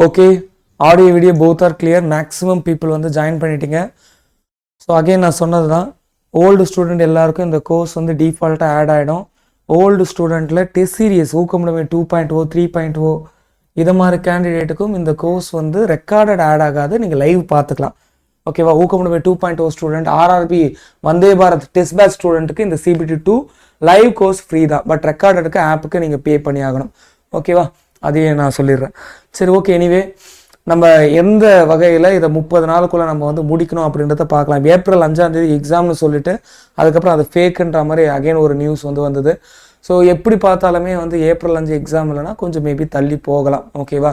Okay, audio video both are clear. Maximum people வந்து join பண்ணிட்டீங்க. So again நான் சொன்னது தான், ஓல்டு ஸ்டூடெண்ட் எல்லாருக்கும் இந்த கோர்ஸ் வந்து டிஃபால்ட்டாக ஆட் ஆகிடும். ஓல்டு ஸ்டூடெண்ட்டில் டெஸ்ட் சீரியஸ் ஊக்கமுடைமை 2.0 3.0 இது மாதிரி கேண்டிடேட்டுக்கும் இந்த கோர்ஸ் வந்து ரெக்கார்டட் ஆட் ஆகாது, நீங்கள் லைவ் பார்த்துக்கலாம். ஓகேவா? ஊக்கமுடைமை 2.0 student, RRB Vande Bharat test batch ஸ்டூடெண்ட்டுக்கு இந்த CBT2 லைவ் கோர்ஸ் ஃப்ரீ தான். பட் ரெக்கார்டடுக்கு ஆப்புக்கு நீங்கள் பே பண்ணி ஆகணும். ஓகேவா? அதையே நான் சொல்லிடுறேன். சரி, ஓகே. எனிவே நம்ம எந்த வகையில் இதை 30 நாளுக்குள்ளே நம்ம வந்து முடிக்கணும் அப்படின்றத பார்க்கலாம். ஏப்ரல் 5ஆம் தேதி எக்ஸாம்னு சொல்லிட்டு அதுக்கப்புறம் அது ஃபேக்குன்ற மாதிரி அகைன் ஒரு நியூஸ் வந்து வந்தது. ஸோ எப்படி பார்த்தாலுமே வந்து ஏப்ரல் 5 எக்ஸாம் இல்லைனா கொஞ்சம் மேபி தள்ளி போகலாம். ஓகேவா?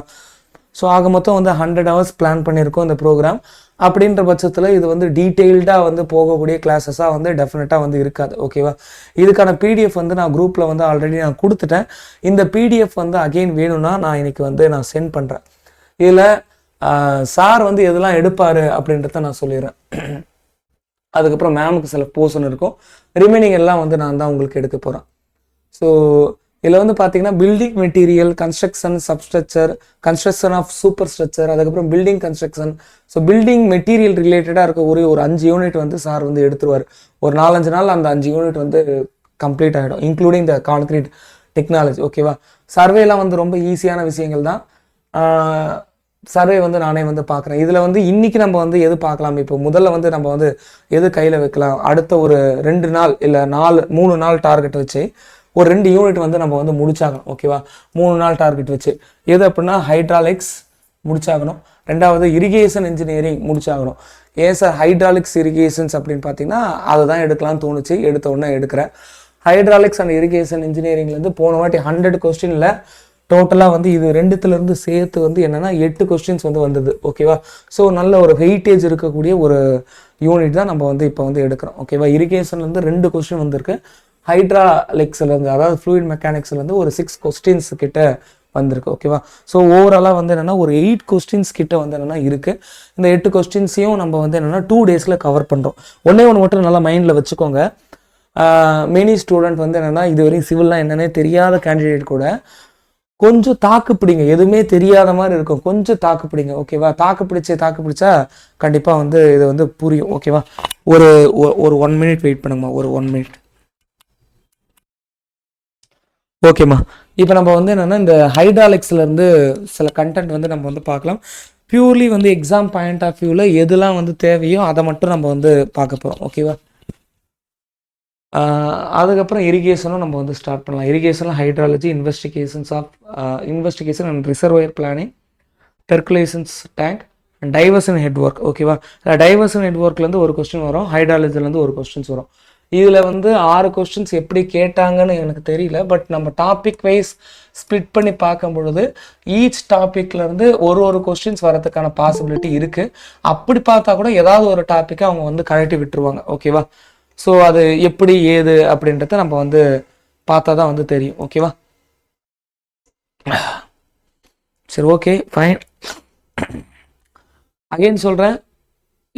ஸோ ஆக மொத்தம் வந்து 100 hours பிளான் பண்ணியிருக்கோம் இந்த ப்ரோக்ராம். அப்படின்ற பட்சத்தில் இது வந்து டீட்டெயில்டாக வந்து போகக்கூடிய கிளாஸஸாக வந்து டெஃபினட்டாக வந்து இருக்காது. ஓகேவா? இதுக்கான PDF வந்து நான் குரூப்பில் வந்து ஆல்ரெடி நான் கொடுத்துட்டேன். இந்த PDF வந்து அகெயின் வேணும்னா நான் இன்னைக்கு வந்து நான் சென்ட் பண்ணுறேன். இதில் சார் வந்து எதெல்லாம் எடுப்பார் அப்படின்றத நான் சொல்லிடுறேன். அதுக்கப்புறம் மேமுக்கு சில போர்ஷன் இருக்கும், ரிமைனிங் எல்லாம் வந்து நான் தான் உங்களுக்கு எடுக்க போகிறேன். ஸோ இதில் வந்து பார்த்தீங்கன்னா building material, construction, substructure, construction of super structure, அதுக்கப்புறம் building construction. So building material ரிலேட்டடாக இருக்க ஒரு 5 யூனிட் வந்து சார் வந்து எடுத்துருவார். ஒரு 4-5 நாள் அந்த 5 யூனிட் வந்து கம்ப்ளீட் ஆகிடும், இன்க்ளூடிங் த கான்க்ரீட் டெக்னாலஜி. ஓகேவா? சர்வேலாம் வந்து ரொம்ப ஈஸியான விஷயங்கள் தான். சர்வே வந்து நானே வந்து பார்க்குறேன். இதில் வந்து இன்றைக்கி நம்ம வந்து எது பார்க்கலாம், இப்போ முதல்ல வந்து நம்ம வந்து எது கையில் வைக்கலாம், அடுத்த ஒரு 2 நாள் இல்லை 3 நாள் டார்கெட் வச்சு ஒரு 2 யூனிட் வந்து நம்ம வந்து முடிச்சாகணும். ஓகேவா? 3 நாள் டார்கெட் வச்சு எது அப்படின்னா ஹைட்ராலிக்ஸ் முடிச்சாகணும், ரெண்டாவது இரிகேஷன் இன்ஜினியரிங் முடிச்சாகணும். ஏன் சார் ஹைட்ராலிக்ஸ் இரிகேஷன்ஸ் அப்படின்னு பார்த்தீங்கன்னா அதை தான் எடுக்கலாம்னு தோணுச்சு, எடுத்த உடனே எடுக்கிறேன். ஹைட்ராலிக்ஸ் அண்ட் இரிகேஷன் இன்ஜினியரிங்லேருந்து போன வாட்டி 100 கொஸ்டினில் டோட்டலாக வந்து இது ரெண்டுத்துலேருந்து சேர்த்து வந்து என்னென்னா 8 கொஸ்டின்ஸ் வந்து வந்தது. ஓகேவா? ஸோ நல்ல ஒரு வெயிட்டேஜ் இருக்கக்கூடிய ஒரு யூனிட் தான் நம்ம வந்து இப்போ வந்து எடுக்கிறோம். ஓகேவா? இரிகேஷன்லேருந்து 2 கொஸ்டின் வந்திருக்கு, ஹைட்ராலிக்ஸ்லேருந்து அதாவது ஃப்ளூயிட் மெக்கானிக்ஸ்லேருந்து ஒரு 6 கொஸ்டின்ஸ் கிட்ட வந்திருக்கு. ஓகேவா? ஸோ ஓவராலாக வந்து என்னென்னா ஒரு 8 கொஸ்டின்ஸ் கிட்ட வந்து என்னென்னா இருக்குது. இந்த 8 கொஸ்டின்ஸையும் நம்ம வந்து என்னென்னா 2 days கவர் பண்ணுறோம். ஒன்று மட்டும் நல்லா மைண்டில் வச்சுக்கோங்க. மெனி ஸ்டூடெண்ட் வந்து என்னென்னா இதுவரையும் சிவில்லாம் என்னன்னே தெரியாத கேண்டிடேட் கூட கொஞ்சம் தாக்கு பிடிங்க, எதுவுமே தெரியாத மாதிரி இருக்கும், கொஞ்சம் தாக்கு பிடிங்க. ஓகேவா? தாக்கு பிடிச்சா கண்டிப்பாக வந்து இது வந்து புரியும். ஓகேவா? ஒரு 1 minute வெயிட் பண்ணுங்கம்மா, ஒரு 1 minute. ஓகேம்மா, இப்போ நம்ம வந்து என்னென்னா இந்த ஹைட்ராலிக்ஸ்லேருந்து சில கண்டென்ட் வந்து நம்ம வந்து பார்க்கலாம். பியூர்லி வந்து எக்ஸாம் பாயிண்ட் ஆஃப் வியூவில் எதுலாம் வந்து தேவையோ அதை மட்டும் நம்ம வந்து பார்க்க போகிறோம். ஓகேவா? அதுக்கப்புறம் இரிகேஷனும் நம்ம வந்து ஸ்டார்ட் பண்ணலாம். இரிகேஷனில் hydrology, investigation and reservoir planning, percolations tank and diversion head work. ஓகேவா? டைவர்ஷன் ஹெட் ஒர்க்லேருந்து ஒரு கொஸ்டின் வரும், ஹைட்ராலஜிலேருந்து ஒரு கொஸ்டின்ஸ் வரும். இதில் வந்து 6 கொஸ்டின்ஸ் எப்படி கேட்டாங்கன்னு எனக்கு தெரியல. பட் நம்ம டாபிக் வைஸ் ஸ்ப்ளிட் பண்ணி பார்க்கும் பொழுது ஈச் டாப்பிக்லேருந்து ஒரு கொஸ்டின்ஸ் வரதுக்கான பாசிபிலிட்டி இருக்குது. அப்படி பார்த்தா கூட ஏதாவது ஒரு டாப்பிக்கை அவங்க வந்து கழட்டி விட்டுருவாங்க. ஓகேவா? ஸோ அது எப்படி ஏது அப்படின்றத நம்ம வந்து பார்த்தா தான் வந்து தெரியும். ஓகேவா? சரி, ஓகே, ஃபைன். அகைன் சொல்கிறேன்,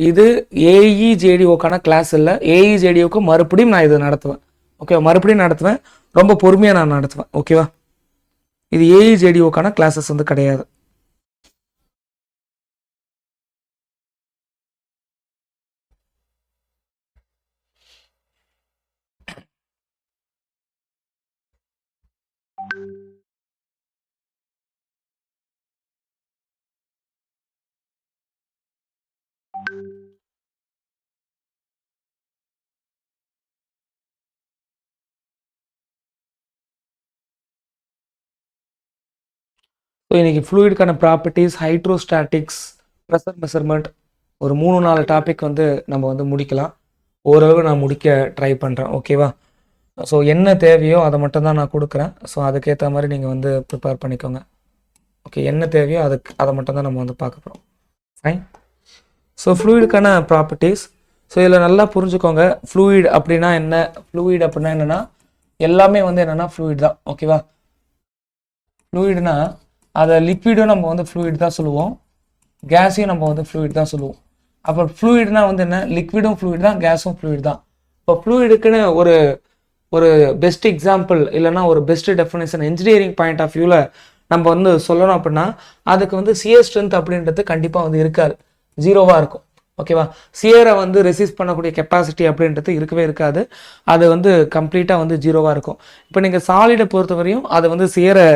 இது AEJDOக்கான கிளாஸ் இல்லை. AEJDOக்கு மறுபடியும் நான் இது நடத்துவேன். ஓகேவா? மறுபடியும் நடத்துவேன், ரொம்ப பொறுமையாக நான் நடத்துவேன். ஓகேவா? இது AEJDOக்கான கிளாஸஸ் வந்து கிடையாது. ஸோ இன்றைக்கி ஃப்ளூயிடுக்கான ப்ராப்பர்ட்டிஸ், ஹைட்ரோஸ்டாட்டிக்ஸ், ப்ரெஷர் மெஷர்மெண்ட், ஒரு 3-4 டாபிக் வந்து நம்ம வந்து முடிக்கலாம். ஓரளவு நான் முடிக்க ட்ரை பண்ணுறேன். ஓகேவா? ஸோ என்ன தேவையோ அதை மட்டும் தான் நான் கொடுக்குறேன். ஸோ அதுக்கேற்ற மாதிரி நீங்கள் வந்து ப்ரிப்பேர் பண்ணிக்கோங்க. ஓகே, என்ன தேவையோ அதை மட்டும் தான் நம்ம வந்து பார்க்க போகிறோம். ஃபைன். ஸோ ஃப்ளூயிடுக்கான ப்ராப்பர்ட்டிஸ். ஸோ இதில் நல்லா புரிஞ்சுக்கோங்க, ஃப்ளூயிட் அப்படின்னா என்ன, ஃப்ளூயிட் அப்படின்னா என்னென்னா எல்லாமே வந்து என்னென்னா ஃப்ளூயிட் தான். ஓகேவா? ஃப்ளூயிட்னா அதை லிக்விடும் நம்ம வந்து ஃப்ளூயிட் தான் சொல்லுவோம், கேஸையும் நம்ம வந்து ஃப்ளூயிட் தான் சொல்லுவோம். அப்போ ஃப்ளூயிட்னா வந்து என்ன, லிக்விடும் ஃப்ளூயிட் தான், கேஸும் ஃப்ளூயிட் தான். இப்போ ஃப்ளூயிடுக்குன்னு ஒரு பெஸ்ட் எக்ஸாம்பிள் இல்லைனா ஒரு best definition engineering point of வியூவில் நம்ம வந்து சொல்லணும் அப்படின்னா அதுக்கு வந்து சியர் ஸ்ட்ரென்த் அப்படின்றது கண்டிப்பாக வந்து இருக்காது, ஜீரோவாக இருக்கும். ஓகேவா, சியரை வந்து ரெசிஸ்ட் பண்ணக்கூடிய கெப்பாசிட்டி அப்படின்றது இருக்கவே இருக்காது, அது வந்து கம்ப்ளீட்டாக வந்து ஜீரோவாக இருக்கும். இப்போ நீங்கள் சாலிடை பொறுத்தவரையும் அது வந்து சியரை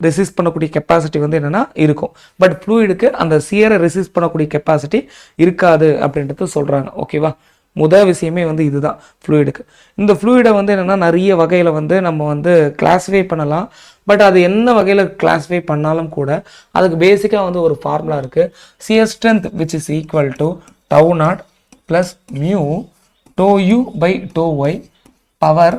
ரெசிஸ்ட் பண்ணக்கூடிய கெப்பாசிட்டி வந்து என்னென்னா இருக்கும். பட் ஃப்ளூயிடுக்கு அந்த சியரை ரெசிஸ்ட் பண்ணக்கூடிய கெப்பாசிட்டி இருக்காது அப்படின்றது சொல்கிறாங்க. ஓகேவா, முதல் விஷயமே வந்து இதுதான் ஃப்ளூயிடுக்கு. இந்த ஃப்ளூயிடை வந்து என்னென்னா நிறைய வகையில் வந்து நம்ம வந்து கிளாஸிஃபை பண்ணலாம். பட் அது என்ன வகையில் கிளாஸிஃபை பண்ணாலும் கூட அதுக்கு பேசிக்காக வந்து ஒரு ஃபார்முலா இருக்குது. Shear strength which is equal to tau naught plus mu tau u by tau y power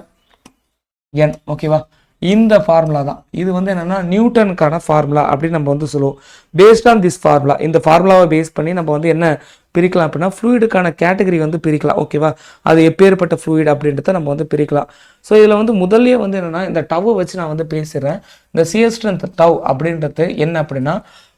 n. ஓகேவா, இந்த ஃபார்முலா தான் இது வந்து என்னென்னா நியூட்டனுக்கான ஃபார்முலா அப்படின்னு நம்ம வந்து சொல்லுவோம். பேஸ்ட் ஆன் திஸ் ஃபார்முலா, இந்த ஃபார்முலாவை பேஸ் பண்ணி நம்ம வந்து என்ன பிரிக்கலாம் அப்படின்னா ஃப்ளூயிடுக்கான கேட்டகரி வந்து பிரிக்கலாம். ஓகேவா, அது எப்பேற்பட்ட ஃப்ளூயிட் அப்படின்றத நம்ம வந்து பிரிக்கலாம். ஸோ இதில் வந்து முதல்ல வந்து என்னென்னா இந்த டவ்வை வச்சு நான் வந்து பேசுகிறேன். இந்த சியர் ஸ்ட்ரென்த் டவ் அப்படின்றது என்ன அப்படின்னா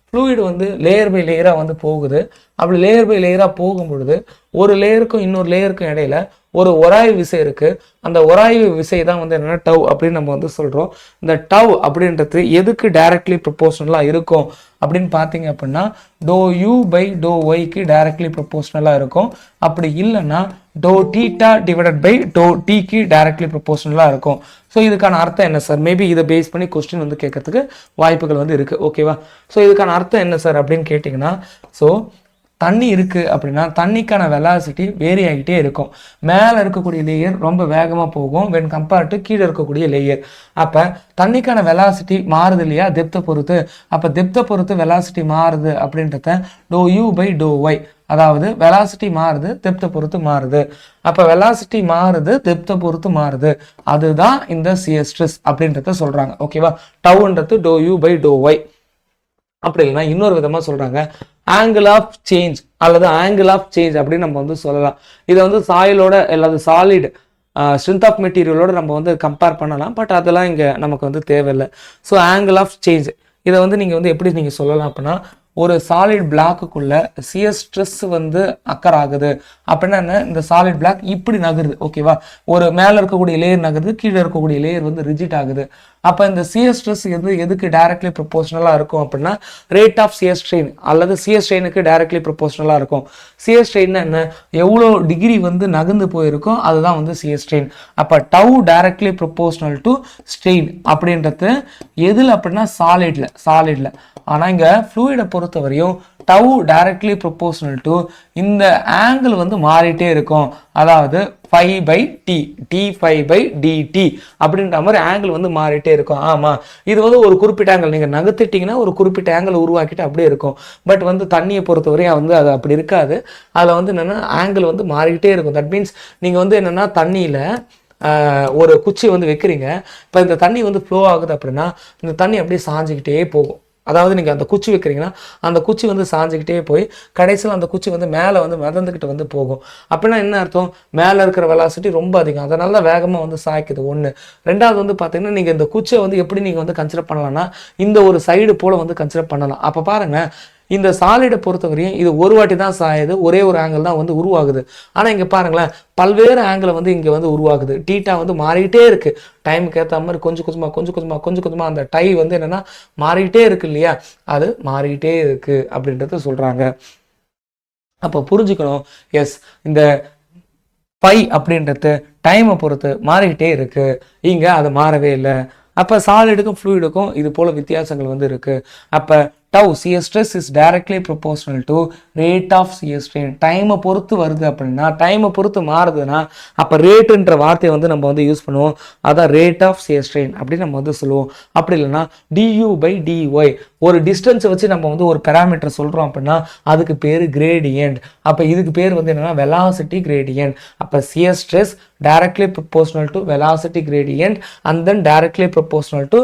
ஃப்ளூயிட் வந்து லேயர் பை லேயராக வந்து போகுது. அப்படி லேயர் பை லேயராக போகும் பொழுது ஒரு லேயருக்கும் இன்னொரு லேயருக்கும் இடையில ஒரு உராய்வு விசை இருக்குது. அந்த உராய்வு விசை தான் வந்து என்னென்னா டவ் அப்படின்னு நம்ம வந்து சொல்கிறோம். இந்த டவ் அப்படின்றது எதுக்கு டைரக்ட்லி ப்ரொபோஷனலாக இருக்கும் அப்படின்னு பார்த்தீங்க அப்படின்னா டோ யூ பை டோ ஒய்க்கு டைரக்ட்லி ப்ரொபோஷனலாக இருக்கும். அப்படி இல்லைன்னா d theta divided by d டீக்கு டைரக்ட்லி ப்ரொபோஷனலாக இருக்கும். ஸோ இதுக்கான அர்த்தம் என்ன சார்? மேபி இதை பேஸ் பண்ணி கொஸ்டின் வந்து கேட்கறதுக்கு வாய்ப்புகள் வந்து இருக்குது. ஓகேவா, ஸோ இதுக்கான அர்த்தம் என்ன சார் அப்படின்னு கேட்டிங்கன்னா, ஸோ தண்ணி இருக்குது அப்படின்னா தண்ணிக்கான வெலாசிட்டி வேரி ஆகிட்டே இருக்கும். மேலே இருக்கக்கூடிய லேயர் ரொம்ப வேகமாக போகும் வென் கம்பேர்ட் டு கீழே இருக்கக்கூடிய லேயர். அப்போ தண்ணிக்கான வெலாசிட்டி மாறுது இல்லையா டெப்த்தை பொறுத்து. அப்போ டெப்த்தை பொறுத்து வெலாசிட்டி மாறுது அப்படின்றத do u by to y, அதாவது வெலாசிட்டி மாறுது டெப்த்தை பொறுத்து மாறுது. அப்போ வெலாசிட்டி மாறுது டெப்த்தை பொறுத்து மாறுது, அதுதான் இந்த சியர் ஸ்ட்ரெஸ் அப்படின்றத சொல்கிறாங்க. ஓகேவா, டவுன்றது d u by to y. அப்படி இல்லைன்னா இன்னொரு விதமாக சொல்கிறாங்க ஆங்கிள் ஆஃப் சேஞ்ச் அல்லது ஆங்கிள் ஆஃப் சேஞ்ச் அப்படின்னு நம்ம வந்து சொல்லலாம். இதை வந்து சாயிலோட அல்லது சாலிட் ஸ்ட்ரென்த் ஆஃப் மெட்டீரியலோட நம்ம வந்து கம்பேர் பண்ணலாம். பட் அதெல்லாம் இங்கே நமக்கு வந்து தேவையில்லை. ஸோ ஆங்கிள் ஆஃப் சேஞ்ச் இதை வந்து நீங்கள் வந்து எப்படி நீங்கள் சொல்லலாம் அப்படின்னா ஒரு சாலிட் பிளாக்குக்குள்ள சியர் ஸ்ட்ரெஸ் வந்து அக்கர் ஆகுது அப்படின்னா என்ன, இந்த சாலிட் பிளாக் இப்படி நகருது. ஓகேவா, ஒரு மேலே இருக்கக்கூடிய லேயர் நகருது, கீழே இருக்கக்கூடிய லேயர் வந்து ரிஜிட் ஆகுது. அப்போ இந்த சியர் ஸ்ட்ரெஸ் வந்து எதுக்கு டைரக்ட்லி ப்ரொபோஷனலாக இருக்கும் அப்படின்னா ரேட் ஆஃப் சியர் ஸ்ட்ரெயின் அல்லது சியர் ஸ்ட்ரெயினுக்கு டைரக்ட்லி ப்ரொபோஷனலாக இருக்கும். சியர் ஸ்ட்ரெயின் என்ன, எவ்வளோ டிகிரி வந்து நகர்ந்து போயிருக்கோ அதுதான் வந்து சியர் ஸ்ட்ரெயின். அப்போ tau directly proportional to strain அப்படின்றது எதில் அப்படின்னா சாலிட்ல. ஆனால் இங்கே ஃப்ளூயிடை பொறுத்தவரையும் டவ் டைரக்ட்லி ப்ரொபோஷனல் டு இந்த ஆங்கிள் வந்து மாறிட்டே இருக்கும். அதாவது phi by t, d phi by dt அப்படின்ற மாதிரி ஆங்கிள் வந்து மாறிட்டே இருக்கும். ஆமாம், இது வந்து ஒரு குறிப்பிட்ட ஆங்கிள் நீங்கள் நகர்த்திட்டிங்கன்னா ஒரு குறிப்பிட்ட ஆங்கிள் உருவாக்கிட்டு அப்படியே இருக்கும். பட் வந்து தண்ணியை பொறுத்தவரையும் வந்து அது அப்படி இருக்காது. அதில் வந்து என்னென்னா ஆங்கிள் வந்து மாறிக்கிட்டே இருக்கும். தட் மீன்ஸ் நீங்கள் வந்து என்னென்னா தண்ணியில் ஒரு குச்சி வந்து வைக்கிறீங்க. இப்போ இந்த தண்ணி வந்து ஃப்ளோ ஆகுது அப்படின்னா இந்த தண்ணி அப்படியே சாஞ்சிக்கிட்டே போகும். அதாவது நீங்கள் அந்த குச்சி வைக்கிறீங்கன்னா அந்த குச்சி வந்து சாஞ்சிக்கிட்டே போய் கடைசியில் அந்த குச்சி வந்து மேலே வந்து மிதந்துக்கிட்டு வந்து போகும். அப்படின்னா என்ன அர்த்தம், மேலே இருக்கிற வெலாசிட்டி ரொம்ப அதிகம், அதனால தான் வேகமாக வந்து சாய்க்குது. ஒன்று. ரெண்டாவது வந்து பார்த்தீங்கன்னா நீங்கள் இந்த குச்சியை வந்து எப்படி நீங்கள் வந்து கன்சிடர் பண்ணலாம்னா இந்த ஒரு சைடு போல் வந்து கன்சிடர் பண்ணலாம். அப்போ பாருங்கள், இந்த சாலிடை பொறுத்தவரையும் இது ஒரு வாட்டி தான் சாயுது, ஒரே ஒரு ஆங்கிள் தான் வந்து உருவாகுது. ஆனால் இங்கே பாருங்களேன், பல்வேறு ஆங்கிள் வந்து இங்கே வந்து உருவாகுது. டீட்டா வந்து மாறிக்கிட்டே இருக்கு. டைமுக்கு ஏற்ற மாதிரி கொஞ்சம் கொஞ்சமாக அந்த டை வந்து என்னன்னா மாறிக்கிட்டே இருக்கு இல்லையா, அது மாறிக்கிட்டே இருக்கு அப்படின்றத சொல்றாங்க. அப்போ புரிஞ்சுக்கணும், எஸ் இந்த பை அப்படின்றது டைமை பொறுத்து மாறிக்கிட்டே இருக்கு, இங்கே அது மாறவே இல்லை. அப்போ சாலிடுக்கும் ஃப்ளூயிடுக்கும் இது போல் வித்தியாசங்கள் வந்து இருக்குது. அப்போ tau shear stress is directly proportional to rate of shear strain. டைமை பொறுத்து வருது அப்படின்னா, டைமை பொறுத்து மாறுதுன்னா அப்போ ரேட்டுன்ற வார்த்தையை வந்து நம்ம வந்து யூஸ் பண்ணுவோம். அதான் ரேட் ஆஃப் shear strain அப்படின்னு நம்ம வந்து சொல்லுவோம். அப்படி இல்லைன்னா du by dy, ஒரு டிஸ்டன்ஸை வச்சு நம்ம வந்து ஒரு பேராமீட்டர் சொல்கிறோம் அப்படின்னா அதுக்கு பேர் கிரேடியன்ட். அப்போ இதுக்கு பேர் வந்து என்னென்னா வெலாசிட்டி கிரேடியன்ட். அப்போ shear stress directly proportional to velocity gradient and then directly proportional to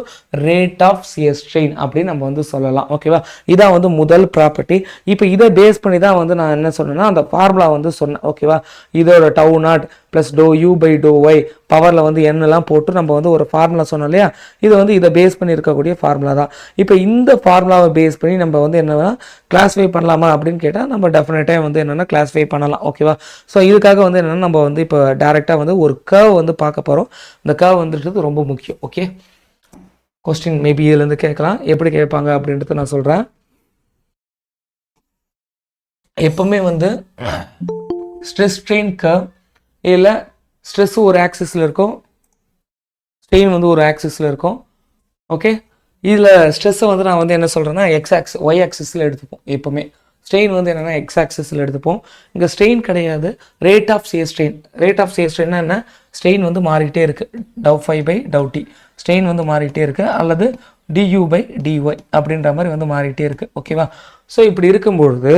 rate of shear strain அப்படின்னு நம்ம வந்து சொல்லலாம். ஓகேவா, இதான் வந்து முதல் ப்ராப்பர்ட்டி. இப்போ இதை பேஸ் பண்ணி தான் வந்து நான் என்ன சொன்னேன்னா அந்த ஃபார்முலா வந்து சொன்னேன். ஓகேவா, இதோட tau naught plus d u by to y பவரில் வந்து என்னெல்லாம் போட்டு நம்ம வந்து ஒரு ஃபார்முலா சொன்னோம் இல்லையா, இது வந்து இதை பேஸ் பண்ணி இருக்கக்கூடிய ஃபார்முலா தான். இப்போ இந்த ஃபார்முலாவை பேஸ் பண்ணி நம்ம வந்து என்னென்னா கிளாஸிஃபை பண்ணலாமா அப்படின்னு கேட்டால் நம்ம டெஃபினட்டாக வந்து என்னென்னா கிளாஸிஃபை பண்ணலாம். ஓகேவா, ஸோ இதுக்காக வந்து என்னென்னா நம்ம வந்து இப்போ டேரெக்டாக வந்து ஒரு கர்வ் வந்து பார்க்க போகிறோம். இந்த கர்வ் வந்துட்டு ரொம்ப முக்கியம். ஓகே, கொஸ்டின் மேபி இதுலேருந்து கேட்கலாம், எப்படி கேட்பாங்க அப்படின்றத நான் சொல்கிறேன். எப்பவுமே வந்து ஸ்ட்ரெஸ் ஸ்ட்ரெயின் கர்வ் இல்லை ஸ்ட்ரெஸ் ஒரு ஆக்சிஸில் இருக்கும், ஸ்ட்ரெயின் வந்து ஒரு ஆக்சிஸில் இருக்கும். ஓகே, இதில் ஸ்ட்ரெஸ்ஸை வந்து நான் வந்து என்ன சொல்கிறேன்னா ஒய் ஆக்சிஸில் எடுத்துப்போம். எப்போவுமே ஸ்ட்ரெயின் வந்து என்னென்னா எக்ஸ் ஆக்சிஸில் எடுத்துப்போம். இங்கே ஸ்ட்ரெயின் கிடையாது, rate of shear strain. Rate of shear ஸ்ட்ரெயின்னா என்ன, ஸ்ட்ரெயின் வந்து மாறிட்டே இருக்குது, டவ்5/டவ் t ஸ்ட்ரெயின் வந்து மாறிட்டே இருக்குது, அல்லது du/dy அப்படின்ற மாதிரி வந்து மாறிட்டே இருக்குது. ஓகேவா? ஸோ இப்படி இருக்கும்பொழுது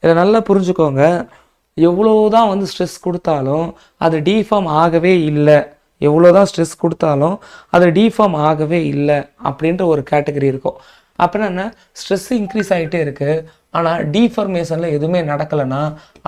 இதை நல்லா புரிஞ்சுக்கோங்க, எவ்வளோதான் வந்து ஸ்ட்ரெஸ் கொடுத்தாலும் அது டிஃபார்ம் ஆகவே இல்லை, எவ்வளோதான் ஸ்ட்ரெஸ் கொடுத்தாலும் அது டிஃபார்ம் ஆகவே இல்லை அப்படின்ற ஒரு கேட்டகரி இருக்கும். அப்படின்னா என்ன, ஸ்ட்ரெஸ் இன்க்ரீஸ் ஆகிட்டே இருக்குது ஆனால் டீஃபார்மேஷனில் எதுவுமே நடக்கலைன்னா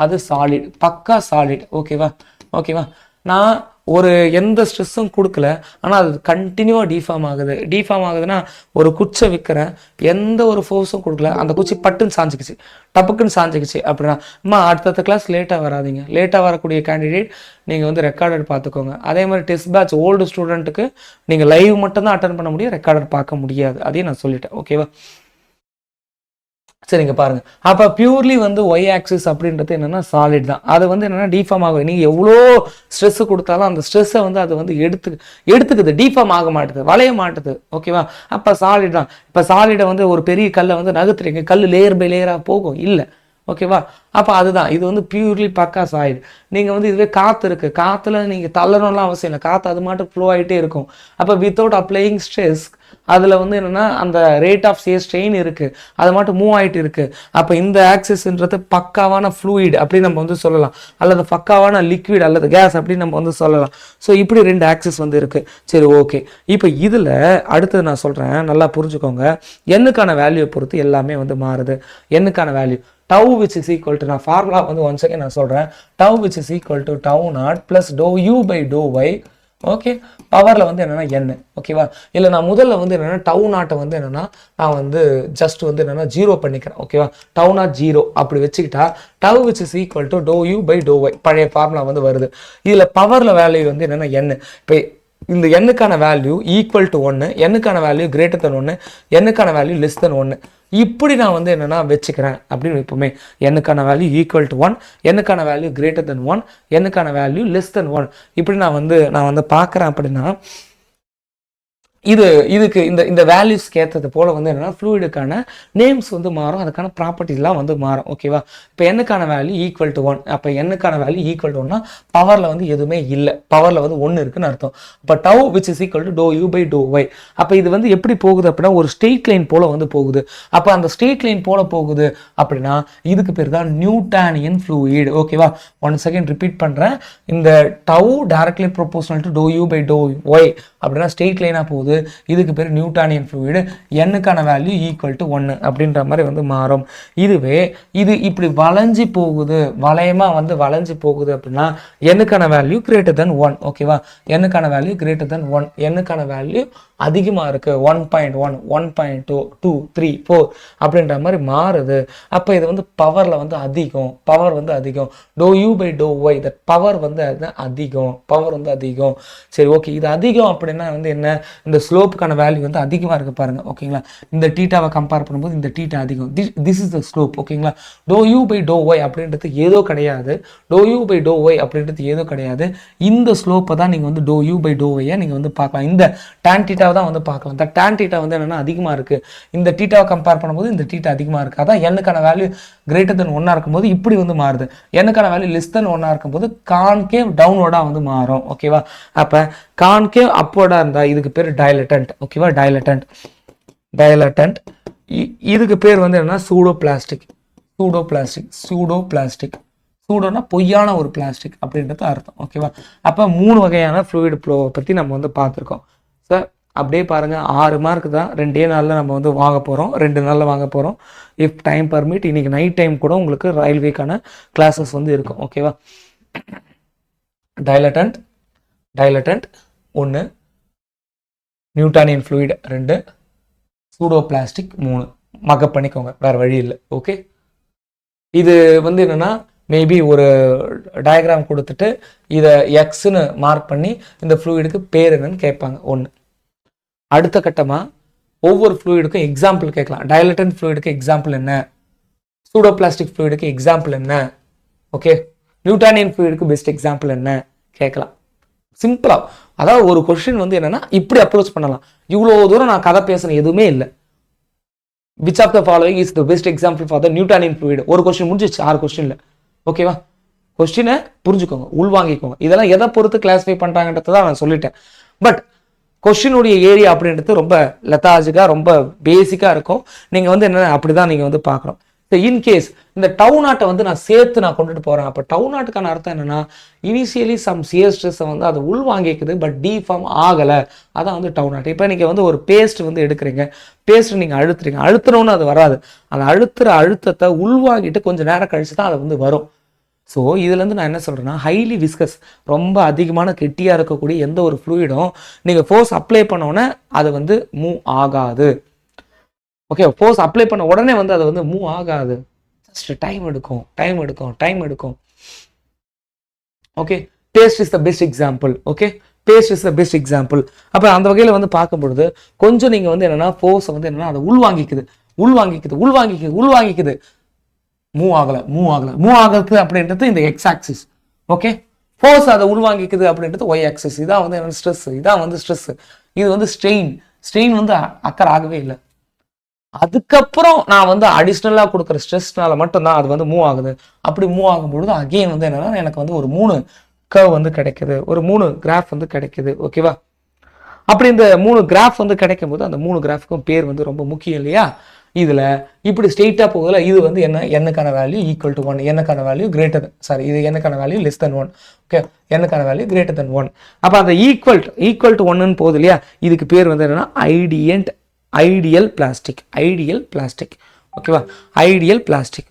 அது சாலிட், பக்கா சாலிட். ஓகேவா? நான் ஒரு எந்த ஸ்ட்ரெஸ்ஸும் கொடுக்கல ஆனால் அது கண்டினியூவாக டிஃபார்ம் ஆகுதுன்னா ஒரு குச்சை விற்கிறேன், எந்த ஒரு ஃபோர்ஸும் கொடுக்கல, அந்த குச்சி பட்டுன்னு சாஞ்சிக்கிச்சு, டப்புக்குன்னு சாஞ்சிக்கிச்சு அப்படின்னா அடுத்த கிளாஸ் லேட்டாக வராதிங்க. லேட்டாக வரக்கூடிய கேண்டிடேட் நீங்கள் வந்து ரெக்கார்டட் பார்த்துக்கோங்க. அதே மாதிரி டெஸ்ட் பேட்ச் ஓல்டு ஸ்டூடெண்ட்டுக்கு நீங்கள் லைவ் மட்டும்தான் அட்டன் பண்ண முடியும், ரெக்கார்டட் பார்க்க முடியாது. அதையும் நான் சொல்லிட்டேன். ஓகேவா? சரிங்க, பாருங்க. அப்போ பியூர்லி வந்து ஒய் ஆக்சிஸ் அப்படின்றது என்னன்னா சாலிட் தான். அது வந்து என்னன்னா டிஃபார்ம் ஆகும். நீங்கள் எவ்வளோ ஸ்ட்ரெஸ் கொடுத்தாலும் அந்த ஸ்ட்ரெஸ்ஸை வந்து அது வந்து எடுத்துக்குது, டிஃபார்ம் ஆக மாட்டுது, வளைய மாட்டுது. ஓகேவா? அப்போ சாலிட் தான். இப்போ சாலிடை வந்து ஒரு பெரிய கல்லை வந்து நகர்த்துறீங்க, கல் லேயர் பை லேயராக போகும் இல்லை. ஓகேவா? அப்போ அதுதான், இது வந்து பியூர்லி பக்கா சாலிட். நீங்கள் வந்து இதுவே காற்று இருக்குது, காற்றுல நீங்கள் தள்ளணும்லாம் அவசியம் இல்லை, காற்று அது மட்டும் ஃப்ளோ ஆகிட்டே இருக்கும். அப்போ வித்தவுட் அப்ளையிங் ஸ்ட்ரெஸ் அதில் வந்து என்னென்னா அந்த ரேட் ஆஃப் சியர் ஸ்ட்ரெயின் இருக்குது, அது மட்டும் மூவ் ஆகிட்டு இருக்குது. அப்போ இந்த ஆக்சிஸ்ன்றது பக்காவான ஃப்ளூயிட் அப்படின்னு நம்ம வந்து சொல்லலாம், அல்லது பக்காவான லிக்விட் அல்லது கேஸ் அப்படின்னு நம்ம வந்து சொல்லலாம். ஸோ இப்படி ரெண்டு ஆக்சிஸ் வந்து இருக்குது. சரி, ஓகே. இப்போ இதில் அடுத்தது நான் சொல்கிறேன், நல்லா புரிஞ்சுக்கோங்க. எண்ணுக்கான வேல்யூவை பொறுத்து எல்லாமே வந்து மாறுது. எண்ணுக்கான value tau which is equal to, நான் ஃபார்முலா வந்து ஒன் செகண்ட் நான் சொல்கிறேன், tau which is equal to tau naught plus dou/u/dou y. Okay, பவரில் வந்து என்னென்னா n. ஓகேவா? இல்லை நான் முதல்ல வந்து என்னென்னா டவு நாட்டை வந்து என்னென்னா நான் வந்து ஜஸ்ட் வந்து என்னென்னா 0 பண்ணிக்கிறேன். ஓகேவா? டவு நாட் 0 அப்படி வச்சுக்கிட்டா tau which is equal to dou/u/dou y பழைய ஃபார்முலா வந்து வருது. இதில் பவரில் வேல்யூ வந்து என்னென்னா n. இப்போ இந்த எண்ணுக்கான வேல்யூ ஈக்குவல் டு 1, எண்ணுக்கான வேல்யூ கிரேட்டர் தென் 1, எண்ணுக்கான வேல்யூ லெஸ் தென் 1. இப்படி நான் வந்து என்னென்னா வச்சுக்கிறேன் அப்படின்னு எப்பவுமே. எண்ணுக்கான வேல்யூ ஈக்குவல் டு 1, எண்ணுக்கான வேல்யூ கிரேட்டர் தென் 1, எண்ணுக்கான வேல்யூ லெஸ் தென் 1. இப்படி நான் வந்து பார்க்குறேன். அப்படின்னா இதுக்கு இந்த வேல்யூஸ்க்கு ஏற்றது போல் வந்து என்னென்னா ஃப்ளூயிடுக்கான நேம்ஸ் வந்து மாறும், அதுக்கான ப்ராப்பர்ட்டிஸ்லாம் வந்து மாறும். ஓகேவா? இப்போ எண்ணுக்கான வேல்யூ ஈக்குவல் டு 1, அப்போ எண்ணுக்கான வேல்யூ ஈக்குவல் டு 1னா பவரில் வந்து எதுவுமே இல்லை, பவரில் வந்து 1 இருக்குன்னு அர்த்தம். இப்போ tau which is equal to dou/u/dou y. அப்போ இது வந்து எப்படி போகுது அப்படின்னா ஒரு ஸ்ட்ரெயிட் லைன் போல் வந்து போகுது. அப்போ அந்த ஸ்ட்ரெயிட் லைன் போல் போகுது அப்படின்னா இதுக்கு பேர் தான் நியூட்டானியன் ஃப்ளூயிட். ஓகேவா? ஒன் செகண்ட் ரிப்பீட் பண்ணுறேன். இந்த tau directly proportional to dou/dou y அப்படின்னா ஸ்ட்ரெயிட் லைனாக போகுது, இதுக்கு பேர் நியூட்டானியன் ஃப்ளூயிடு. எண்ணுக்கான வேல்யூ ஈக்குவல் டு 1 அப்படின்ற மாதிரி வந்து மாறும். இதுவே இது இப்படி வளைஞ்சி போகுது, வளையமாக வந்து வளைஞ்சி போகுது அப்படின்னா எண்ணுக்கான வேல்யூ கிரேட்டர் தென் 1. ஓகேவா? எண்ணுக்கான வேல்யூ கிரேட்டர் தென் 1, எண்ணுக்கான வேல்யூ அதிகமாக இருக்குது, 1.1, 1.2, 2, 3, 4 அப்படின்ற மாதிரி மாறுது. அப்போ இது வந்து பவரில் வந்து அதிகம், பவர் வந்து அதிகம். dou/dou y இந்த பவர் வந்து அதிகம், பவர் வந்து அதிகம். சரி, ஓகே. இது அதிகம் அப்படின்னா வந்து என்ன, இந்த ஸ்லோப்புக்கான வேல்யூ வந்து அதிகமாக இருக்குது பாருங்கள். ஓகேங்களா? இந்த டீட்டாவை கம்பேர் பண்ணும்போது இந்த டீட்டா அதிகம். This is the slope. ஓகேங்களா? dou/dou y அப்படின்றது ஏதோ கிடையாது, dou/dou y அப்படின்றது ஏதோ கிடையாது. இந்த ஸ்லோப்பை தான் நீங்கள் வந்து dou/dou y நீங்கள் வந்து பார்க்கலாம். இந்த tan தீட்டாவை தான் வந்து பார்க்கலாம். இந்த tan தீட்டா வந்து என்னென்னா அதிகமாக இருக்குது, இந்த டீட்டாவை கம்பேர் பண்ணும்போது இந்த டீட்டா அதிகமாக இருக்குது. அதான் எண்ணுக்கான வேல்யூ கிரேட்டர் தென் 1 இருக்கும்போது இப்படி வந்து மாறுது, எண்ணுக்கான வேல்யூ லெஸ் தென் 1 இருக்கும்போது கான்கேவ் டவுன்வர்டாக வந்து மாறும். ஓகேவா? அப்போ கான்கேவ் அப்வர்டாக இருந்தால் இதுக்கு பேர் டைலட்டன்ட். ஓகேவா? டைலட்டன்ட். இதுக்கு பேர் வந்து என்னன்னா சூடோ பிளாஸ்டிக். சூடோனா பொய்யான ஒரு பிளாஸ்டிக் அப்படின்றது அர்த்தம். ஓகேவா? அப்போ 3 வகையான ஃப்ளூயிட் ஃப்ளோவை பற்றி நம்ம வந்து பார்த்துருக்கோம். சார் அப்படியே பாருங்கள், 6 மார்க் தான், 2 நாளில் நம்ம வந்து வாங்க போகிறோம், 2 நாளில் வாங்க போகிறோம். இஃப் டைம் பர்மிட் இன்றைக்கி நைட் டைம் கூட உங்களுக்கு ரயில்வேக்கான கிளாஸஸ் வந்து இருக்கும். ஓகேவா? Dilatant 1, Newtonian fluid 2, pseudo plastic 3. Mug up பண்ணிக்கோங்க, வேறு வழி இல்லை. ஓகே, இது வந்து என்னென்னா மேபி ஒரு டயக்ராம் கொடுத்துட்டு இதை எக்ஸ்ன்னு மார்க் பண்ணி இந்த ஃப்ளூயிடுக்கு பேர் என்னன்னு கேட்பாங்க. 1. அடுத்த கட்டமாக ஒவ்வொரு ஃப்ளூயிடுக்கும் எக்ஸாம்பிள் கேட்கலாம். டைலட்டன் ஃப்ளூயிடுக்கு எக்ஸாம்பிள் என்ன, சூடோபிளாஸ்டிக் ஃப்ளூயிடுக்கு எக்ஸாம்பிள் என்ன, ஓகே, நியூட்டானியன் ஃப்ளூயிடுக்கு பெஸ்ட் எக்ஸாம்பிள் என்ன கேட்கலாம். சிம்பிளா, அதாவது ஒரு கொஸ்டின் வந்து என்னன்னா இப்படி அப்ரோச் பண்ணலாம். இவ்வளோ தூரம் நான் கதை பேசுன எதுவுமே இல்லை. Which of the following is the best example for the Newtonian fluid. ஒரு கொஸ்டின் முடிஞ்சிச்சு, 6 கொஸ்டின்ல. ஓகேவா, கொஸ்டினை புரிஞ்சுக்கோங்க, உள்வாங்கிக்கோங்க. இதெல்லாம் எதை பொறுத்து கிளாஸிஃபை பண்றாங்கன்றத தான் நான் சொல்லிட்டேன். பட் கொஸ்டினுடைய ஏரியா அப்படின்றது ரொம்ப லெத்தாஜிக்கா, ரொம்ப பேசிக்கா இருக்கும். நீங்க வந்து என்ன அப்படிதான் நீங்க வந்து பார்க்கணும். இன்கேஸ் இந்த டவு நாட்டை வந்து நான் சேர்த்து நான் கொண்டுட்டு போறேன். அப்போ டவு நாட்டுக்கான அர்த்தம் என்னன்னா, இனிஷியலி சம் சியர் ஸ்ட்ரெஸ்ஸை வந்து அது உள்வாங்கிக்குது, பட் டிஃபார்ம் ஆகலை. அதான் வந்து டவு நாட்டு. இப்போ நீங்கள் வந்து ஒரு பேஸ்ட் வந்து எடுக்கிறீங்க, பேஸ்ட் நீங்கள் அழுத்துறீங்க, அழுத்தணும்னு அது வராது. அந்த அழுத்துற அழுத்தத்தை உள்வாங்கிட்டு கொஞ்சம் நேரம் கழிச்சு தான் அது வந்து வரும். ஸோ இதுலேருந்து நான் என்ன சொல்கிறேன்னா, ஹைலி விஸ்கஸ், ரொம்ப அதிகமான கெட்டியாக இருக்கக்கூடிய எந்த ஒரு ஃப்ளூயிடும் நீங்கள் ஃபோர்ஸ் அப்ளை பண்ணோன்னே அது வந்து மூவ் ஆகாது. ஓகே, ஃபோர்ஸ் அப்ளை பண்ண உடனே வந்து அது வந்து மூவ் ஆகாது. ஜஸ்ட் டைம் எடுக்கும். Okay, paste is the best example. Okay, paste is the best example. அப்போ அந்த வகையில் வந்து பார்க்கும் பொழுது கொஞ்சம் நீங்கள் வந்து என்னன்னா ஃபோர்ஸை வந்து என்னன்னா அதை உள்வாங்கிக்குது. மூவ் ஆகுது அப்படின்றது இந்த எக்ஸ் ஆக்சிஸ். ஓகே, ஃபோர்ஸ் அதை உள்வாங்கிக்குது அப்படின்றது ஒய் ஆக்சிஸ். இதான் வந்து என்ன ஸ்ட்ரெஸ், இதான் வந்து ஸ்ட்ரெஸ். இது வந்து ஸ்ட்ரெயின் வந்து அக்கர் ஆகவே இல்லை. அதுக்கப்புறம் நான் வந்து அடிஷ்னலாக கொடுக்குற ஸ்ட்ரெஸ்னால மட்டும்தான் அது வந்து மூவ் ஆகுது. அப்படி மூவ் ஆகும்பொழுது அகெயின் வந்து என்னன்னா எனக்கு வந்து ஒரு 3 கர்வ் வந்து கிடைக்குது, ஒரு 3 கிராஃப் வந்து கிடைக்குது. ஓகேவா, அப்படி இந்த 3 கிராஃப் வந்து கிடைக்கும் போது அந்த 3 கிராஃப்க்கும் பேர் வந்து ரொம்ப முக்கியம் இல்லையா. இதில் இப்படி ஸ்ட்ரெயிட்டாக போகல. இது வந்து என்னக்கான வேல்யூ ஈக்குவல் டு 1, என்னக்கான வேல்யூ கிரேட்டர் சாரி இது என்னக்கான வேல்யூ லெஸ் தென் 1. ஓகே, என்னக்கான வேல்யூ கிரேட்டர் தென் 1. அப்போ அந்த ஈக்குவல் டு 1ன்னு போகுது இல்லையா. இதுக்கு பேர் வந்து என்னன்னா ஐடியல் பிளாஸ்டிக். ஓகேவா, ஐடியல் பிளாஸ்டிக்.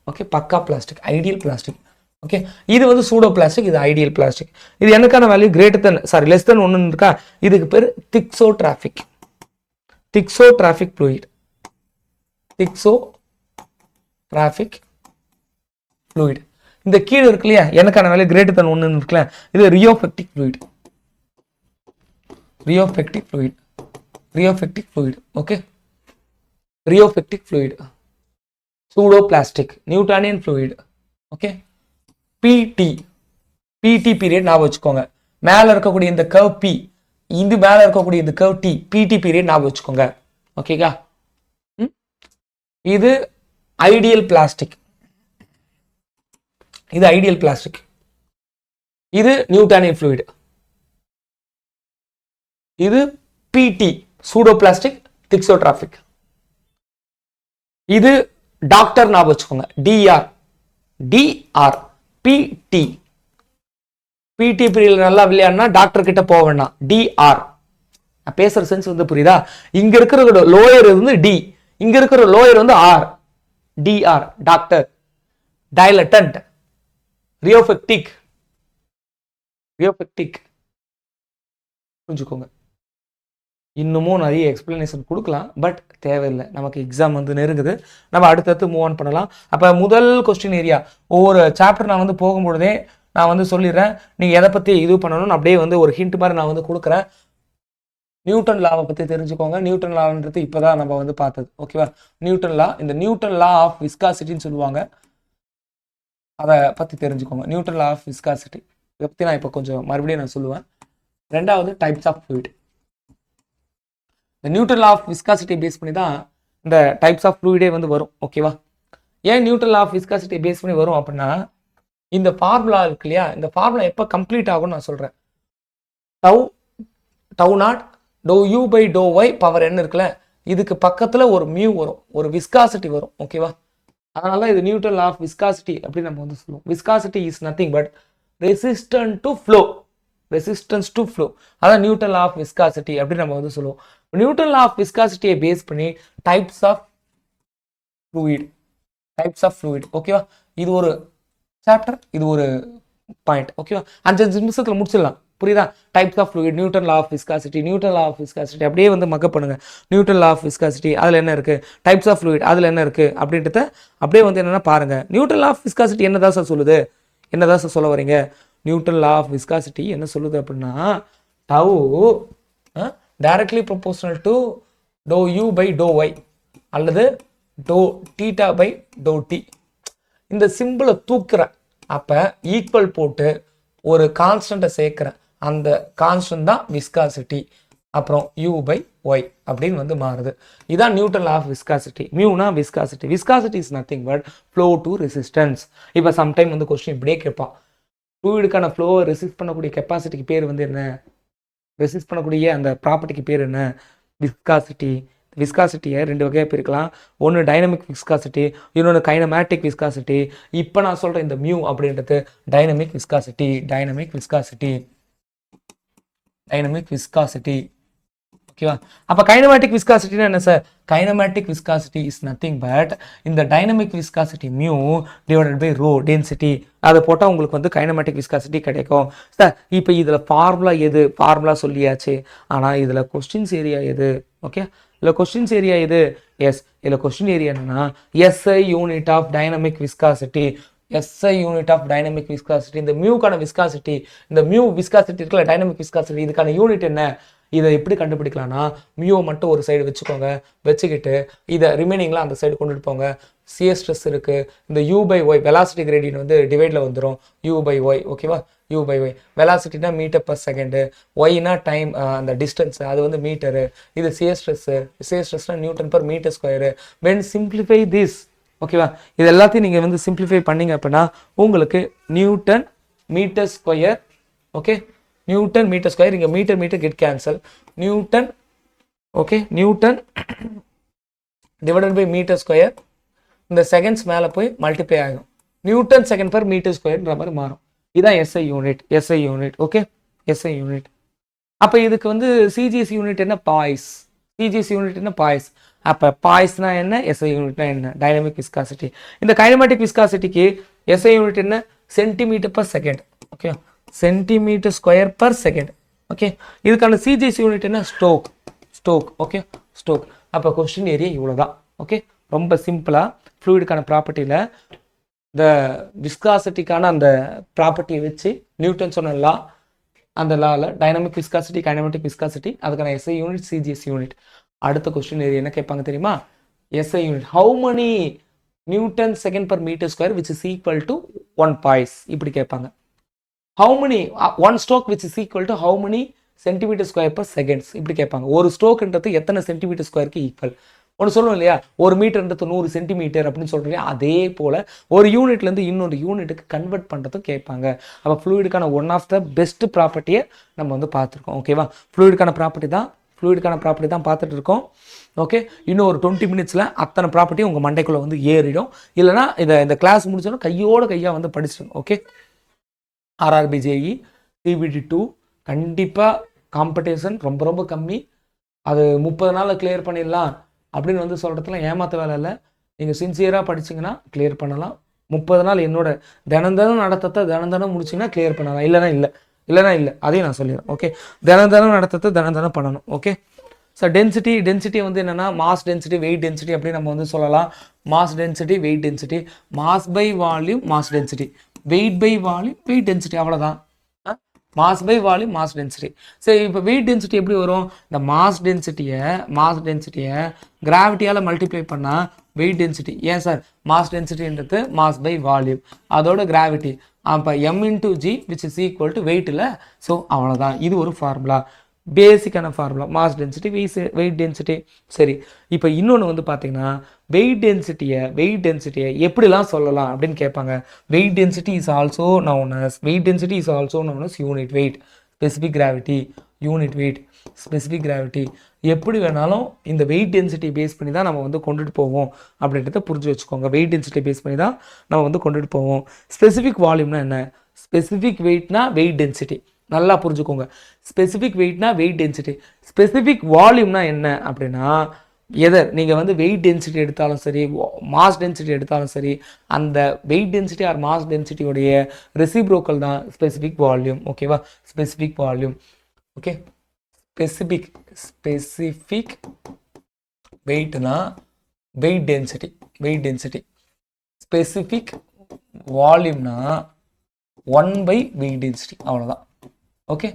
ஓகே, பக்கா பிளாஸ்டிக், ஐடியல் பிளாஸ்டிக். ஓகே, இது வந்து சூடோ பிளாஸ்டிக், இது ஐடியல் பிளாஸ்டிக். இது என்னக்கான வேல்யூ லெஸ் தென் 1 இருக்கா. இதுக்கு பேர் திக்ஸோட்ராஃபிக் ஃப்ளூயிட். இந்த கீழே இருக்கு இல்லையா, எனக்கான வேல்யூ கிரேட்டர் தென் 1 இருக்குல்ல, இது rheopectic fluid. Okay, rheopectic fluid, pseudo plastic, Newtonian fluid. Okay, பிடி பீரியட் ஞாபகம் வச்சுக்கோங்க. மேல இருக்கக்கூடிய இந்த கர்வ் பி, இது மேல இருக்கக்கூடிய இந்த கர்வ் டி, பிடி பீரியட் ஞாபகம் வச்சுக்கோங்க. ஓகேக்கா, இது ஐடியல் பிளாஸ்டிக், இது நியூட்டானியன் ஃப்ளூயிட், இது பிடி சூடோ பிளாஸ்டிக் திக்ஸோட்ராஃபிக். இது டாக்டர் ஞாபகம் வச்சுக்கோங்க, டிஆர் பிடி பீரியட் நல்லா விளையாடுனா டாக்டர் கிட்ட போக வேண்டாம். டிஆர் பேசுற சென்ஸ் வந்து புரியுதா. இங்க இருக்கிற லோயர் வந்து டி, இங்க இருக்கிற லோயர் வந்து ஆர். டிஆர் டாக்டர், டைலட்டன்ட், ரியோஃபெக்டிக் புரிஞ்சுக்கோங்க. இன்னமும் நிறைய எக்ஸ்பிளனேஷன் கொடுக்கலாம், பட் தேவையில்லை. நமக்கு எக்ஸாம் வந்து நெருங்குது, நம்ம அடுத்தடுத்து மூவ் ஆன் பண்ணலாம். அப்போ முதல் கொஸ்டின் ஏரியா ஒவ்வொரு சாப்டர் நான் வந்து போகும்பொழுதே நான் வந்து சொல்லிடுறேன், நீங்கள் எதை பற்றி இது பண்ணணும்னு அப்படியே வந்து ஒரு ஹிண்ட் மாதிரி நான் வந்து கொடுக்குறேன். நியூட்டன் லாவை பற்றி தெரிஞ்சுக்கோங்க. நியூட்டன் லான்றது இப்போ தான் நம்ம வந்து பார்த்தது. ஓகேவா, நியூட்டன் லா, இந்த நியூட்டன் லா ஆஃப் விஸ்காசிட்டின்னு சொல்லுவாங்க, அதை பற்றி தெரிஞ்சுக்கோங்க. நியூட்டன் லா ஆஃப் விஸ்காசிட்டி இதை பற்றி நான் இப்போ கொஞ்சம் மறுபடியும் நான் சொல்லுவேன். ரெண்டாவது டைப்ஸ் ஆஃப் ஃப்ளூயிட். இந்த Newton law of viscosity base பண்ணி தான் இந்த டைப்ஸ் ஆஃப் ஃப்ளூயிடே வந்து வரும். ஓகேவா, ஏன் Newton law of viscosity base பண்ணி வரும் அப்படின்னா, இந்த ஃபார்முலா இருக்கு இல்லையா, இந்த ஃபார்முலா எப்போ கம்ப்ளீட் ஆகும்னு நான் சொல்கிறேன். Tau naught d u by to y power n இருக்குல்ல, இதுக்கு பக்கத்தில் ஒரு மியூ வரும், ஒரு விஸ்காசிட்டி வரும். ஓகேவா, அதனால இது நியூட்டன் லா ஆஃப் விஸ்காசிட்டி அப்படின்னு நம்ம வந்து சொல்லுவோம். Viscosity is nothing but resistance to flow. அதான் நியூட்டன் லா ஆஃப் விஸ்காசிட்டி அப்படின்னு நம்ம வந்து சொல்லுவோம். நியூட்டன் லா ஆஃப் விஸ்காசிட்டியை பேஸ் பண்ணி டைப்ஸ் ஆஃப் ஃப்ளூயிட். ஓகேவா, இது ஒரு சாப்டர், இது ஒரு பாயிண்ட். ஓகேவா, 5 நிமிஷத்துல முடிச்சிடலாம். புரியுதா, types of fluid, Newton law of viscosity அப்படியே வந்து மக்கப் பண்ணுங்க. நியூட்டன் லா ஆஃப் விஸ்காசிட்டி அதில் என்ன இருக்கு, டைப்ஸ் ஆஃப் ஃப்ளூயிட் அதில் என்ன இருக்கு அப்படின்றத அப்படியே வந்து என்னன்னா பாருங்க. நியூட்டன் லா ஆஃப் விஸ்காசிட்டி என்னதான் சார் சொல்லுது, என்னதான் சார் சொல்ல வரீங்க. நியூட்டன் லா ஆஃப் விஸ்காசிட்டி என்ன சொல்லுது அப்படின்னா, directly proportional to d u by to y அல்லது d theta by d t. இந்த சிம்பிளை தூக்குறேன், அப்போ ஈக்குவல் போட்டு ஒரு கான்ஸ்டண்ட்டை சேர்க்குறேன், அந்த கான்ஸ்டன்ட் தான் விஸ்காசிட்டி. அப்புறம் யூ பை ஒய் அப்படின்னு வந்து மாறுது. இதான் நியூட்டன் லா ஆஃப் விஸ்காசிட்டி. மியூனா viscosity. Viscosity is nothing but flow to resistance. இப்போ சம்டைம் வந்து கொஸ்டின் இப்படியே கேட்பான், ஃப்ளூயிடுக்கான ஃப்ளோவை ரெசிஸ்ட் பண்ணக்கூடிய கெப்பாசிட்டிக்கு பேர் வந்து என்ன, ரெசிஸ்ட் பண்ணக்கூடிய அந்த ப்ராப்பர்ட்டிக்கு பேர் என்ன, விஸ்காசிட்டி. விஸ்காசிட்டியை ரெண்டு வகையாக பிரிக்கலாம். ஒன்று டைனமிக் விஸ்காசிட்டி, இன்னொன்று கைனமேட்டிக் விஸ்காசிட்டி. இப்போ நான் சொல்கிறேன் இந்த மியூ அப்படின்றது dynamic viscosity. Dynamic viscosity, dynamic viscosity. ஓகேவா? அப்போ கைனமேட்டிக் விஸ்காசிட்டினா என்ன sir? Kinematic viscosity is nothing but இந்த dynamic viscosity mu divided by rho density. அதை போட்டால் உங்களுக்கு வந்து கைனமேட்டிக் விஸ்காசிட்டி கிடைக்கும் சார். இப்போ இதில் ஃபார்முலா எது? ஃபார்முலா சொல்லியாச்சு. ஆனால் இதில் கொஸ்டின்ஸ் ஏரியா எது? ஓகே, இதில் கொஸ்டின்ஸ் ஏரியா எது? எஸ், இதில் கொஸ்டின் ஏரியா என்னன்னா SI unit of dynamic viscosity. SI unit of dynamic viscosity. இந்த மியூக்கான விஸ்காசிட்டி, இந்த மியூ விஸ்காசிட்டி இருக்குல்ல, டைனமிக் விஸ்காசிட்டி, இதுக்கான யூனிட் என்ன? இதை எப்படி கண்டுபிடிக்கலாம்னா மியூவை மட்டும் ஒரு சைடு வச்சுக்கோங்க, வச்சுக்கிட்டு இதை ரிமைனிங்லாம் அந்த சைடு கொண்டுட்டு போங்க. சிஎஸ் ஸ்ட்ரெஸ் இருக்குது, இந்த u by y velocity gradient வந்து டிவைடில் வந்துடும், யூ பை ஒய். ஓகேவா? யூ பை ஒய் வெலாசிட்டினா மீட்டர் பர் செகண்டு, ஒய்னா டைம், அந்த டிஸ்டன்ஸ் அது வந்து மீட்டரு. இது சிஎஸ் ஸ்ட்ரெஸ்ஸு, சிஎஸ் ஸ்ட்ரெஸ்னா newton per metre square. When simplify this, ஓகேவா, இது எல்லாத்தையும் நீங்கள் வந்து சிம்பிளிஃபை பண்ணிங்க அப்படின்னா உங்களுக்கு newton metre square, okay, newton metre square, இங்கே metre metre get cancel, newton, okay, newton divided by metre square, இந்த செகண்ட்ஸ் மேலே போய் மல்டிப்ளை ஆகும், நியூட்டன் செகண்ட் பர் மீட்டர் ஸ்கொயர்ன்ற மாதிரி மாறும். இதுதான் SI unit. SI unit, okay, SI unit. அப்போ இதுக்கு வந்து சிஜிஎஸ் யூனிட் என்ன? பாய்ஸ். சிஜிஎஸ் யூனிட் என்ன? பாய்ஸ். அப்போ பாய்ஸ்னா என்ன, எஸ்ஐ யூனிட்னா என்ன? Dynamic viscosity. இந்த கைனமேட்டிக் விஸ்காசிட்டிக்கு எஸ்ஐ யூனிட் என்ன? Centimetre per second. Okay, centimetre square per second. Okay, இதுக்கான சிஜிஎஸ் யூனிட் என்ன? ஸ்டோக். Stoke, okay, stoke. அப்போ கொஸ்டின் ஏரியா இவ்வளோ தான். ஓகே, ரொம்ப சிம்பிளாக ஃப்ளூயிடுக்கான ப்ராப்பர்ட்டியில் இந்த விஸ்காசிட்டிக்கான அந்த ப்ராப்பர்ட்டியை வச்சு நியூட்டன் சொன்ன லா, அந்த லாவில் டைனமிக் விஸ்காசிட்டி, கைனமேட்டிக் விஸ்காசிட்டி, அதுக்கான எஸ்ஐ யூனிட், சிஜிஎஸ் யூனிட். அடுத்த கொஸ்டின் ஏரியா என்ன கேட்பாங்க தெரியுமா? SI unit how many Newton second per metre square which is equal to 1 poise, இப்படி கேட்பாங்க. How many 1 stroke which is equal to how many centimetre square per seconds, இப்படி கேட்பாங்க. ஒரு ஸ்ட்ரோக்ன்றது எத்தனை சென்டிமீட்டர் ஸ்கொயருக்கு ஈக்குவல் ஒன்று சொல்லுவோம் இல்லையா? ஒரு மீட்டர்ன்றது 100 சென்டிமீட்டர் அப்படின்னு சொல்கிறீங்க. அதே போல் ஒரு யூனிட்லேருந்து இன்னொரு யூனிட்டுக்கு கன்வெர்ட் பண்ணுறதும் கேட்பாங்க. அப்போ ஃப்ளூயிடுக்கான ஒன் ஆஃப் த பெஸ்ட் ப்ராப்பர்ட்டியை நம்ம வந்து பார்த்துருக்கோம். ஓகேவா? ஃப்ளூயிடுக்கான ப்ராப்பர்ட்டி தான் பார்த்துட்டு இருக்கோம். ஓகே, இன்னும் ஒரு 20 மினிட்ஸில் அத்தனை ப்ராப்பர்ட்டியும் உங்கள் மண்டைக்குள்ளே வந்து ஏறிடும். இல்லைனா இந்த கிளாஸ் முடிச்சோன்னா கையாக வந்து படிச்சிடும். ஓகே, ஆர்ஆர்பி ஜேஇ சிபிடி 2 கண்டிப்பாக காம்படிஷன் ரொம்ப ரொம்ப கம்மி. அது 30 நாளில் கிளியர் பண்ணிடலாம் அப்படின்னு வந்து சொல்கிறதுலாம் ஏமாற்ற வேலை இல்லை. நீங்கள் சின்சியராக படிச்சிங்கன்னா கிளியர் பண்ணலாம். 30 நாள் என்னோட தினம் நடத்தத்தை தினம் முடிச்சிங்கன்னா கிளியர் பண்ணலாம். இல்லைனா இல்லை, அதையும் நான் சொல்லிடுறேன். ஓகே, தினம் நடத்தத்தை தினம் பண்ணணும். Okay sir. டென்சிட்டி வந்து என்னென்னா மாஸ் டென்சிட்டி, வெயிட் டென்சிட்டி அப்படின்னு நம்ம வந்து சொல்லலாம். Mass density, weight density, mass by volume mass density, weight by volume weight density, அவ்வளோதான். Mass by volume mass density. சரி, இப்போ வெயிட் டென்சிட்டி எப்படி வரும்? இந்த மாஸ் டென்சிட்டியை கிராவிட்டியால் மல்டிப்ளை பண்ணால் வெயிட் டென்சிட்டி. ஏன் சார்? மாஸ் டென்சிட்டின்றது மாஸ் பை வால்யூம், அதோட கிராவிட்டி. அப்போ m into g which is equal to weight இல்லை. ஸோ அவ்வளோதான். இது ஒரு ஃபார்முலா, பேசிக்கான formula, mass density weight density. சரி, இப்போ இன்னொன்று வந்து பார்த்தீங்கன்னா வெயிட் டென்சிட்டியை எப்படிலாம் சொல்லலாம் அப்படின்னு கேட்பாங்க. Weight density is also known as unit wait, specific gravity, unit wait, specific gravity. எப்படி வேணாலும் இந்த வெயிட் டென்சிட்டி பேஸ் பண்ணி தான் நம்ம வந்து கொண்டுட்டு போவோம் அப்படின்றத புரிஞ்சு வச்சுக்கோங்க. வெயிட் டென்சிட்டி பேஸ் பண்ணி தான் நம்ம வந்து கொண்டுட்டு போவோம். ஸ்பெசிஃபிக் வால்யூம்னா என்ன? ஸ்பெசிஃபிக் வெயிட்னா வெயிட் டென்சிட்டி, நல்லா புரிஞ்சுக்கோங்க. ஸ்பெசிஃபிக் வெயிட்னா வெயிட் டென்சிட்டி. ஸ்பெசிஃபிக் வால்யூம்னா என்ன அப்படின்னா நீங்கள் வந்து வெயிட் டென்சிட்டி எடுத்தாலும் சரி, மாஸ் டென்சிட்டி எடுத்தாலும் சரி, அந்த வெயிட் டென்சிட்டி ஆர் மாஸ் டென்சிட்டியோடைய ரெசிப்ரோக்கல் தான் ஸ்பெசிஃபிக் வால்யூம். ஓகேவா? Specific volume. ஓகே, ஸ்பெசிஃபிக் வெயிட்னா வெயிட் டென்சிட்டி, ஸ்பெசிஃபிக் வால்யூம்னா 1 by வெயிட் டென்சிட்டி, அவ்வளோதான். ஓகே,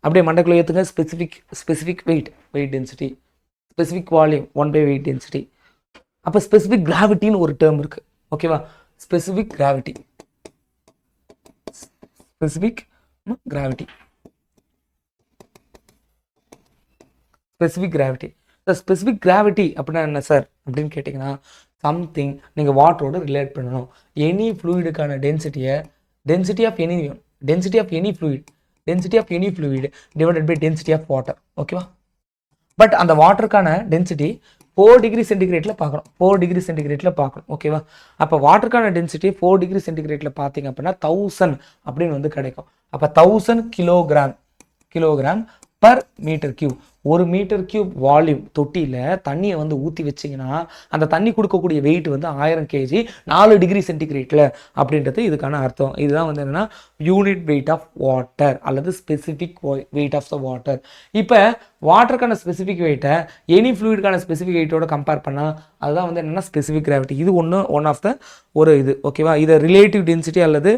அப்படியே மண்டைக்குள்ளே ஏற்றுங்க. Specific weight density, specific volume 1/weight density. அப்போ ஸ்பெசிஃபிக் கிராவிட்டின்னு ஒரு டேர்ம் இருக்குது. ஓகேவா? Specific gravity, specific gravity, specific gravity. Specific gravity அப்படின்னா என்ன சார் அப்படின்னு கேட்டிங்கன்னா, சம்திங் நீங்கள் வாட்டரோட ரிலேட் பண்ணணும். எனி ஃப்ளூயிடுக்கான density of any fluid divided by density of water. ஓகேவா? பட் அந்த வாட்டருக்கான டென்சிட்டி 4 டிகிரி சென்டிகிரேட்டில் பார்க்கணும். 4 டிகிரி சென்டிகிரேட்டில் பார்க்கணும். ஓகேவா? அப்போ வாட்டருக்கான டென்சிட்டி 4 டிகிரி சென்டிகிரேட்டில் பார்த்தீங்க அப்படின்னா 1000 அப்படின்னு வந்து கிடைக்கும். அப்போ 1000 kilogram per metre cube. 1 metre cube volume தொட்டியில் தண்ணியை வந்து ஊற்றி வச்சிங்கன்னா அந்த தண்ணி கொடுக்கக்கூடிய வெயிட் வந்து 1000 kg 4 டிகிரி சென்டிகிரேட்டில் அப்படின்றது இதுக்கான அர்த்தம். இதுதான் வந்து என்னென்னா யூனிட் வெயிட் ஆஃப் வாட்டர் அல்லது specific weight of the water. இப்போ வாட்டருக்கான ஸ்பெசிஃபிக் வெயிட்டை எனி ஃப்ளூயிடுக்கான ஸ்பெசிஃபிக் வெயிட்டோட கம்பேர் பண்ணால் அதுதான் வந்து என்னென்னா ஸ்பெசிஃபிக் கிராவிட்டி. இது ஒன் ஆஃப் த ஒரு இது. ஓகேவா? இதை ரிலேட்டிவ் டென்சிட்டி அல்லது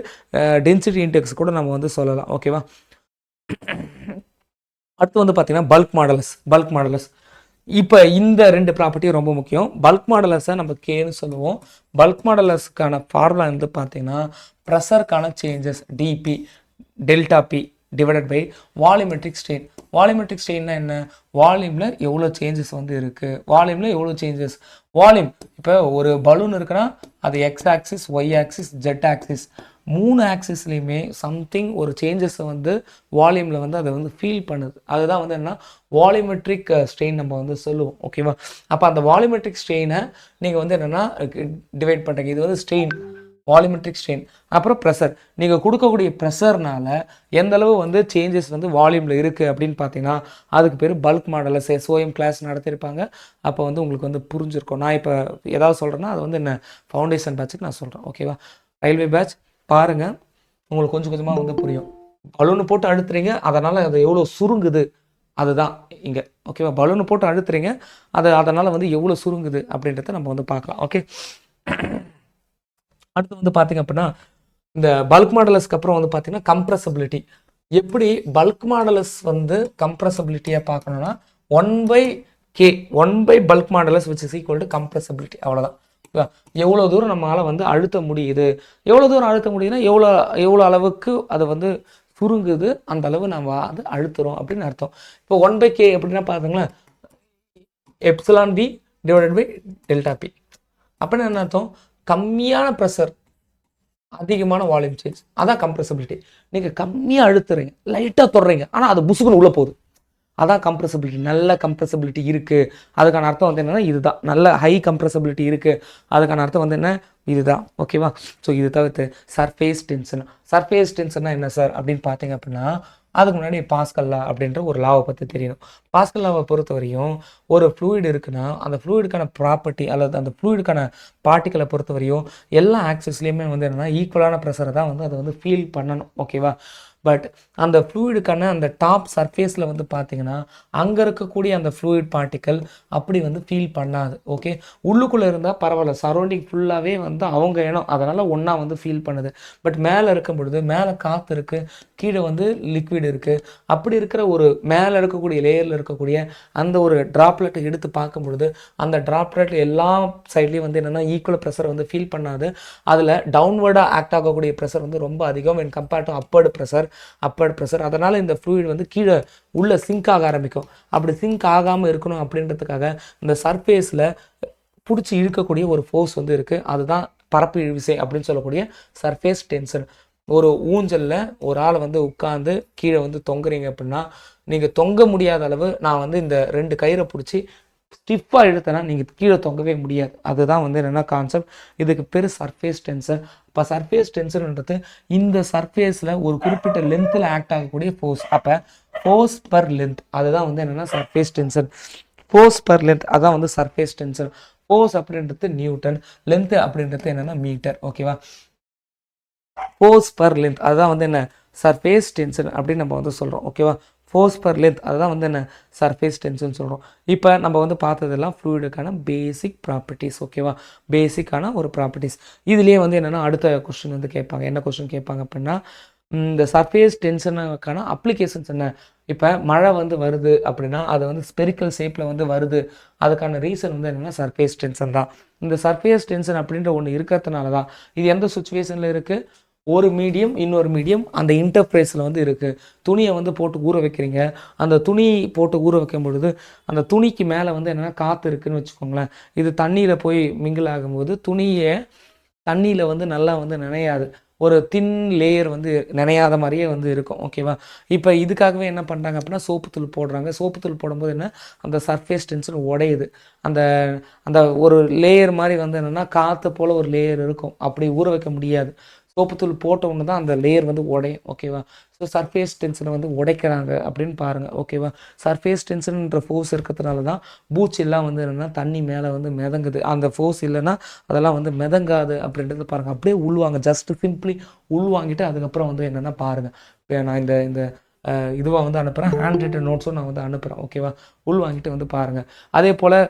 டென்சிட்டி இன்டெக்ஸ் கூட நம்ம வந்து சொல்லலாம். ஓகேவா? அடுத்து வந்து பார்த்தீங்கன்னா பல்க் மாடலஸ். இப்போ இந்த 2 ப்ராப்பர்ட்டியும் ரொம்ப முக்கியம். பல்க் மாடலஸை நம்ம கேன்னு சொல்லுவோம். பல்க் மாடலஸ்க்கான ஃபார்முலா வந்து பார்த்தீங்கன்னா ப்ரெஷருக்கான changes d p delta p divided by volumetric strain. Volumetric ஸ்ட்ரெயின்னா என்ன? வால்யூமில் எவ்வளோ சேஞ்சஸ் வந்து இருக்குது, வால்யூம் இப்போ ஒரு பலூன் இருக்குன்னா அது x axis, y axis, z axis 3 ஆக்சிஸ்லேயுமே சம்திங் ஒரு சேஞ்சஸை வந்து வால்யூமில் வந்து அதை வந்து ஃபீல் பண்ணுது. அதுதான் வந்து என்ன வால்யூமெட்ரிக் ஸ்ட்ரெயின் நம்ம வந்து சொல்லுவோம். ஓகேவா? அப்போ அந்த வால்யூமெட்ரிக் ஸ்ட்ரெயினை நீங்கள் வந்து என்னென்னா டிவைட் பண்ணுறீங்க. இது வந்து ஸ்ட்ரெயின், வால்யூமெட்ரிக் ஸ்ட்ரெயின். அப்புறம் ப்ரெஷர், நீங்கள் கொடுக்கக்கூடிய ப்ரெஷர்னால எந்த அளவு வந்து சேஞ்சஸ் வந்து வால்யூமில் இருக்குது அப்படின்னு பார்த்தீங்கன்னா அதுக்கு பேர் பல்க் மாடலஸ். எஸ்ஓஎம் கிளாஸ் நடத்தியிருப்பாங்க. அப்போ வந்து உங்களுக்கு வந்து புரிஞ்சிருக்கும். நான் இப்போ ஏதாவது சொல்கிறேன்னா அது வந்து என்ன ஃபவுண்டேஷன் பேட்சுக்கு நான் சொல்கிறேன். ஓகேவா? ரயில்வே பேட்ச் பாருங்கள், உங்களுக்கு கொஞ்சம் கொஞ்சமாக வந்து புரியும். பலூனு போட்டு அழுத்துறீங்க, அதனால் அது எவ்வளோ சுருங்குது அதுதான் இங்கே. ஓகேவா? பலூனு போட்டு அழுத்துறீங்க, அதனால் வந்து எவ்வளோ சுருங்குது அப்படின்றத நம்ம வந்து பார்க்கலாம். ஓகே, அடுத்து வந்து பார்த்திங்க அப்படின்னா இந்த பல்க் மாடலஸ்க்கு அப்புறம் வந்து பார்த்திங்கன்னா கம்ப்ரெசபிலிட்டி. எப்படி பல்க் மாடலஸ் வந்து கம்ப்ரெசபிலிட்டியாக பார்க்கணுன்னா 1/k bulk modulus which is equal to compressibility. அவ்வளோதான். எவ்வளோ தூரம் நம்மளால் வந்து அழுத்த முடியுது, எவ்வளோ தூரம் அழுத்த முடியுதுன்னா எவ்வளோ அளவுக்கு அதை வந்து சுருங்குது அந்த அளவு நம்ம அது அழுத்துறோம் அப்படின்னு அர்த்தம். இப்போ 1/k அப்படின்னா பார்த்துங்களேன் epsilon p divided by delta p. அப்படின்னு என்ன அர்த்தம்? கம்மியான ப்ரெஷர் அதிகமான வால்யூம் சேஞ்ச், அதான் கம்ப்ரெசபிலிட்டி. நீங்கள் கம்மியாக அழுத்துறீங்க, லைட்டாக தொடுறீங்க, ஆனால் அது புசுக்குன்னு உள்ளே போகுது, அதான் கம்ப்ரெசபிலிட்டி. நல்ல கம்ப்ரெசபிலிட்டி இருக்குது அதுக்கான அர்த்தம் வந்து என்னென்னா இதுதான். நல்ல ஹை கம்ப்ரெசபிலிட்டி இருக்குது அதுக்கான அர்த்தம் வந்து என்ன இதுதான். ஓகேவா? ஸோ இது தவிர்த்து சர்ஃபேஸ் டென்ஷன்னா என்ன சார் அப்படின்னு பார்த்தீங்க அப்படின்னா அதுக்கு முன்னாடி பாஸ்கல் லா அப்படின்ற ஒரு லாவை பற்றி தெரியணும். பாஸ்கல் லாவை பொறுத்த வரையும் ஒரு ஃப்ளூயிட் இருக்குன்னா அந்த ஃப்ளூயிடுக்கான ப்ராப்பர்ட்டி அல்லது அந்த ஃப்ளூயிடுக்கான பார்ட்டிகளை பொறுத்த வரையும் எல்லா ஆக்சிஸ்லேயுமே வந்து என்னென்னா ஈக்குவலான ப்ரெஷரை தான் வந்து அதை வந்து ஃபீல் பண்ணணும். ஓகேவா? பட் அந்த ஃப்ளூயிடுக்கான அந்த டாப் சர்ஃபேஸில் வந்து பார்த்தீங்கன்னா அங்கே இருக்கக்கூடிய அந்த ஃப்ளூயிட் பார்ட்டிக்கல் அப்படி வந்து ஃபீல் பண்ணாது. ஓகே, உள்ளுக்குள்ளே இருந்தால் பரவாயில்ல, சரௌண்டிங் ஃபுல்லாகவே வந்து அவங்க இடம், அதனால் ஒன்றா வந்து ஃபீல் பண்ணுது. பட் மேலே இருக்கும் பொழுது மேலே காற்று இருக்குது, கீழே வந்து லிக்விட் இருக்குது. அப்படி இருக்கிற ஒரு மேலே இருக்கக்கூடிய லேயரில் இருக்கக்கூடிய அந்த ஒரு ட்ராப்லெட்டை எடுத்து பார்க்கும் பொழுது அந்த ட்ராப்லெட் எல்லா சைட்லேயும் வந்து என்னென்னா ஈக்குவல் ப்ரெஷர் வந்து ஃபீல் பண்ணாது. அதில் டவுன்வர்டாக ஆக்ட் ஆகக்கூடிய ப்ரெஷர் வந்து ரொம்ப அதிகம் when compared to upward pressure. அதனால் இந்த ஃப்ளூயிட் வந்து கீழே உள்ள சிங்க் ஆக ஆரம்பிக்கும். அப்படி சிங்க் ஆகாமல் இருக்கணும் அப்படின்றதுக்காக இந்த சர்ஃபேஸில் பிடிச்சி இழுக்கக்கூடிய ஒரு ஃபோர்ஸ் வந்து இருக்குது. அதுதான் பரப்பு இழுவிசை அப்படின்னு சொல்லக்கூடிய சர்ஃபேஸ் டென்ஷன். ஒரு ஊஞ்சலில் ஒரு ஆளை வந்து உட்காந்து கீழே வந்து தொங்குறீங்க அப்படின்னா நீங்கள் தொங்க முடியாத அளவு நான் வந்து இந்த 2 கயிறை பிடிச்சி ஸ்டிஃபாக இழுத்தனா நீங்கள் கீழே தொங்கவே முடியாது. அதுதான் வந்து என்னென்னா கான்செப்ட். இதுக்கு பேர் சர்ஃபேஸ் டென்ஷன். இப்போ சர்ஃபேஸ் டென்ஷன்ன்றது இந்த சர்ஃபேஸில் ஒரு குறிப்பிட்ட லென்த்தில் ஆக்ட் ஆகக்கூடிய ஃபோர்ஸ். அப்போ ஃபோர்ஸ் பர் லென்த் அதுதான் வந்து என்னென்னா surface tension. Force per length அதான் வந்து சர்ஃபேஸ் டென்ஷன். ஃபோர்ஸ் அப்படின்றது நியூட்டன், லென்த் அப்படின்றது என்னென்னா மீட்டர். ஓகேவா? ஃபோர்ஸ் பர் லென்த் அதுதான் வந்து என்ன சர்ஃபேஸ் டென்ஷன் அப்படின்னு நம்ம வந்து சொல்கிறோம். ஓகேவா? ஃபோர்ஸ் பர் லென்த் அதுதான் வந்து என்ன சர்ஃபேஸ் டென்ஷன் சொல்கிறோம். இப்போ நம்ம வந்து பார்த்ததெல்லாம் ஃப்ளூயிடுக்கான பேசிக் ப்ராப்பர்ட்டிஸ். ஓகேவா? பேசிக்கான ஒரு ப்ராப்பர்ட்டிஸ். இதுலேயே வந்து என்னென்னா அடுத்த கொஸ்டின் வந்து கேட்பாங்க. என்ன கொஸ்டின் கேட்பாங்க அப்படின்னா இந்த சர்ஃபேஸ் டென்ஷனுக்கான அப்ளிகேஷன்ஸ் என்ன இப்போ மழை வந்து வருது அப்படின்னா அது வந்து ஸ்பெரிக்கல் ஷேப்பில் வந்து வருது. அதுக்கான ரீசன் வந்து என்னென்னா சர்ஃபேஸ் டென்ஷன் தான். இந்த சர்ஃபேஸ் டென்ஷன் அப்படின்ற ஒன்று இருக்கிறதுனால தான் இது எந்த சுச்சுவேஷனில் இருக்குது, ஒரு மீடியம் இன்னொரு மீடியம் அந்த இன்டர்ஃபேஸில் வந்து இருக்குது. துணியை வந்து போட்டு ஊற வைக்கிறீங்க, அந்த துணி போட்டு ஊற வைக்கும் பொழுது அந்த துணிக்கு மேலே வந்து என்னென்னா காற்று இருக்குதுன்னு வச்சுக்கோங்களேன். இது தண்ணியில் போய் மிங்கிள் ஆகும்போது துணியை தண்ணியில் வந்து நல்லா வந்து நனையாது, ஒரு தின் லேயர் வந்து நனையாத மாதிரியே வந்து இருக்கும். ஓகேவா? இப்போ இதுக்காகவே என்ன பண்ணுறாங்க அப்படின்னா சோப்பு தூள் போடுறாங்க. சோப்பு தூள் போடும்போது என்ன, அந்த சர்ஃபேஸ் டென்ஷன் உடையுது. அந்த அந்த ஒரு லேயர் மாதிரி வந்து என்னென்னா காற்று போல் ஒரு லேயர் இருக்கும், அப்படி ஊற வைக்க முடியாது. சோப்பு தூள் போட்ட ஒன்று தான் அந்த லேயர் வந்து உடையும். ஓகேவா? ஸோ சர்ஃபேஸ் டென்ஷனை வந்து உடைக்கிறாங்க அப்படின்னு பாருங்கள். ஓகேவா? சர்ஃபேஸ் டென்ஷன்ன்ற ஃபோர்ஸ் இருக்கிறதுனால தான் பூச்சிலாம் வந்து என்னென்னா தண்ணி மேலே வந்து மிதங்குது. அந்த ஃபோர்ஸ் இல்லைன்னா அதெல்லாம் வந்து மிதங்காது அப்படின்றது பாருங்கள். அப்படியே உள்வாங்க, ஜஸ்ட்டு சிம்பிளி உள்வாங்கிட்டு அதுக்கப்புறம் வந்து என்னென்னா பாருங்கள். இப்போ நான் இந்த இந்த இதுவாக வந்து அனுப்புகிறேன், ஹேண்ட் ரிட்டன் நோட்ஸும் நான் வந்து அனுப்புகிறேன். ஓகேவா? உள்வாங்கிட்டு வந்து பாருங்கள். அதே போல்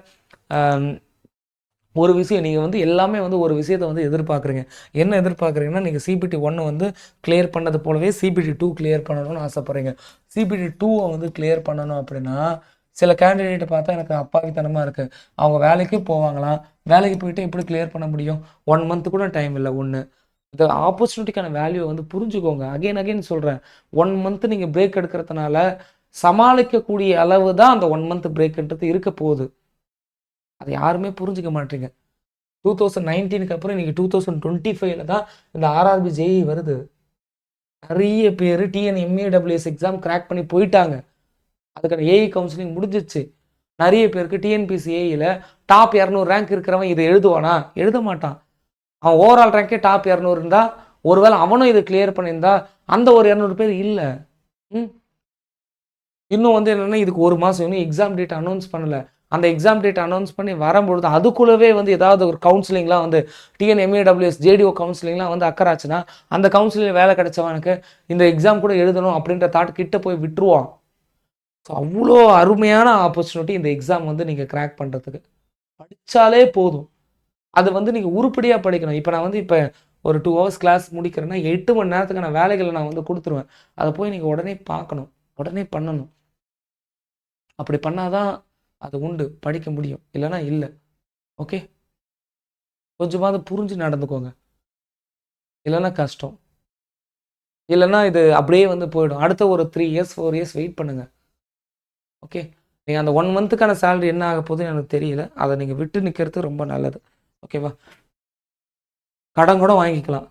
ஒரு விஷயம் நீங்கள் வந்து எல்லாமே வந்து ஒரு விஷயத்தை வந்து எதிர்பார்க்குறீங்க. என்ன எதிர்பார்க்குறீங்கன்னா, நீங்கள் சிபிடி 1 வந்து கிளியர் பண்ணது போலவே சிபிடி 2 கிளியர் பண்ணணும்னு ஆசைப்பட்றீங்க. சிபிடி 2 வந்து கிளியர் பண்ணணும் அப்படின்னா சில கேண்டிடேட்டை பார்த்தா எனக்கு அப்பாவித்தனமாக இருக்குது. அவங்க வேலைக்கு போவாங்களாம், வேலைக்கு போயிட்டு எப்படி கிளியர் பண்ண முடியும்? 1 மந்த் கூட டைம் இல்லை. ஒன்று இந்த ஆப்பர்ச்சுனிட்டிக்கான வேல்யூவை வந்து புரிஞ்சுக்கோங்க. அகைன் சொல்கிறேன், 1 மந்த் நீங்கள் பிரேக் எடுக்கிறதுனால சமாளிக்கக்கூடிய அளவு தான் அந்த 1 மந்த் பிரேக்ன்றது இருக்க போகுது. அதை யாருமே புரிஞ்சிக்க மாட்டீங்க. 2019க்கு அப்புறம் இன்றைக்கி 2025ல் தான் இந்த ஆர்ஆர்பி ஜேஇ வருது. நிறைய பேர் டிஎன்எம்ஏடபிள்யூஎஸ் எக்ஸாம் கிராக் பண்ணி போயிட்டாங்க. அதுக்கான ஏஇ கவுன்சிலிங் முடிஞ்சிச்சு. நிறைய பேருக்கு டிஎன்பிசி ஏஇயில் டாப் 200 ரேங்க் இருக்கிறவன் இதை எழுதுவானா? எழுத மாட்டான். அவன் ஓவரால் ரேங்கே டாப் 200 இருந்தால், ஒருவேளை அவனும் இதை கிளியர் பண்ணியிருந்தா அந்த ஒரு 200 பேர் இல்லை. இன்னும் வந்து என்னென்னா இதுக்கு 1 மாதம் இன்னும் எக்ஸாம் டேட் அனௌன்ஸ் பண்ணலை. அந்த எக்ஸாம் டேட் அனௌன்ஸ் பண்ணி வரும்பொழுது அதுக்குள்ளவே வந்து ஏதாவது ஒரு கவுன்சிலிங்லாம் வந்து டிஎன்எம்ஏடபிள்யூஎஸ் ஜேடிஓ கவுன்சிலிங்லாம் வந்து அக்கறாச்சுன்னா அந்த கவுன்சிலிங் வேலை கிடைச்சவனுக்கு இந்த எக்ஸாம் கூட எழுதணும் அப்படின்ற தாட் கிட்ட போய் விட்டுருவான். ஸோ அவ்வளோ அருமையான ஆப்பர்ச்சுனிட்டி இந்த எக்ஸாம் வந்து நீங்கள் கிராக் பண்ணுறதுக்கு. படித்தாலே போதும். அது வந்து நீங்கள் உருப்படியாக படிக்கணும். இப்போ நான் வந்து இப்போ ஒரு 2 ஹவர்ஸ் கிளாஸ் முடிக்கிறேன்னா 8 மணி நேரத்துக்கான வேலைகளை நான் வந்து கொடுத்துருவேன். அதை போய் நீங்கள் உடனே பார்க்கணும், உடனே பண்ணணும். அப்படி பண்ணாதான் அது உண்டு, படிக்க முடியும். இல்லைனா இல்லை. ஓகே, கொஞ்சமாவது புரிஞ்சு நடந்துக்கோங்க. இல்லைன்னா கஷ்டம். இல்லைன்னா இது அப்படியே வந்து போயிடும். அடுத்த ஒரு 3 இயர்ஸ் 4 இயர்ஸ் வெயிட் பண்ணுங்கள். ஓகே, நீங்கள் அந்த 1 மந்த்துக்கான சேலரி என்ன ஆக போகுதுன்னு எனக்கு தெரியல. அதை நீங்கள் விட்டு நிற்கிறது ரொம்ப நல்லது. ஓகேவா? கடன் கூட வாங்கிக்கலாம்.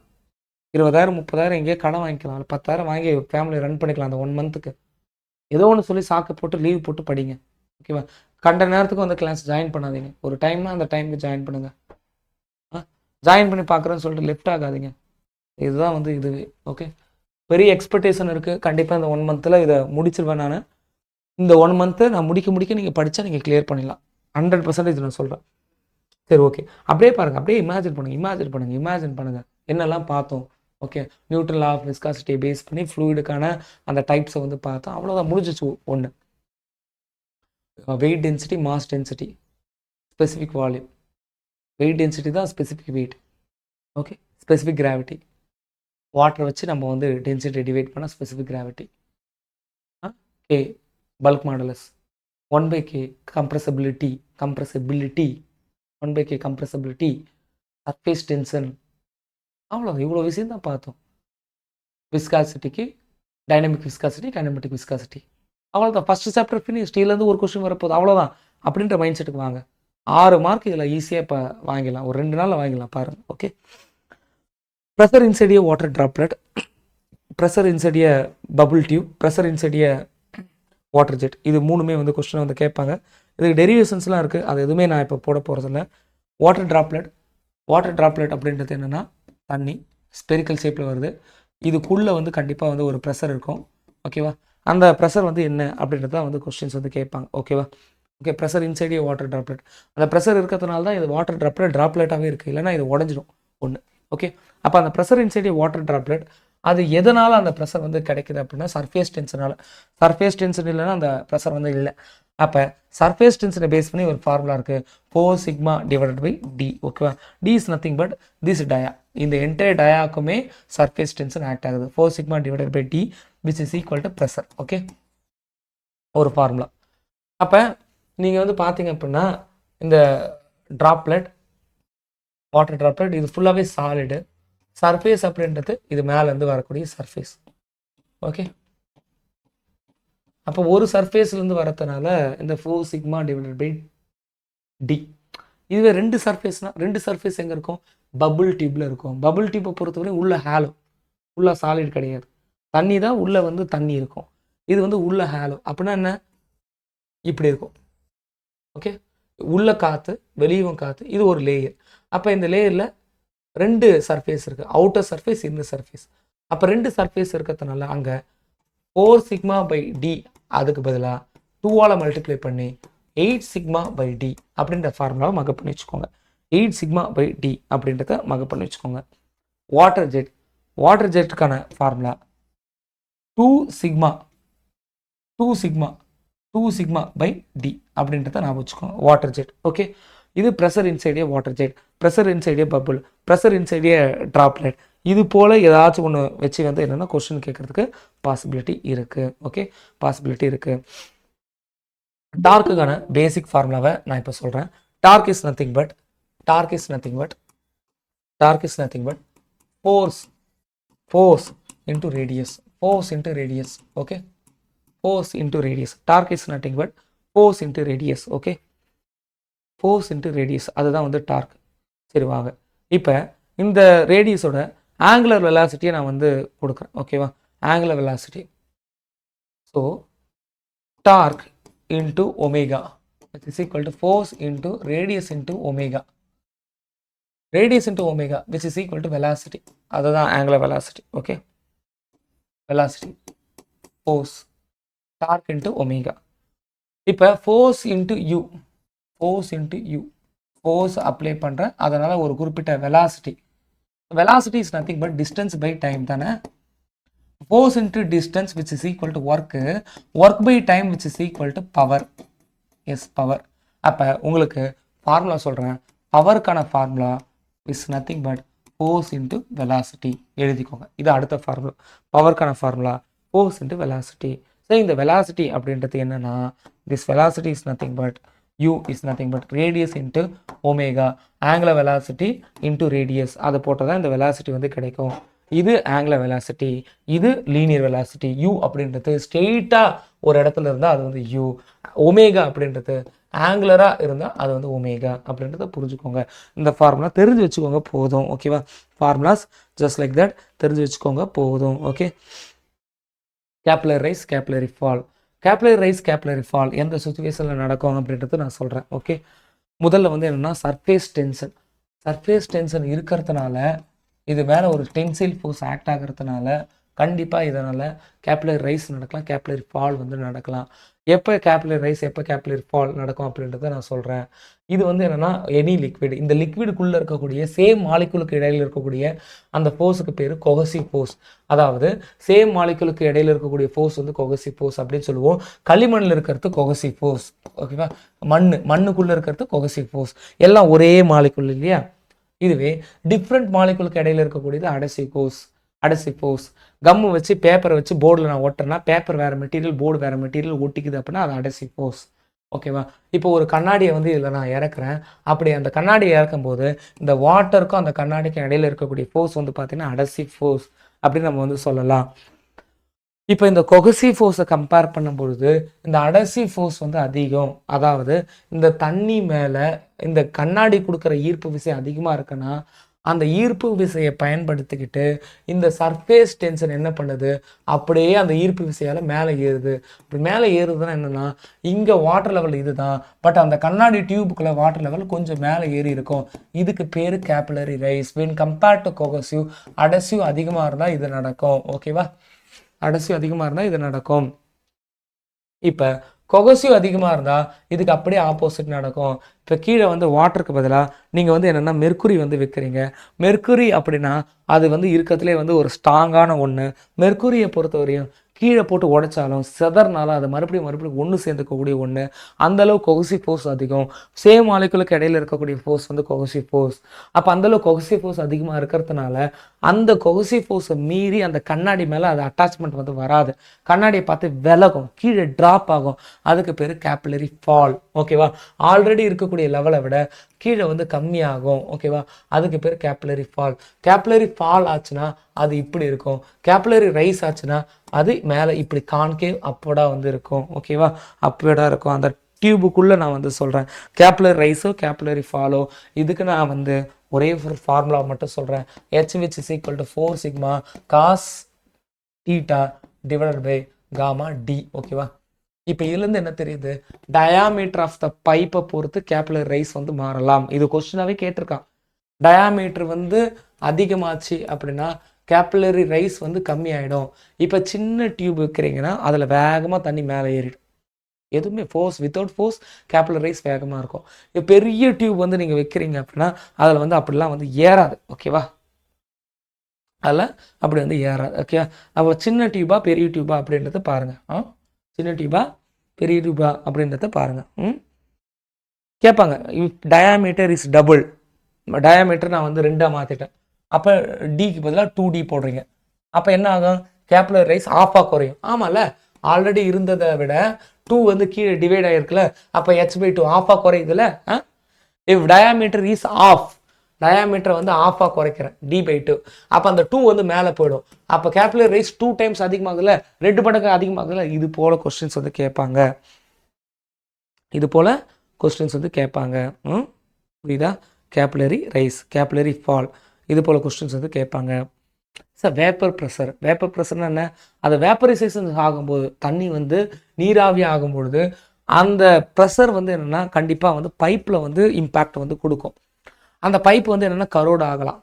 20,000 30,000 எங்கேயோ கடன் வாங்கிக்கலாம். 10,000 வாங்கி ஃபேமிலி ரன் பண்ணிக்கலாம் அந்த 1 மந்த்துக்கு. ஏதோ ஒன்று சொல்லி சாக்கு போட்டு லீவ் போட்டு படிங்க. ஓகேவா? கண்ட நேரத்துக்கு வந்து கிளாஸ் ஜாயின் பண்ணாதீங்க. ஒரு டைம்னா அந்த டைமுக்கு ஜாயின் பண்ணுங்கள். ஜாயின் பண்ணி பார்க்குறேன்னு சொல்லிட்டு லெஃப்ட் ஆகாதீங்க. இதுதான் வந்து இதுவே. ஓகே, பெரிய எக்ஸ்பெக்டேஷன் இருக்குது. கண்டிப்பாக இந்த 1 மந்த்தில் இதை முடிச்சிருவேன் நான். இந்த 1 மந்த்து நான் முடிக்க நீங்கள் படித்தா நீங்கள் கிளியர் பண்ணிடலாம். 100% நான் சொல்கிறேன். சரி, ஓகே. அப்படியே பாருங்கள், அப்படியே இமேஜின் பண்ணுங்கள் என்னெல்லாம் பார்த்தோம். ஓகே, நியூட்டன் லா ஆஃப் விஸ்காசிட்டியை பேஸ் பண்ணி ஃப்ளூயிடுக்கான அந்த டைப்ஸை வந்து பார்த்தோம். அவ்வளோதான், முடிஞ்சிச்சு. 1 weight density, mass density, specific volume. Weight density தான் specific weight. Okay, specific gravity. வாட்டரை வச்சு நம்ம வந்து டென்சிட்டி டிவைட் பண்ணால் specific gravity. K bulk modulus, 1/k compressibility 1/k compressibility, surface tension. அவ்வளோதான், இவ்வளோ விஷயம் தான் பார்த்தோம். விஸ்காசிட்டிக்கு டைனமிக் விஸ்காசிட்டி, கைனமெட்டிக் விஸ்காசிட்டி. அவ்வளோதான், ஃபஸ்ட்டு சாப்டர் ஃபினிஷ். ஸ்டீலேருந்து ஒரு கொஸ்டின் வரப்போகுது, அவ்வளோதான் அப்படின்ற மைண்ட் செட்டுக்கு வாங்க. 6 மார்க் இதில் ஈஸியாக இப்போ வாங்கிடலாம். ஒரு 2 நாளில் வாங்கிடலாம் பாருங்கள். ஓகே, ப்ரெஷர் இன்சைட் எ வாட்டர் ட்ராப்லெட், ப்ரெஷர் இன்சைட் எ பபுள் டியூப், ப்ரெஷர் இன்சைட் எ வாட்டர் ஜெட். இது 3மே வந்து கொஸ்டின் வந்து கேட்பாங்க. இதுக்கு டெரிவேஷன்ஸ்லாம் இருக்குது, அது எதுவுமே நான் இப்போ போட போகிறதில்ல. வாட்டர் ட்ராப்லெட் அப்படின்றது என்னென்னா தண்ணி ஸ்பெரிக்கல் ஷேப்பில் வருது. இதுக்குள்ளே வந்து கண்டிப்பாக வந்து ஒரு ப்ரெஷர் இருக்கும். ஓகேவா? அந்த ப்ரெஷர் வந்து என்ன அப்படின்றது தான் வந்து கொஸ்டின்ஸ் வந்து கேட்பாங்க. ஓகேவா? Okay, pressure inside water droplet. அந்த ப்ரெஷர் இருக்கிறதுனால தான் இது வாட்டர் ட்ராப்லெட்டாகவே இருக்குது, இல்லைனா இது உடஞ்சிடும். ஒன்று. ஓகே, அப்போ அந்த ப்ரெஷர் இன்சைட் வாட்டர் ட்ராப்லெட் அது எதனால் அந்த ப்ரெஷர் வந்து கிடைக்குது அப்படின்னா சர்ஃபேஸ் டென்ஷனால். சர்ஃபேஸ் டென்ஷன் இல்லைன்னா அந்த ப்ரெஷர் வந்து இல்லை. அப்போ சர்ஃபேஸ் டென்ஷனை பேஸ் பண்ணி ஒரு ஃபார்முலா இருக்குது, 4σ/d. ஓகேவா? d is nothing but this dia. இந்த என்டையர் டயாக்குமே சர்ஃபேஸ் டென்ஷன் ஆக்ட் ஆகுது. 4σ/d which is equal to pressure. Okay, ஒரு ஃபார்முலா. அப்போ நீங்கள் வந்து பார்த்தீங்க அப்படின்னா இந்த ட்ராப்லெட், வாட்டர் ட்ராப்லெட் இது ஃபுல்லாகவே சாலிடு. சர்ஃபேஸ் அப்படின்றது இது மேலேருந்து வரக்கூடிய சர்ஃபேஸ். ஓகே, அப்போ ஒரு சர்ஃபேஸ்லேருந்து வரதுனால இந்த 4 சிக்மா டிவைடட் பை டி. இதுவே 2 சர்ஃபேஸ்னால் 2 சர்ஃபேஸ் எங்கே இருக்கும்? பபுள் டியூப்பில் இருக்கும். பபுள் டியூப்பை பொறுத்தவரை உள்ள ஹேலோ, உள்ள சாலிட் கிடையாது, தண்ணி தான் உள்ளே வந்து தண்ணி இருக்கும். இது வந்து உள்ள ஹேலோ அப்படின்னா என்ன? இப்படி இருக்கும். ஓகே, உள்ள காற்று வெளியும் காற்று, இது ஒரு லேயர். அப்போ இந்த லேயரில் 2 சர்ஃபேஸ் இருக்குது, அவுட்டர் சர்ஃபேஸ், இந்த சர்ஃபேஸ். அப்போ 2 சர்ஃபேஸ் இருக்கிறதுனால அங்கே 4 சிக்மா பை டி அதுக்கு பதிலாக 2ஆல் மல்டிப்ளை பண்ணி 8 சிக்மா பை டி அப்படின்ற ஃபார்முலாவை மகப் பண்ணி வச்சுக்கோங்க. 8 சிக்மா பை டி அப்படின்றத மகப் பண்ணி வச்சுக்கோங்க. வாட்டர் ஜெட், வாட்டர் ஜெட்டுக்கான ஃபார்முலா 2 சிக்மா பை டி அப்படின்றத நான் வச்சுக்கோங்க. Water jet. ஓகே, இது pressure inside a water jet, pressure inside a bubble, pressure inside a droplet. இது போல் ஏதாச்சும் ஒன்று வச்சு வந்து என்னென்னா கொஸ்டின் கேட்குறதுக்கு பாசிபிலிட்டி இருக்குது. ஓகே, பாசிபிலிட்டி இருக்குது. டார்க்குக்கான பேசிக் ஃபார்முலாவை நான் இப்போ சொல்கிறேன். Torque is nothing but force into radius. Okay, force into radius. Torque is nothing but force into radius. Okay, force into radius அதுதான் வந்து டார்க். சரி வாங்க, இப்போ இந்த ரேடியஸோட ஆங்குலர் வெலாசிட்டியை நான் வந்து கொடுக்குறேன். ஓகேவா, angular velocity. So torque into omega is equal to force into radius into omega. Radius into omega which is equal to velocity, அதுதான் angular velocity. Okay, velocity force torque into omega. இப்போ force into u, force apply பண்ணுறேன், அதனால் ஒரு குறிப்பிட்ட velocity. Velocity is nothing but distance by time தானே. Force into distance which is equal to work by time which is equal to power. S, power. அப்போ உங்களுக்கு formula சொல்கிறேன். பவருக்கான formula is nothing but force into velocity. எழுதிக்கோங்க, இது அடுத்த formula. பவருக்கான formula force into velocity. So இந்த velocity அப்படின்றது என்னன்னா, this velocity is nothing but u is nothing but radius into omega. Angular velocity into radius, அதை போட்டால் தான் இந்த வெலாசிட்டி வந்து கிடைக்கும். இது ஆங்குலர் வெலாசிட்டி, இது லீனியர் வெலாசிட்டி. u அப்படின்றது ஸ்ட்ரெயிட்டாக ஒரு இடத்துல இருந்தால் அது வந்து u, ஒமேகா அப்படின்றது ஆங்குலராக இருந்தால் அது வந்து ஒமேகா அப்படின்றத புரிஞ்சுக்கோங்க. இந்த ஃபார்முலா தெரிஞ்சு வச்சுக்கோங்க போதும். ஓகேவா, ஃபார்முலாஸ் ஜஸ்ட் லைக் தட் தெரிஞ்சு வச்சுக்கோங்க போதும். Okay, capillary rise, capillary fall. Capillary rise, capillary fall எந்த சுச்சுவேஷனில் நடக்கும் அப்படின்றது நான் சொல்கிறேன். ஓகே, முதல்ல வந்து என்னென்னா சர்ஃபேஸ் டென்ஷன் இருக்கிறதுனால, இது மேலே ஒரு டென்சைல் ஃபோர்ஸ் ஆக்ட் ஆகிறதுனால கண்டிப்பாக இதனால் கேப்லரி ரைஸ் நடக்கலாம், கேப்லரி ஃபால் வந்து நடக்கலாம். எப்போ கேப்லரி ரைஸ், எப்போ கேப்லரி ஃபால் நடக்கும் அப்படின்றத நான் சொல்கிறேன். இது வந்து என்னென்னா எனி லிக்விட், இந்த லிக்விடுக்குள்ளே இருக்கக்கூடிய சேம் மாலிகுலுக்கு இடையில் இருக்கக்கூடிய அந்த ஃபோர்ஸுக்கு பேர் கொஹசிவ் ஃபோர்ஸ். அதாவது சேம் மாலிகுலுக்கு இடையில் இருக்கக்கூடிய ஃபோர்ஸ் வந்து கொஹசிவ் ஃபோர்ஸ் அப்படின்னு சொல்லுவோம். களிமண்ணில் இருக்கிறது கொஹசிவ் ஃபோர்ஸ். ஓகேவா, மண்ணுக்குள்ளே இருக்கிறது கொஹசிவ் ஃபோர்ஸ். எல்லாம் ஒரே மாலிகுல் இல்லையா. இதுவே டிஃப்ரெண்ட் மாலிகுலுக்கு இடையில் இருக்கக்கூடியது அடசிவ் ஃபோர்ஸ். கம்மு வச்சு பேப்பரை வச்சு போர்டில் நான் ஒட்டுறேன்னா, பேப்பர் வேறு மெட்டீரியல், போர்டு வேறு மெட்டீரியல் ஒட்டிக்குது அப்படின்னா அது அடசிவ் ஃபோர்ஸ். ஓகேவா, இப்போ ஒரு கண்ணாடியை வந்து இதில் நான் இறக்குறேன். அப்படி அந்த கண்ணாடியை இறக்கும்போது இந்த வாட்டருக்கும் அந்த கண்ணாடிக்கும் இடையில இருக்கக்கூடிய ஃபோர்ஸ் வந்து பார்த்தீங்கன்னா அடசிவ் ஃபோர்ஸ் அப்படின்னு நம்ம வந்து சொல்லலாம். இப்போ இந்த கொஹசிவ் ஃபோர்ஸை கம்பேர் பண்ணும்பொழுது இந்த அடசிவ் ஃபோர்ஸ் வந்து அதிகம். அதாவது இந்த தண்ணி மேலே இந்த கண்ணாடி கொடுக்குற ஈர்ப்பு விசை அதிகமாக இருக்குன்னா, அந்த ஈர்ப்பு விசையை பயன்படுத்திக்கிட்டு இந்த சர்ஃபேஸ் டென்ஷன் என்ன பண்ணுது, அப்படியே அந்த ஈர்ப்பு விசையால் மேலே ஏறுது. இப்படி மேலே ஏறுதுன்னா என்னென்னா, இங்கே வாட்டர் லெவல் இதுதான், பட் அந்த கண்ணாடி டியூபுக்குள்ளே வாட்டர் லெவல் கொஞ்சம் மேலே ஏறி இருக்கும். இதுக்கு பேர் capillary rise. When compared to cohesive, adhesive அதிகமாக இருந்தால் இது நடக்கும். ஓகேவா, அடசிவ் அதிகமாக இருந்தால் இது நடக்கும். இப்போ கொஹசிவ் அதிகமாக இருந்தால் இதுக்கு அப்படியே ஆப்போசிட் நடக்கும். இப்போ கீழே வந்து வாட்டருக்கு பதிலாக நீங்கள் வந்து என்னென்னா மெர்க்குரி வந்து வைக்கிறீங்க. மெர்க்குரி அப்படின்னா அது வந்து இருக்கிறதுலே வந்து ஒரு ஸ்ட்ராங்கான ஒன்று. மெர்க்குரியை பொறுத்தவரையும் கீழே போட்டு உடைச்சாலும் செதறனாலும் அது மறுபடியும் ஒன்று சேர்ந்துக்கக்கூடிய ஒன்று. அந்தளவு கொஹசிவ் ஃபோர்ஸ் அதிகம். சேம் மாலிகுலுக்கு இடையில இருக்கக்கூடிய ஃபோர்ஸ் வந்து கொஹசிவ் ஃபோர்ஸ். அப்போ அந்தளவு கொஹசிவ் ஃபோர்ஸ் அதிகமாக இருக்கிறதுனால அந்த கொஹசிவ் ஃபோர்ஸை மீறி அந்த கண்ணாடி மேலே அது அட்டாச்மெண்ட் வந்து வராது. கண்ணாடியை பார்த்து விலகும், கீழே ட்ராப் ஆகும். அதுக்கு பேர் கேபிலரி ஃபால். ஓகேவா? ஆல்ரெடி இருக்கக்கூடிய லெவலை விட கீழே வந்து கம்மியாகும். ஓகேவா? அதுக்கு பேர் கேபிலரி ஃபால். கேபிலரி ஃபால் ஆச்சுன்னா அது இப்படி இருக்கும். கேபிலரி ரைஸ் ஆச்சுன்னா அது மேலே இப்படி கான்கேவ் அப்போடா வந்து இருக்கும். ஓகேவா? அப்போடா இருக்கும். அந்த டியூபுக்குள்ளே நான் வந்து சொல்கிறேன் கேபிலரி ரைஸோ கேபிலரி ஃபாலோ. இதுக்கு நான் வந்து ஒரே ஒரு ஃபார்முலா மட்டும் சொல்கிறேன். H which is equal to 4 sigma cos theta divided by gamma d. ஓகேவா? இப்போ இதுலேருந்து என்ன தெரியுது? டயாமீட்டர் ஆஃப் த பைப்பை பொறுத்து கேபிலரி ரைஸ் வந்து மாறலாம். இது கொஸ்டினாவே கேட்டிருக்கான். டயாமீட்டர் வந்து அதிகமாச்சு அப்படின்னா கேபிலரி ரைஸ் வந்து கம்மி ஆகிடும். இப்போ சின்ன டியூப் வைக்கிறீங்கன்னா அதில் வேகமாக தண்ணி மேலே ஏறிடும். எதுவுமே force without force capillary rice வேகமாக இருக்கும். இப்போ பெரிய டியூப் வந்து நீங்கள் வைக்கிறீங்க அப்படின்னா அதில் வந்து அப்படிலாம் வந்து ஏறாது. ஓகேவா? அதில் அப்படி வந்து ஏறாது. ஓகேவா? அப்போ சின்ன டியூபா பெரிய டியூபா அப்படின்றத பாருங்கள். சின்ன டியூபா பெரிய டியூபா அப்படின்றத பாருங்கள். கேட்பாங்க if diameter is double. Diameter நான் வந்து 2ஆக மாற்றிட்டேன். அப்போ டிக்கு பதிலாக 2D போடுறீங்க. அப்போ என்ன ஆகும்? கேபிலரி ரைஸ் ஆஃபாக குறையும். ஆமாம்ல, ஆல்ரெடி இருந்ததை விட 2 வந்து கீழே டிவைட் ஆகிருக்குல்ல. அப்போ h/2 ஆஃபாக குறையுதுல்ல. இஃப் டயாமீட்டர் இஸ் ஆஃப், டயாமீட்டரை வந்து ஆஃபாக குறைக்கிறேன் d/2. அப்போ அந்த 2 வந்து மேலே போயிடும். அப்போ கேபிலரி ரைஸ் 2 டைம்ஸ் அதிகமாகுதுல்ல, 2 மடங்கு அதிகமாகுதுல்ல. இது போல் கொஸ்டின்ஸ் வந்து கேட்பாங்க. இது போல் கொஸ்டின்ஸ் வந்து கேட்பாங்க. புரியுதா? கேபிலரி ரைஸ், கேபிலரி ஃபால், இது போல் கொஸ்டின்ஸ் வந்து கேட்பாங்க. Sir vapour pressure. வேப்பர் ப்ரெஷர்னா என்ன? அது வேப்பரைசேஷன் ஆகும்போது தண்ணி வந்து நீராவி ஆகும்பொழுது அந்த ப்ரெஷர் வந்து என்னென்னா கண்டிப்பாக வந்து பைப்பில் வந்து இம்பேக்ட் வந்து கொடுக்கும். அந்த பைப் வந்து என்னென்னா கரோடு ஆகலாம்.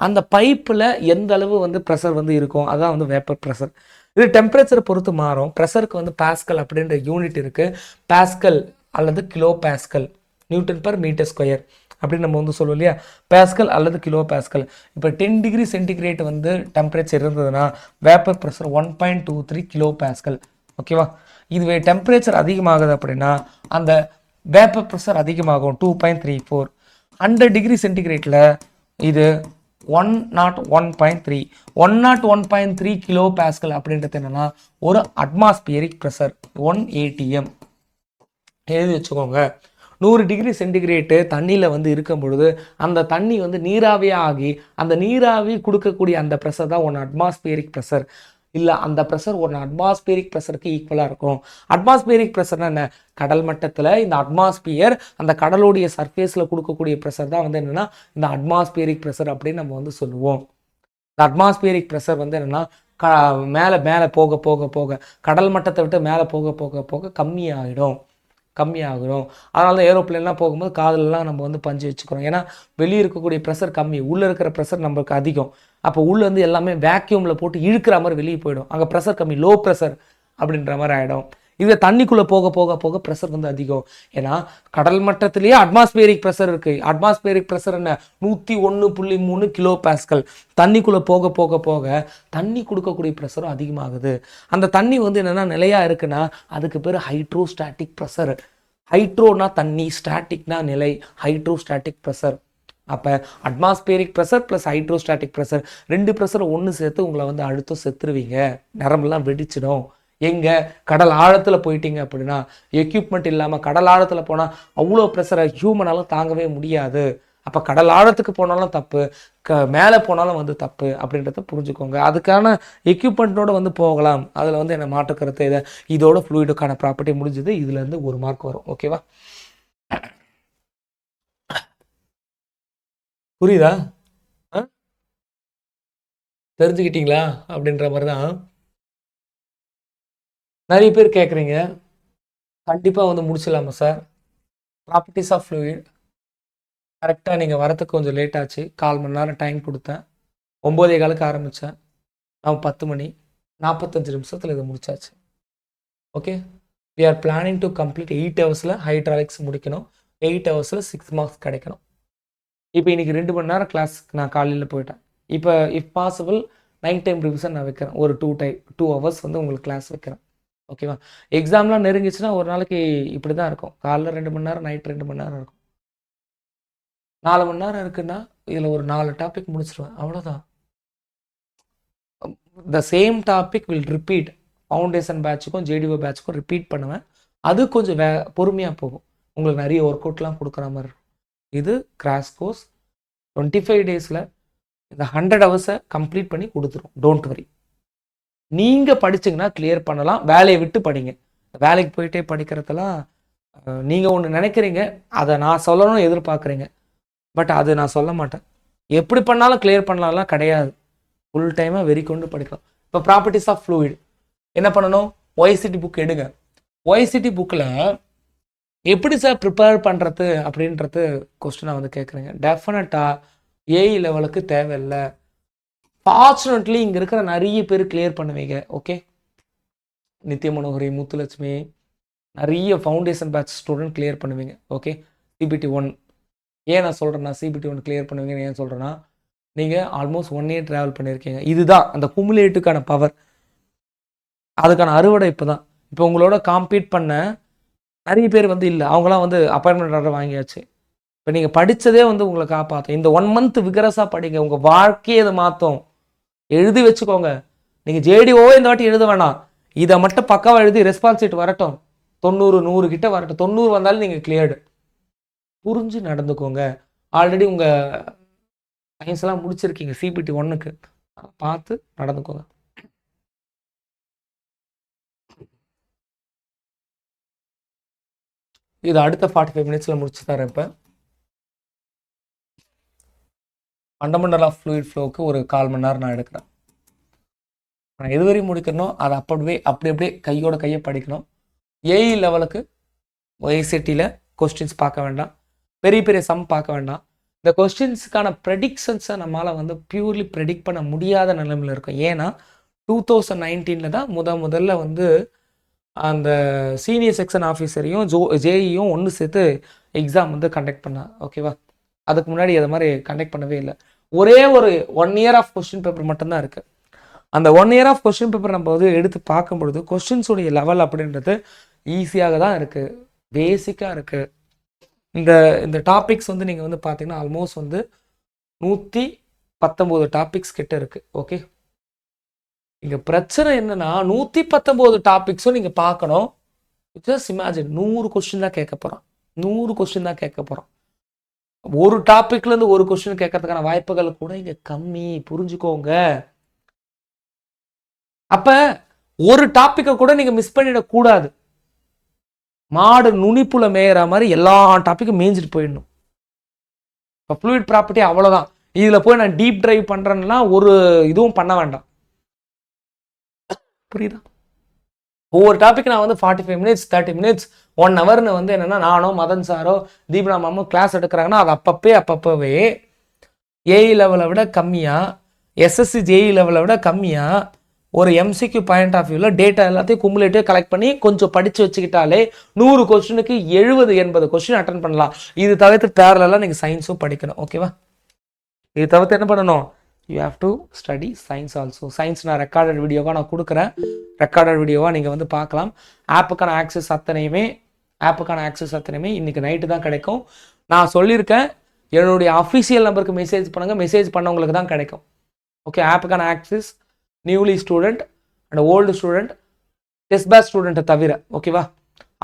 அந்த பைப்பில் எந்த அளவு வந்து ப்ரெஷர் வந்து இருக்கும், அதுதான் வந்து வேப்பர் ப்ரெஷர். இது டெம்பரேச்சரை பொறுத்து மாறும். ப்ரெஷருக்கு வந்து பாஸ்கல் அப்படின்ற யூனிட் இருக்குது. பாஸ்கல் அல்லது kilo pascal, Newton per metre square அப்படின்னு நம்ம வந்து சொல்லுவோம் இல்லையா? பாஸ்கல் அல்லது கிலோ பாஸ்கல். இப்போ 10 டிகிரி சென்டிகிரேட் வந்து டெம்பரேச்சர் இருந்ததுன்னா வேப்பர் ப்ரெஷர் 1.23 கிலோ பாஸ்கல். ஓகேவா? இதுவே டெம்பரேச்சர் அதிகமாகுது அப்படின்னா அந்த வேப்பர் ப்ரெஷர் அதிகமாகும், 2.34. 100 டிகிரி சென்டிகிரேட்டில் இது 101.3. 101.3 கிலோ பாஸ்கல் அப்படின்றது என்னன்னா ஒரு அட்மாஸ்பியரிக் ப்ரெஷர் 1 atm. எழுதி வச்சுக்கோங்க. 100 டிகிரி சென்டிகிரேட்டு தண்ணியில் வந்து இருக்கும் பொழுது அந்த தண்ணி வந்து நீராவியாக ஆகி அந்த நீராவி கொடுக்கக்கூடிய அந்த ப்ரெஷர் தான் ஒன்று அட்மாஸ்பியரிக் ப்ரெஷர். இல்லை, அந்த ப்ரெஷர் ஒரு அட்மாஸ்பியரிக் ப்ரெஷருக்கு ஈக்குவலாக இருக்கும். அட்மாஸ்பியரிக் ப்ரெஷர்னா என்ன? கடல் மட்டத்தில் இந்த அட்மாஸ்பியர் அந்த கடலுடைய சர்ஃபேஸில் கொடுக்கக்கூடிய ப்ரெஷர் தான் வந்து என்னென்னா இந்த அட்மாஸ்பியரிக் ப்ரெஷர் அப்படின்னு நம்ம வந்து சொல்லுவோம். இந்த அட்மாஸ்பியரிக் ப்ரெஷர் வந்து என்னென்னா மேலே மேலே போக போக போக கடல் மட்டத்தை விட்டு மேலே போக போக போக கம்மியாகிடும். அதனால தான் ஏரோப்ளேன்லாம் போகும்போது காதலெலாம் நம்ம வந்து பஞ்சு வச்சுக்கிறோம். ஏன்னா வெளியே இருக்கக்கூடிய ப்ரெஷர் கம்மி, உள்ளே இருக்கிற ப்ரெஷர் நம்மளுக்கு அதிகம். அப்போ உள்ளே வந்து எல்லாமே வேக்யூமில் போட்டு இழுக்கிற மாதிரி வெளியே போயிடும். அங்கே ப்ரெஷர் கம்மி, லோ ப்ரெஷர் அப்படின்ற மாதிரி ஆகிடும். இதை தண்ணிக்குள்ளே போக போக போக ப்ரெஷர் வந்து அதிகம். ஏன்னா கடல் மட்டத்திலேயே அட்மாஸ்பியரிக் ப்ரெஷர் இருக்குது. அட்மாஸ்பியரிக் ப்ரெஷர் என்ன? 101.3 கிலோ பாஸ்கல். தண்ணிக்குள்ளே போக போக போக தண்ணி கொடுக்கக்கூடிய ப்ரெஷரும் அதிகமாகுது. அந்த தண்ணி வந்து என்னென்னா நிலையாக இருக்குன்னா அதுக்கு பேர் ஹைட்ரோஸ்டாட்டிக் ப்ரெஷர். ஹைட்ரோனா தண்ணி, ஸ்டாட்டிக்னா நிலை, ஹைட்ரோஸ்டாட்டிக் ப்ரெஷர். அப்போ atmospheric pressure plus hydrostatic pressure 2 ப்ரெஷரை ஒன்று சேர்த்து உங்களை வந்து அழுத்தம் செத்துருவீங்க. நரம்பெல்லாம் வெடிச்சிடும். எங்கே? கடல் ஆழத்தில் போயிட்டீங்க அப்படின்னா, எக்யூப்மெண்ட் இல்லாமல் கடல் ஆழத்தில் போனால் அவ்வளோ ப்ரெஷரை ஹியூமனாலும் தாங்கவே முடியாது. அப்போ கடல் ஆழத்துக்கு போனாலும் தப்பு, மேலே போனாலும் வந்து தப்பு அப்படின்றத புரிஞ்சுக்கோங்க. அதுக்கான எக்யூப்மெண்ட்டோடு வந்து போகலாம். அதில் வந்து என்ன மாற்றுக்கருத்து இதை இதோட ஃப்ளூயிடுக்கான ப்ராப்பர்ட்டி முடிஞ்சது. இதுலேருந்து 1 மார்க் வரும். ஓகேவா? புரியுதா? தெரிஞ்சுக்கிட்டீங்களா அப்படின்ற மாதிரி தான் நிறைய பேர் கேட்குறீங்க. கண்டிப்பாக வந்து முடிச்சிடலாமா சார்? ப்ராப்பர்ட்டிஸ் ஆஃப் ஃப்ளூயிட் கரெக்டாக நீங்கள் வரத்துக்கு கொஞ்சம் லேட் ஆச்சு. 1/4 மணி நேரம் டைம் கொடுத்தேன். 9:15 ஆரம்பித்தேன். நான் 10 மணி 45 நிமிஷத்தில் இதை முடிச்சாச்சு. Okay, we are planning to complete 8 ஹவர்ஸில் ஹைட்ராலிக்ஸ் முடிக்கணும். 8 ஹவர்ஸில் 6 மார்க்ஸ் கிடைக்கணும். இப்போ இன்றைக்கி 2 மணி நேரம் கிளாஸ்க்கு நான் காலையில் போயிட்டேன். இப்போ if possible night time revision நான் வைக்கிறேன். ஒரு 2 ஹவர்ஸ் வந்து உங்களுக்கு கிளாஸ் வைக்கிறேன். ஓகேவா? எக்ஸாம்லாம் நெருங்கிச்சுன்னா ஒரு நாளைக்கு இப்படி தான் இருக்கும். காலைல 2 மணி நேரம், நைட் 2 மணி நேரம் இருக்கும். 4 மணி நேரம் இருக்குன்னா இதில் ஒரு 4 டாபிக் முடிச்சிருவேன். அவ்வளோதான். The same topic will repeat. Foundation பேட்சுக்கும் ஜேடிஓ பேட்சுக்கும் ரிப்பீட் பண்ணுவேன். அது கொஞ்சம் பொறுமையாக போகும். உங்களுக்கு நிறைய ஒர்க் அவுட்லாம் கொடுக்குற மாதிரி இருக்கும். இது கிராஷ் கோர்ஸ் 25 டேஸில் இந்த 100 ஹவர்ஸை கம்ப்ளீட் பண்ணி கொடுத்துரும். Don't worry. நீங்கள் படிச்சிங்கன்னா கிளியர் பண்ணலாம். வேலையை விட்டு படிங்க. வேலைக்கு போயிட்டே படிக்கிறதெல்லாம் நீங்கள் ஒன்று நினைக்கிறீங்க, அதை நான் சொல்லணும்னு எதிர்பார்க்குறீங்க. பட் அது நான் சொல்ல மாட்டேன். எப்படி பண்ணாலும் கிளியர் பண்ணலாம்லாம் கிடையாது. ஃபுல் டைமாக வெறி கொண்டு படிக்கலாம். இப்போ ப்ராப்பர்ட்டிஸ் ஆஃப் ஃப்ளூயிட் என்ன பண்ணணும்? ஒய்சிடி புக் எடுங்க. ஒய்சிடி புக்கில் எப்படி சார் ப்ரிப்பேர் பண்ணுறது அப்படின்றது கொஸ்டினாக வந்து கேட்குறீங்க. டெஃபினட்டாக ஏஇ லெவலுக்கு தேவையில்லை. ஃபார்ச்சுனேட்லி இங்கே இருக்கிற நிறைய பேர் கிளியர் பண்ணுவீங்க. ஓகே, நித்ய மனோகரி, முத்துலட்சுமி, நிறைய ஃபவுண்டேஷன் பேட்ச் ஸ்டூடெண்ட் கிளியர் பண்ணுவீங்க. ஓகே, சிபிடி 1 ஏன் நான் சொல்கிறேன்னா சிபிடி 1 கிளியர் பண்ணுவீங்கன்னு ஏன் சொல்கிறேன்னா, நீங்கள் ஆல்மோஸ்ட் 1 இயர் ட்ராவல் பண்ணியிருக்கீங்க. இதுதான் அந்த குமுலேட்டுக்கான பவர். அதுக்கான அறுவடை இப்போ தான். இப்போ உங்களோட காம்பீட் பண்ண நிறைய பேர் வந்து இல்லை. அவங்களாம் வந்து அப்பாயின்மெண்ட் ஆர்டர் வாங்கியாச்சு. இப்போ நீங்கள் படித்ததே வந்து உங்களை காப்பாற்றும். இந்த 1 மந்த் விகரஸாக படிங்க. உங்கள் வாழ்க்கையை அதை மாற்றும். எழுதி வச்சுக்கோங்க. நீங்கள் ஜேடிஓ இந்த வாட்டி எழுத வேணாம். இதை மட்டும் பக்காவாக எழுதி ரெஸ்பான்ஸ் ஷீட் வரட்டும். 90 100 கிட்ட வரட்டும். 90 வந்தாலும் நீங்கள் கிளியர்டு. புரிஞ்சு நடந்துக்கோங்க. ஆல்ரெடி உங்கள் சயின்ஸ்லாம் முடிச்சிருக்கீங்க சிபிடி 1க்கு. பார்த்து நடந்துக்கோங்க. இது அடுத்த 45 மினிட்ஸில் முடிச்சு தரேன். இப்போ ஃபண்டமெண்டல் ஆஃப் ஃப்ளூயிட் ஃப்ளோவுக்கு ஒரு 1/4 மணி நேரம் நான் எடுக்கிறேன். நான் எதுவரை முடிக்கணும் அதை அப்படியே கையோட கையை படிக்கணும். ஏஇ லெவலுக்கு ஒய்சிடியில் கொஸ்டின்ஸ் பார்க்க வேண்டாம். பெரிய பெரிய சம் பார்க்க வேண்டாம். இந்த கொஸ்டின்ஸுக்கான ப்ரெடிக்ஷன்ஸை நம்மளால் வந்து பியூர்லி ப்ரெடிக்ட் பண்ண முடியாத நிலைமையில் இருக்கும். ஏன்னா 2019 தான் முதல்ல வந்து அந்த சீனியர் செக்ஷன் ஆஃபீஸரையும் ஜேஇயும் ஒன்று சேர்த்து எக்ஸாம் வந்து கண்டக்ட் பண்ணா. ஓகேவா? அதுக்கு முன்னாடி அது மாதிரி கண்டக்ட் பண்ணவே இல்லை. ஒரே ஒரு 1 இயர் ஆஃப் கொஸ்டின் பேப்பர் மட்டும்தான் இருக்குது. அந்த 1 இயர் ஆஃப் கொஸ்டின் பேப்பர் நம்ம வந்து எடுத்து பார்க்கும் பொழுது கொஸ்டின்ஸுடைய லெவல் அப்படின்றது ஈஸியாக தான் இருக்குது, பேசிக்காக இருக்குது. இந்த டாபிக்ஸ் வந்து நீங்கள் வந்து பார்த்தீங்கன்னா ஆல்மோஸ்ட் வந்து 119 டாபிக்ஸ் கிட்ட இருக்குது. ஓகே, இங்கே பிரச்சனை என்னன்னா 119 டாபிக்ஸும் நீங்கள் பார்க்கணும். ஜஸ்ட் இமேஜின் 100 கொஸ்டின் தான் கேட்க போகிறோம். 100 கொஸ்டின் தான் கேட்க போகிறோம். ஒரு டாபிக்லேருந்து ஒரு கொஸ்டின் கேட்கறதுக்கான வாய்ப்புகள் கூட இங்கே கம்மி. புரிஞ்சுக்கோங்க. அப்போ ஒரு டாப்பிக்கை கூட நீங்கள் மிஸ் பண்ணிடக்கூடாது. மாடு நுனிப்புல மேயிற மாதிரி எல்லா டாப்பிக்கும் மேய்ஞ்சிட்டு போயிடணும். இப்போ ஃப்ளூயிட் ப்ராப்பர்ட்டி அவ்வளோதான். இதில் போய் நான் டீப் ட்ரைவ் பண்ணுறேன்னா ஒரு இதுவும் பண்ண வேண்டாம். புரியுதா? ஒவ்வொரு டாபிக் நான் வந்து 45 மினிட்ஸ் 30 மினிட்ஸ் 1 ஹவர்னு வந்து என்னென்னா நானோ மதன் சாரோ தீபனா மாமோ கிளாஸ் எடுக்கிறாங்கன்னா அது அப்பப்பவே ஏஇ லெவலை விட கம்மியாக, எஸ்எஸ்சி ஜேஇ லெவலை விட கம்மியாக ஒரு எம்சிக்யூ பாயிண்ட் ஆஃப் வியூவில் டேட்டா எல்லாத்தையும் குமுலேட்டிவ் கலெக்ட் பண்ணி கொஞ்சம் படித்து வச்சுக்கிட்டாலே 100 கொஸ்டினுக்கு 70-80 கொஸ்டின் அட்டன் பண்ணலாம். இது தவிர்த்து பேரலாக நீங்கள் சயின்ஸும் படிக்கணும். ஓகேவா? இது தவிர்த்து என்ன பண்ணணும்? You have to study science also. Science நான் ரெக்கார்டட் வீடியோவாக நான் கொடுக்குறேன். ரெக்கார்டட் வீடியோவாக நீங்கள் வந்து பார்க்கலாம். ஆப்புக்கான ஆக்சஸ் அத்தனையுமே இன்றைக்கி நைட்டு தான் கிடைக்கும். நான் சொல்லியிருக்கேன், என்னுடைய அஃபிஷியல் நம்பருக்கு மெசேஜ் பண்ணுங்கள். மெசேஜ் பண்ணவங்களுக்கு தான் கிடைக்கும். ஓகே, ஆப்புக்கான access newly student and old student, test batch ஸ்டூடெண்ட்டை தவிர. ஓகேவா?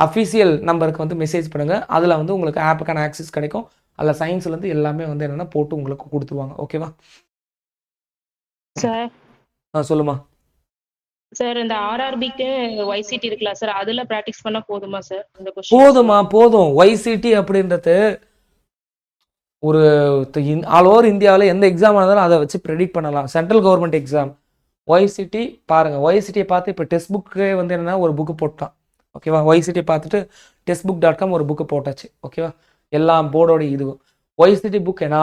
அஃபிஷியல் நம்பருக்கு வந்து மெசேஜ் பண்ணுங்கள். அதில் வந்து உங்களுக்கு ஆப்புக்கான ஆக்சஸ் கிடைக்கும். அதில் சயின்ஸ்லேருந்து எல்லாமே வந்து என்னென்னா போட்டு உங்களுக்கு கொடுத்துருவாங்க. ஓகேவா சார்? சொல்லுமா சார். இந்த ஆர்ஆர்பிக்கு ஒய்சிடி இருக்குல்ல சார், அதில் ப்ராக்டிஸ் பண்ணால் போதுமா சார்? போதும். ஒய்சிடி அப்படின்றது ஒரு ஆல் ஓவர் இந்தியாவில் எந்த எக்ஸாம் ஆனாலும் அதை வச்சு ப்ரெடிக்ட் பண்ணலாம். சென்ட்ரல் கவர்மெண்ட் எக்ஸாம் ஒய்சிடி பாருங்கள். ஒய்சிடியை பார்த்து இப்போ டெஸ்ட் புக்கே வந்து என்னென்னா ஒரு புக்கு போட்டான். ஓகேவா? ஒய்சிடி பார்த்துட்டு textbook.com ஒரு புக்கு போட்டாச்சு. ஓகேவா? எல்லாம் போர்டோட இதுவும் ஒய்சிடி புக் என்ன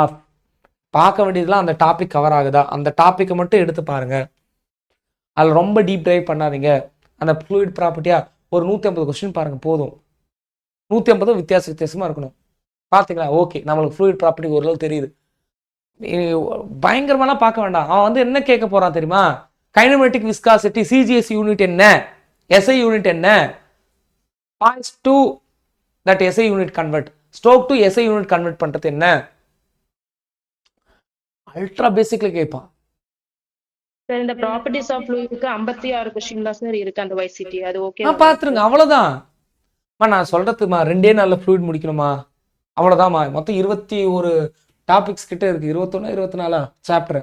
பார்க்க வேண்டியதுலாம் அந்த டாபிக் கவர் ஆகுதா, அந்த டாப்பிக்கை மட்டும் எடுத்து பாருங்கள். அதில் ரொம்ப டீப் ட்ரைவ் பண்ணாதீங்க. அந்த ஃப்ளூயிட் ப்ராப்பர்ட்டியாக ஒரு 150 கொஸ்டின் பாருங்கள் போதும். 150 வித்தியாசமாக இருக்கணும். பார்த்தீங்களா? ஓகே, நம்மளுக்கு ஃப்ளூயிட் ப்ராப்பர்ட்டி ஓரளவு தெரியுது. பயங்கரமாலாம் பார்க்க வேண்டாம். அவன் வந்து என்ன கேட்க போறான் தெரியுமா? கைனமேட்டிக் விஸ்காசிட்டி சிஜிஎஸ் யூனிட் என்ன, எஸ்ஐ யூனிட் என்ன, boys to that SI unit convert, stroke to SI unit convert பண்றது என்ன, அல்ட்ரா பேசிக்ல கேட்பான். சார் இந்த ப்ராப்பர்ட்டிஸ் ஆஃப் ஃப்ளூயிடுக்கு 56 கொஸ்டின் தான் சார் இருக்கு அந்த வைசிட்டி. அது ஓகே பார்த்துருங்க, அவ்வளோதான். நான் சொல்றதுமா 2 நாளில் ஃப்ளூயிட் முடிக்கணுமா, அவ்வளோதாம்மா. மொத்தம் 21 டாபிக்ஸ் கிட்ட இருக்கு, 21 24 சாப்டர்,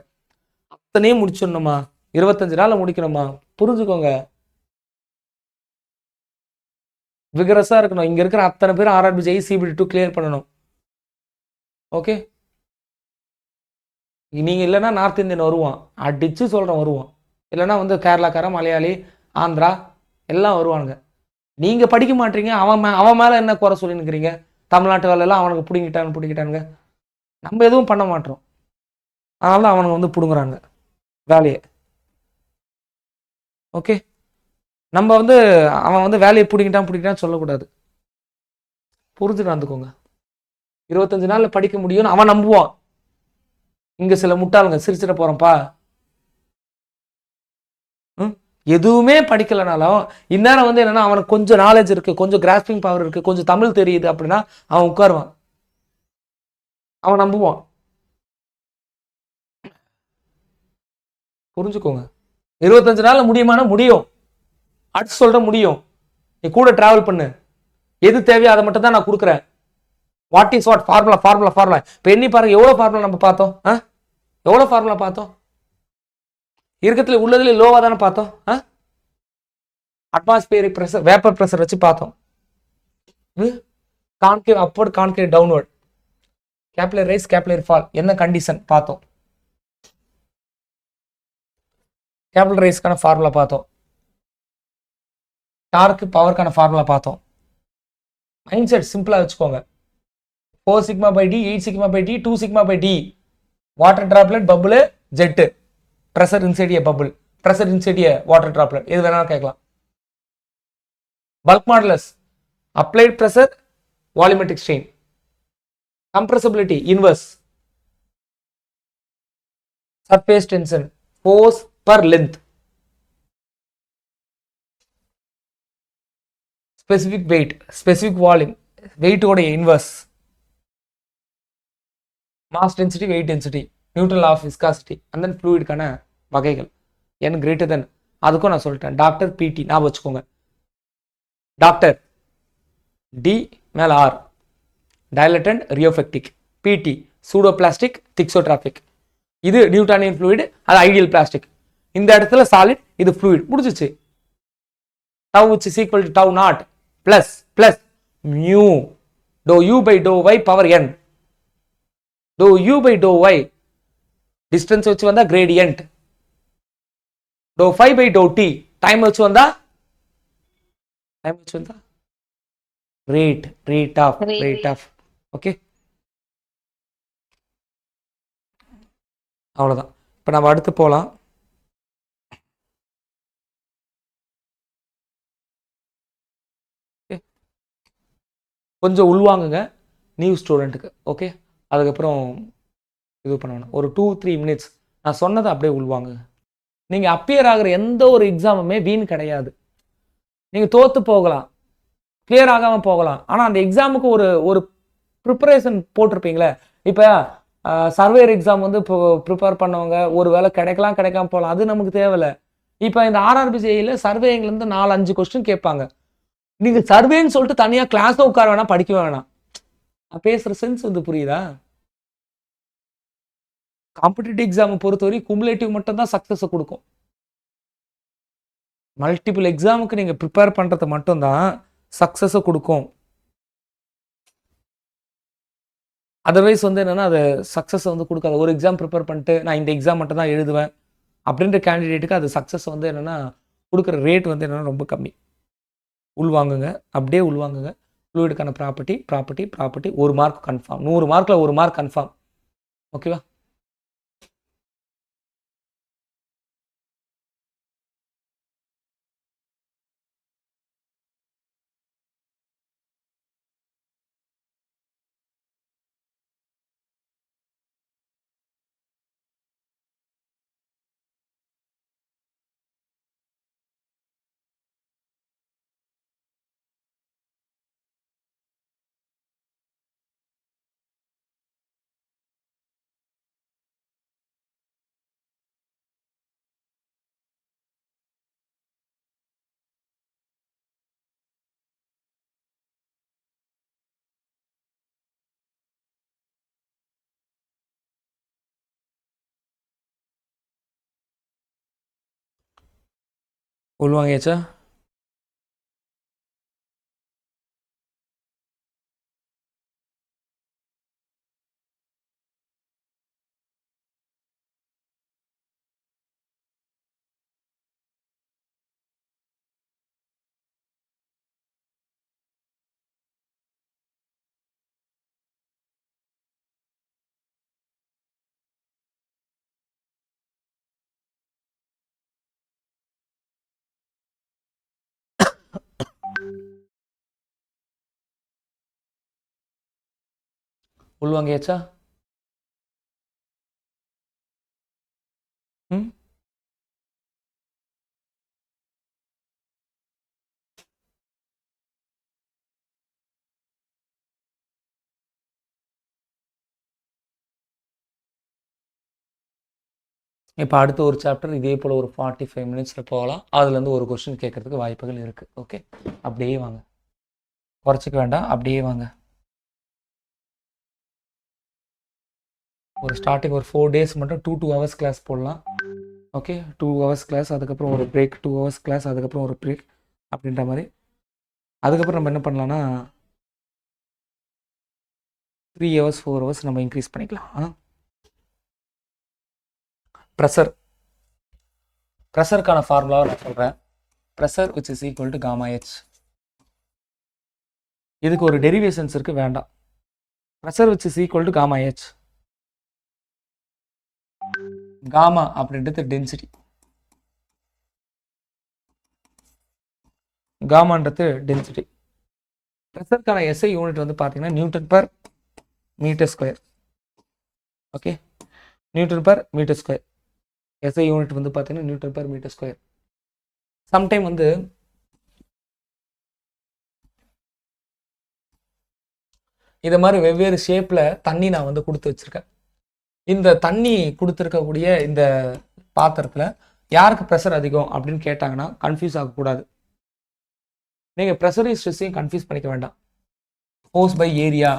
அத்தனையும் முடிச்சிடணுமா, 25 நாளில் முடிக்கணுமா. புரிஞ்சுக்கோங்க, விகரஸா இருக்கணும். இங்க இருக்கிற அத்தனை பேர் ஆர்ஆர்பி ஜெய் சிபிடி 2 கிளியர் பண்ணணும். ஓகே, நீங்க இல்லைன்னா நார்த் இந்தியன் வருவான், அடிச்சு சொல்றேன் வருவான். இல்லைன்னா வந்து கேரளாக்காரன், மலையாளி, ஆந்திரா எல்லாம் வருவானுங்க. நீங்க படிக்க மாட்டீங்க, அவன் மேல என்ன குறை சொல்லினுக்கிறீங்க? தமிழ்நாட்டு வேலையெல்லாம் அவனுக்கு பிடிங்கிட்டானுங்க. நம்ம எதுவும் பண்ண மாட்டோம், அதனால தான் அவனுங்க வந்து பிடுங்குறாங்க வேலையை. ஓகே, நம்ம வந்து அவன் வந்து வேலையை பிடிக்கிட்டான்னு சொல்லக்கூடாது. புரிஞ்சு நடந்துக்கோங்க. 25 நாள்ல படிக்க முடியும்னு அவன் நம்புவான். இங்க சில முட்டாளுங்க சிரிச்சிட போறோம்ப்பா, எதுவுமே படிக்கலனாலும் இந்நேரம் வந்து என்னன்னா அவனுக்கு கொஞ்சம் நாலேஜ் இருக்கு, கொஞ்சம் கிராஸ்பிங் பவர் இருக்கு, கொஞ்சம் தமிழ் தெரியுது அப்படின்னா அவன் உட்காருவான், அவன் நம்புவான். புரிஞ்சுக்கோங்க. 25 நாள்ல முடியுமானா முடியும், அடுத்து சொல்ற முடியும். நீ கூட டிராவல் பண்ணு, எது தேவையோ அதை மட்டும் தான் நான் கொடுக்குறேன். What is what, formula. இப்போ எண்ணி பாருங்க, எவ்வளோ ஃபார்முலா நம்ம பார்த்தோம்? எவ்வளோ ஃபார்முலா பார்த்தோம்? இருக்கத்துல உள்ளதுல லோவா தானே பார்த்தோம். அட்மாஸ்பியரிக் ப்ரெஷர், வேப்பர் ப்ரெஷர் வச்சு பார்த்தோம். Concave upward, concave downward, capillary rise, capillary fall, என்ன கண்டிஷன் பார்த்தோம். கேபிட்டல் ரைஸ்க்கான ஃபார்முலா பார்த்தோம். டார்க் பவருக்கான ஃபார்முலா பார்த்தோம். மைண்ட் செட் சிம்பிளா வச்சுக்கோங்க. 4 sigma by d, 8 sigma by d, 2 sigma by d, water droplet, bubble, jet, pressure inside a bubble, pressure inside a water droplet, எது வேணாலும் கேட்கலாம். Bulk modulus, applied pressure, volumetric strain, compressibility inverse, surface tension, force per length, specific wait, specific volume, வெயிட்டோட inverse, mass density, weight density, Newton law of viscosity, and then ஃப்ளூயிடுக்கான வகைகள், n greater than, அதுக்கும் நான் சொல்லிட்டேன். Doctor பிடி ஞாபகம் வச்சுக்கோங்க. Doctor D மேல ஆர், டைலட்டன்ட் ரியோஃபெக்டிக், பிடி சூடோபிளாஸ்டிக் திக்ஸோட்ராபிக், இது நியூட்டானியன் ஃப்ளூயிட், அது ஐடியல் பிளாஸ்டிக். இந்த இடத்துல சாலிட், இது ஃப்ளூயிட், முடிஞ்சிச்சு. tau which is equal to tau naught plus mu dou u by dou y power n, dou u by dou y distance வச்சு வந்தா gradient, dou phi by dou t time வச்சு வந்தா rate of. Okay, அவ்வளவுதான். இப்போ நம்ம அடுத்து போலாம். கொஞ்சம் உள்வாங்குங்க நியூ ஸ்டூடெண்ட்டுக்கு. ஓகே, அதுக்கப்புறம் இது பண்ணணும். ஒரு 2-3 மினிட்ஸ் நான் சொன்னதை அப்படியே உள்வாங்குங்க. நீங்கள் அப்பியர் ஆகிற எந்த ஒரு எக்ஸாமுமே வீண் கிடையாது. நீங்கள் தோற்று போகலாம், கிளியர் ஆகாமல் போகலாம், ஆனால் அந்த எக்ஸாமுக்கு ஒரு ஒரு ப்ரிப்பரேஷன் போட்டிருப்பீங்களே. இப்போ சர்வேயர் எக்ஸாம் வந்து இப்போ ப்ரிப்பேர் பண்ணவங்க ஒரு வேளை கிடைக்காம போகலாம், அது நமக்கு தேவையில்லை. இப்போ இந்த ஆர்ஆர்பிசிஐயில் சர்வேயிலேருந்து 4-5 கொஸ்டின் கேட்பாங்க. நீங்கள் சர்வேன்னு சொல்லிட்டு தனியாக கிளாஸில் உட்கார வேணாம், படிக்க வேணாம். பேசுகிற சென்ஸ் வந்து புரியுதா? காம்படிட்டிவ் எக்ஸாமை பொறுத்தவரை குமுலேட்டிவ் மட்டும் தான் சக்ஸஸை கொடுக்கும். மல்டிபிள் எக்ஸாமுக்கு நீங்கள் ப்ரிப்பேர் பண்ணுறது மட்டும்தான் சக்ஸஸை கொடுக்கும். அதர்வைஸ் வந்து என்னென்னா அது சக்ஸஸ் வந்து கொடுக்காது. ஒரு எக்ஸாம் ப்ரிப்பேர் பண்ணிட்டு நான் இந்த எக்ஸாம் மட்டும் தான் எழுதுவேன் அப்படின்ற கேண்டிடேட்டுக்கு அது சக்ஸஸ் வந்து என்னென்னா கொடுக்குற ரேட் வந்து என்னென்னா ரொம்ப கம்மி. உள்வாங்குங்க, அப்படியே உள்வாங்குங்க. ஃப்ளூயிடுக்கான ப்ராப்பர்ட்டி 1 மார்க் கன்ஃபார்ம், 100 மார்க்கில் 1 மார்க் கன்ஃபார்ம். ஓகேவா? உள்வாங்கியாச்சா? உள்வாங்கியாச்சா? ம் இப்போ அடுத்த ஒரு சாப்டர் இதே போல் ஒரு 45 மினிட்ஸில் போகலாம். அதுலேருந்து ஒரு கொஸ்டின் கேட்கறதுக்கு வாய்ப்புகள் இருக்குது. ஓகே, அப்படியே வாங்க, குறைச்சிக்க வேண்டாம், அப்படியே வாங்க. ஒரு ஸ்டார்டிங் ஒரு 4 டேஸ் மட்டும் 2 ஹவர்ஸ் கிளாஸ் போடலாம். ஓகே, 2 ஹவர்ஸ் கிளாஸ், அதுக்கப்புறம் ஒரு பிரேக், 2 ஹவர்ஸ் கிளாஸ், அதுக்கப்புறம் ஒரு பிரேக் அப்படின்ற மாதிரி. அதுக்கப்புறம் நம்ம என்ன பண்ணலான்னா 3 ஹவர்ஸ் 4 ஹவர்ஸ் நம்ம இன்க்ரீஸ் பண்ணிக்கலாம். ப்ரெஷருக்கான ஃபார்முலாவை நான் சொல்கிறேன். Pressure which is equal to gamma h. இதுக்கு ஒரு டெரிவேஷன்ஸ் இருக்குது, வேண்டாம். Pressure which is equal to gamma h. Gamma அப்படின்றது டென்சிட்டி, காமான்றது டென்சிட்டி. ப்ரெஷருக்கான எஸ்ஐ யூனிட் வந்து பார்த்தீங்கன்னா Newton per metre square. Okay, Newton per metre square. SI unit வந்து பார்த்தீங்கன்னா Newton per metre square. Sometime வந்து இதை மாதிரி வெவ்வேறு ஷேப்பில் தண்ணி நான் வந்து கொடுத்து வச்சுருக்கேன். இந்த தண்ணி கொடுத்துருக்கக்கூடிய இந்த பாத்திரத்தில் யாருக்கு ப்ரெஷர் அதிகம் அப்படின்னு கேட்டாங்கன்னா கன்ஃபியூஸ் ஆகக்கூடாது. நீங்கள் ப்ரெஷரையும் ஸ்ட்ரெஸ்ஸையும் கன்ஃபியூஸ் பண்ணிக்க வேண்டாம். ஃபோர்ஸ் பை ஏரியா,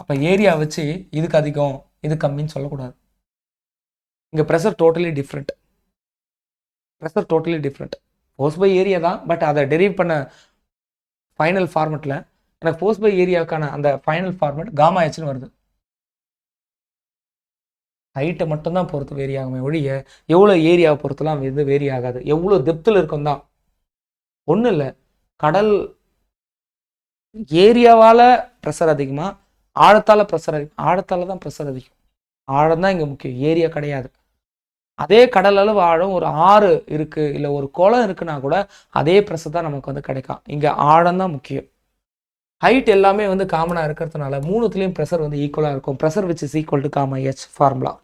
அப்போ ஏரியா வச்சு இதுக்கு அதிகம் இது கம்மின்னு சொல்லக்கூடாது. இங்கே pressure totally different. Force by area தான், பட் அதை டெரைவ் பண்ண ஃபைனல் ஃபார்மெட்டில் எனக்கு ஃபோர்ஸ் பை ஏரியாவுக்கான அந்த ஃபைனல் ஃபார்மெட் காமா ஹெச்னு வருது. ஹைட்டை மட்டும்தான் பொறுத்து வேரி ஆகுமே ஒழிய எவ்வளோ ஏரியாவை பொறுத்துலாம் இது வேரி ஆகாது. எவ்வளோ டெப்த்தில் இருக்கும் தான். ஒன்றும் இல்லை, கடல் ஏரியாவால் ப்ரெஷர் அதிகமாக, ஆழத்தால் ப்ரெஷர் அதிகம். ஆழத்தால் தான் ப்ரெஷர் அதிகம். ஆழம் தான் இங்கே முக்கியம், ஏரியா கிடையாது. அதே கடல் அளவு ஆழம் ஒரு ஆறு இருக்குது இல்லை ஒரு குளம் இருக்குன்னா கூட அதே ப்ரெஷர் தான் நமக்கு வந்து கிடைக்கும். இங்கே ஆழம் தான் முக்கியம். ஹைட் எல்லாமே வந்து காமனாக இருக்கிறதுனால மூணுத்துலேயும் ப்ரெஷர் வந்து ஈக்குவலாக இருக்கும். Pressure which is equal to gamma h formula.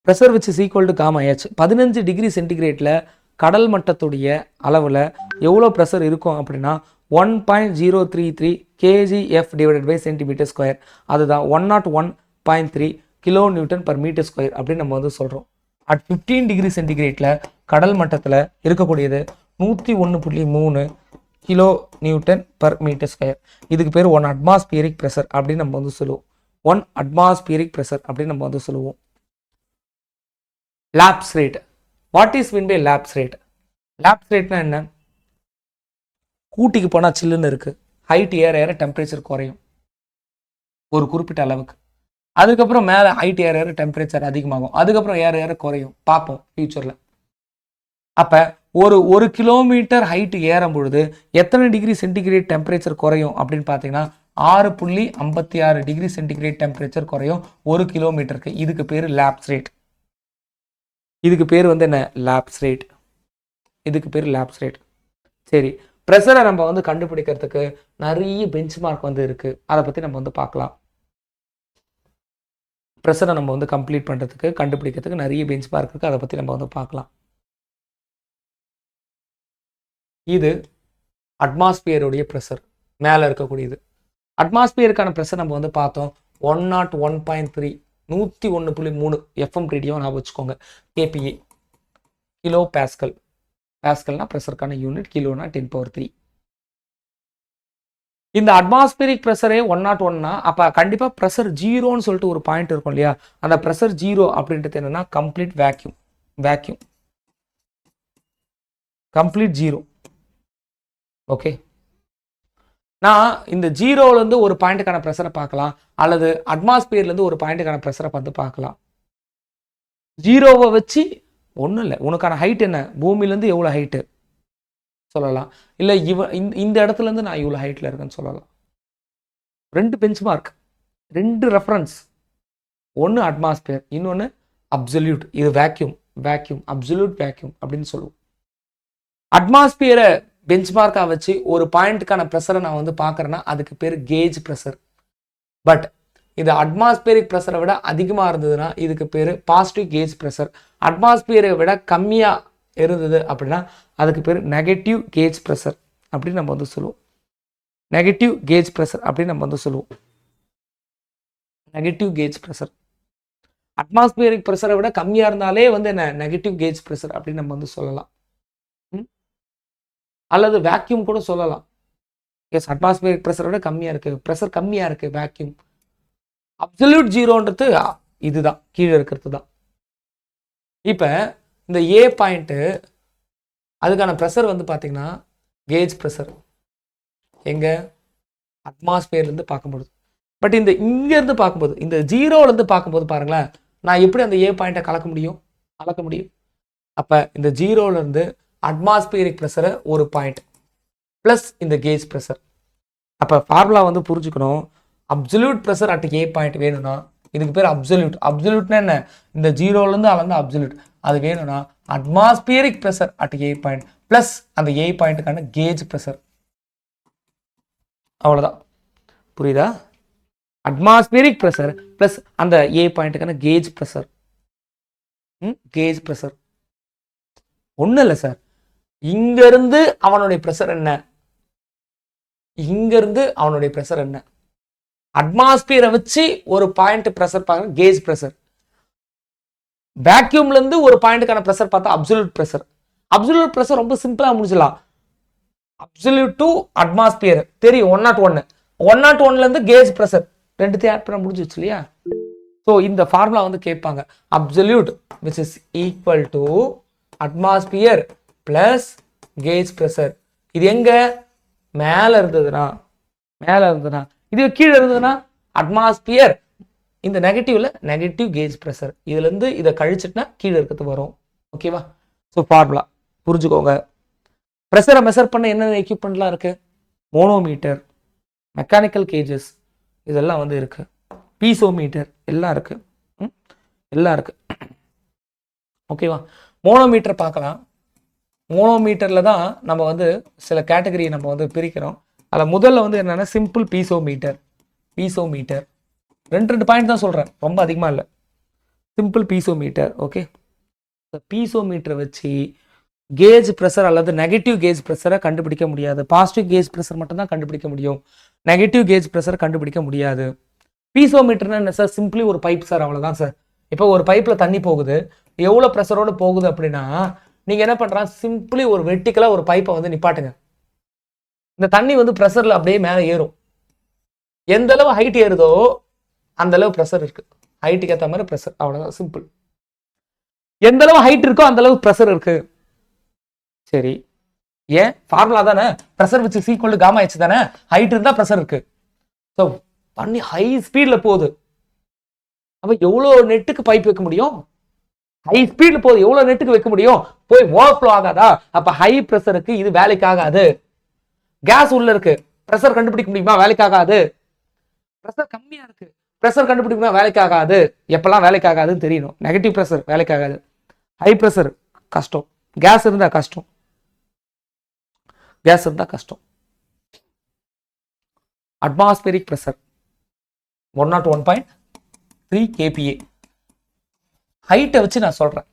Pressure which is equal to gamma h. 15 degree சென்டிகிரேட்டில் கடல் மட்டத்துடைய அளவில் எவ்வளோ ப்ரெஷர் இருக்கும் அப்படின்னா 1.033 kgf divided by centimetre square. அதுதான் 101.3 kilo Newton per metre square அப்படின்னு நம்ம வந்து சொல்கிறோம். அட் 15 டிகிரி சென்டிகிரேட்டில் கடல் மட்டத்தில் இருக்கக்கூடியது 101.3 kilo Newton per metre square. இதுக்கு பேர் 1 அட்மாஸ்பியரிக் ப்ரெஷர் அப்படின்னு நம்ம வந்து சொல்லுவோம். 1 அட்மாஸ்பியரிக் ப்ரெஷர் அப்படின்னு நம்ம வந்து சொல்லுவோம். Lapse rate. What is mean by lapse rate? Lapse ரேட்னா என்ன? கூட்டிக்கு போனால் சில்லுன்னு இருக்குது, ஹைட் ஏற ஏற டெம்பரேச்சர் குறையும் ஒரு குறிப்பிட்ட அளவுக்கு. அதுக்கப்புறம் மேலே ஹைட் ஏற ஏற டெம்பரேச்சர் அதிகமாகும், அதுக்கப்புறம் ஏற ஏற குறையும், பார்ப்போம் ஃபியூச்சரில். அப்போ ஒரு கிலோமீட்டர் ஹைட் ஏறும் பொழுது எத்தனை டிகிரி சென்டிகிரேட் டெம்பரேச்சர் குறையும் அப்படின்னு பார்த்தீங்கன்னா 6.56 டிகிரி சென்டிகிரேட் டெம்பரேச்சர் குறையும் ஒரு கிலோமீட்டருக்கு. இதுக்கு பேர் லாப்ஸ் ரேட். இதுக்கு பேர் வந்து என்ன? Lapse rate. இதுக்கு பேர் லாப்ஸ் ரேட். சரி, ப்ரெஷரை நம்ம வந்து கண்டுபிடிக்கிறதுக்கு நிறைய பெஞ்ச் மார்க் வந்து இருக்குது, அதை பற்றி நம்ம வந்து பார்க்கலாம். ப்ரெஷரை நம்ம வந்து கம்ப்ளீட் பண்ணுறதுக்கு கண்டுபிடிக்கிறதுக்கு நிறைய பெஞ்ச் மார்க் இருக்குது, அதை பற்றி நம்ம வந்து பார்க்கலாம். இது அட்மாஸ்பியருடைய ப்ரெஷர், மேலே இருக்கக்கூடியது. அட்மாஸ்பியருக்கான ப்ரெஷர் நம்ம வந்து பார்த்தோம் 101.3 101.3 எஃப்எம் ரேடியோ நான் வச்சுக்கோங்க. KPa kilo pascal. பாஸ்கல்னா ப்ரெஷருக்கான யூனிட், கிலோனா 10^3. இந்த அட்மாஸ்பியரிக் ப்ரெஷரே 101னா அப்போ கண்டிப்பாக ப்ரெஷர் ஜீரோன்னு சொல்லிட்டு ஒரு பாயிண்ட் இருக்கும் இல்லையா? அந்த ப்ரெஷர் ஜீரோ அப்படின்றது என்னன்னா complete vacuum. Complete zero. Okay, நான் இந்த ஜீரோலேருந்து ஒரு பாயிண்ட்டுக்கான ப்ரெஷரை பார்க்கலாம், அல்லது அட்மாஸ்பியர்லேருந்து ஒரு பாயிண்ட்டுக்கான ப்ரெஷரை வந்து பார்க்கலாம். ஜீரோவை வச்சு ஒன்றும் இல்லை, உனக்கான ஹைட் என்ன, பூமியிலேருந்து எவ்வளோ ஹைட்டு சொல்லலாம், இல்லை இந்த இடத்துலேருந்து நான் இவ்வளோ ஹைட்டில் இருக்கேன்னு சொல்லலாம். 2 பெஞ்ச் மார்க், 2 ரெஃபரன்ஸ், ஒன்று அட்மாஸ்பியர், இன்னொன்று அப்சல்யூட். இது வேக்யூம், அப்சல்யூட் வேக்யூம் அப்படின்னு சொல்லுவோம். அட்மாஸ்பியரை பெஞ்ச் மார்க்காக வச்சு ஒரு பாயிண்ட்டுக்கான ப்ரெஷரை நான் வந்து பார்க்குறேன்னா அதுக்கு பேர் கேஜ் ப்ரெஷர். பட் இது அட்மாஸ்பியரிக் ப்ரெஷரை விட அதிகமாக இருந்ததுன்னா இதுக்கு பேர் பாசிட்டிவ் கேஜ் ப்ரெஷர். அட்மாஸ்பியரை விட கம்மியாக இருந்தது அப்படின்னா அதுக்கு பேர் நெகட்டிவ் கேஜ் ப்ரெஷர் அப்படின்னு நம்ம வந்து சொல்லுவோம். நெகட்டிவ் கேஜ் ப்ரெஷர் அப்படின்னு நம்ம வந்து சொல்லுவோம். நெகட்டிவ் கேஜ் ப்ரெஷர், அட்மாஸ்பியரிக் ப்ரெஷரை விட கம்மியாக இருந்தாலே வந்து என்ன, நெகட்டிவ் கேஜ் ப்ரெஷர் அப்படின்னு நம்ம வந்து சொல்லலாம். அல்லது வேக்யூம் கூட சொல்லலாம். எஸ், அட்மாஸ்பியரிக் ப்ரெஷரை விட கம்மியாக இருக்குது, ப்ரெஷர் கம்மியாக இருக்குது, வேக்யூம். அப்சல்யூட் ஜீரோன்றது இதுதான், கீழே இருக்கிறது தான். இப்போ இந்த ஏ பாயிண்ட்டு அதுக்கான ப்ரெஷர் வந்து பார்த்தீங்கன்னா கேஜ் ப்ரெஷர் எங்கே, அட்மாஸ்பியர்லேருந்து பார்க்கும்போது. பட் இந்த இங்கேருந்து பார்க்கும்போது, இந்த ஜீரோலேருந்து பார்க்கும்போது பாருங்களேன், நான் எப்படி அந்த ஏ பாயிண்ட்டை அளக்க முடியும். அப்போ இந்த ஜீரோலேருந்து அட்மாஸ்பியரிக் ப்ரெஷரை ஒரு பாயிண்ட் ப்ளஸ் இந்த கேஜ் ப்ரெஷர். அப்போ ஃபார்முலா வந்து புரிஞ்சுக்கணும். Absolute pressure at A point வேணும்னா இதுக்கு பேர் அப்சல்யூட். அப்சல்யூட்னா என்ன, இந்த ஜீரோலேருந்து அளந்த அப்சல்யூட். அது வேணும்னா atmospheric pressure at A point plus அந்த ஏ பாயிண்ட்டுக்கான கேஜ் ப்ரெஷர். அவ்வளோதான், புரியுதா? அட்மாஸ்பியரிக் ப்ரெஷர் ப்ளஸ் அந்த ஏ பாயிண்ட்டுக்கான கேஜ் ப்ரெஷர். கேஜ் ப்ரெஷர் ஒன்றும் இல்லை சார், இங்கிருந்து அவனுடைய ப்ரெஷர் என்ன, இங்கிருந்து அவனுடைய ப்ரெஷர் என்ன, அட்மாஸ்பியரை வச்சு ஒரு பாயிண்ட் ப்ரெஷர் பார்க்க கேஜ் ப்ரெஷர், வேக்யூம்லேருந்து ஒரு பாயிண்ட்டுக்கான ப்ரெஷர் பார்த்தா அப்சல்யூட் ப்ரெஷர். அப்சல்யூட் ப்ரெஷர் ரொம்ப சிம்பிளாக முடிச்சலாம். அப்சல்யூட் டு அட்மாஸ்பியர் தெரியும், 101. 101லேருந்து கேஜ் ப்ரெஷர் ரெண்டுத்தையும் ஆட் பண்ண முடிஞ்சிச்சு இல்லையா? ஸோ இந்த ஃபார்முலா வந்து கேட்பாங்க. Absolute which is equal to atmosphere plus gauge pressure. இது எங்க மேலே இருந்ததுன்னா, இது கீழே இருந்ததுன்னா அட்மாஸ்பியர், இந்த நெகட்டிவ்ல நெகட்டிவ் கேஜ் ப்ரெஷர். இதுலேருந்து இதை கழிச்சிட்டுனா கீழே இருக்கிறது வரும். ஓகேவா? ஸோ ஃபார்முலா புரிஞ்சுக்கோங்க. ப்ரெஷரை மெஷர் பண்ண என்னென்ன எக்யூப்மெண்ட்லாம் இருக்கு, மோனோமீட்டர், மெக்கானிக்கல் கேஜஸ் இதெல்லாம் வந்து இருக்கு, பீசோமீட்டர் எல்லாம் இருக்கு, எல்லாம் இருக்கு. ஓகேவா? மோனோமீட்டர் பார்க்கலாம். மோனோமீட்டரில் தான் நம்ம வந்து சில கேட்டகரியை நம்ம வந்து பிரிக்கிறோம். அதில் முதல்ல வந்து என்னென்னா சிம்பிள் பீசோமீட்டர். ரெண்டு பாயிண்ட் தான் சொல்கிறேன், ரொம்ப அதிகமாக இல்லை. சிம்பிள் பீசோமீட்டர். ஓகே, பீசோமீட்டரை வச்சு கேஜ் ப்ரெஷர் அல்லது நெகட்டிவ் கேஜ் ப்ரெஷரை கண்டுபிடிக்க முடியாது. பாசிட்டிவ் கேஜ் ப்ரெஷர் மட்டும் தான் கண்டுபிடிக்க முடியும், நெகட்டிவ் கேஜ் ப்ரெஷரை கண்டுபிடிக்க முடியாது. பீசோமீட்டர்னா என்ன சார், சிம்பிளி ஒரு பைப் சார், அவ்வளோதான் சார். இப்போ ஒரு பைப்பில் தண்ணி போகுது, எவ்வளோ ப்ரெஷரோடு போகுது அப்படின்னா நீங்கள் என்ன பண்ணுறாங்க, சிம்பிளி ஒரு வெர்டிக்கலாக ஒரு பைப்பை வந்து நிப்பாட்டுங்க. இந்த தண்ணி வந்து ப்ரெஷரில் அப்படியே மேலே ஏறும். எந்த அளவு ஹைட் ஏறுதோ அந்த அளவு ப்ரெஷர் இருக்கு, ஹைட்டுக்கு ஏற்ற மாதிரி ப்ரெஷர், அவ்வளோதான், சிம்பிள். எந்த அளவு ஹைட் இருக்கோ அந்த அளவு ப்ரெஷர் இருக்கு. சரி, ஏன் ஃபார்முலா தானே, pressure which is equal to gamma h தானே, ஹைட் இருந்தால் ப்ரெஷர் இருக்கு. ஸோ தண்ணி ஹை ஸ்பீடில் போகுது, அப்போ எவ்வளோ நெட்டுக்கு பைப் வைக்க முடியும், ஹை ஸ்பீடில் போகுது, எவ்வளோ நெட்டுக்கு வைக்க முடியும், போய் ஓவர்ஃப்ளோ ஆகாதா? அப்போ ஹை ப்ரெஷருக்கு இது வேலைக்கு ஆகாது. கேஸ் உள்ள இருக்கு, ப்ரெஷர் கண்டுபிடிக்க முடியுமா? வேலைக்கு ஆகாது. ப்ரெஷர் கம்மியா இருக்கு, ப்ரெஷர் கண்டுபிடிக்குமா? வேலைக்கு ஆகாது. எப்பெல்லாம் வேலைக்கு ஆகாதுன்னு தெரியணும். நெகட்டிவ் ப்ரெஷர் வேலைக்கு ஆகாது, ஹை ப்ரெஷர் கஷ்டம், கேஸ் இருந்தா கஷ்டம், அட்மாஸ்பியரிக் ப்ரெஷர் 101.3 kPa. ஹைட்டை வச்சு நான் சொல்றேன்,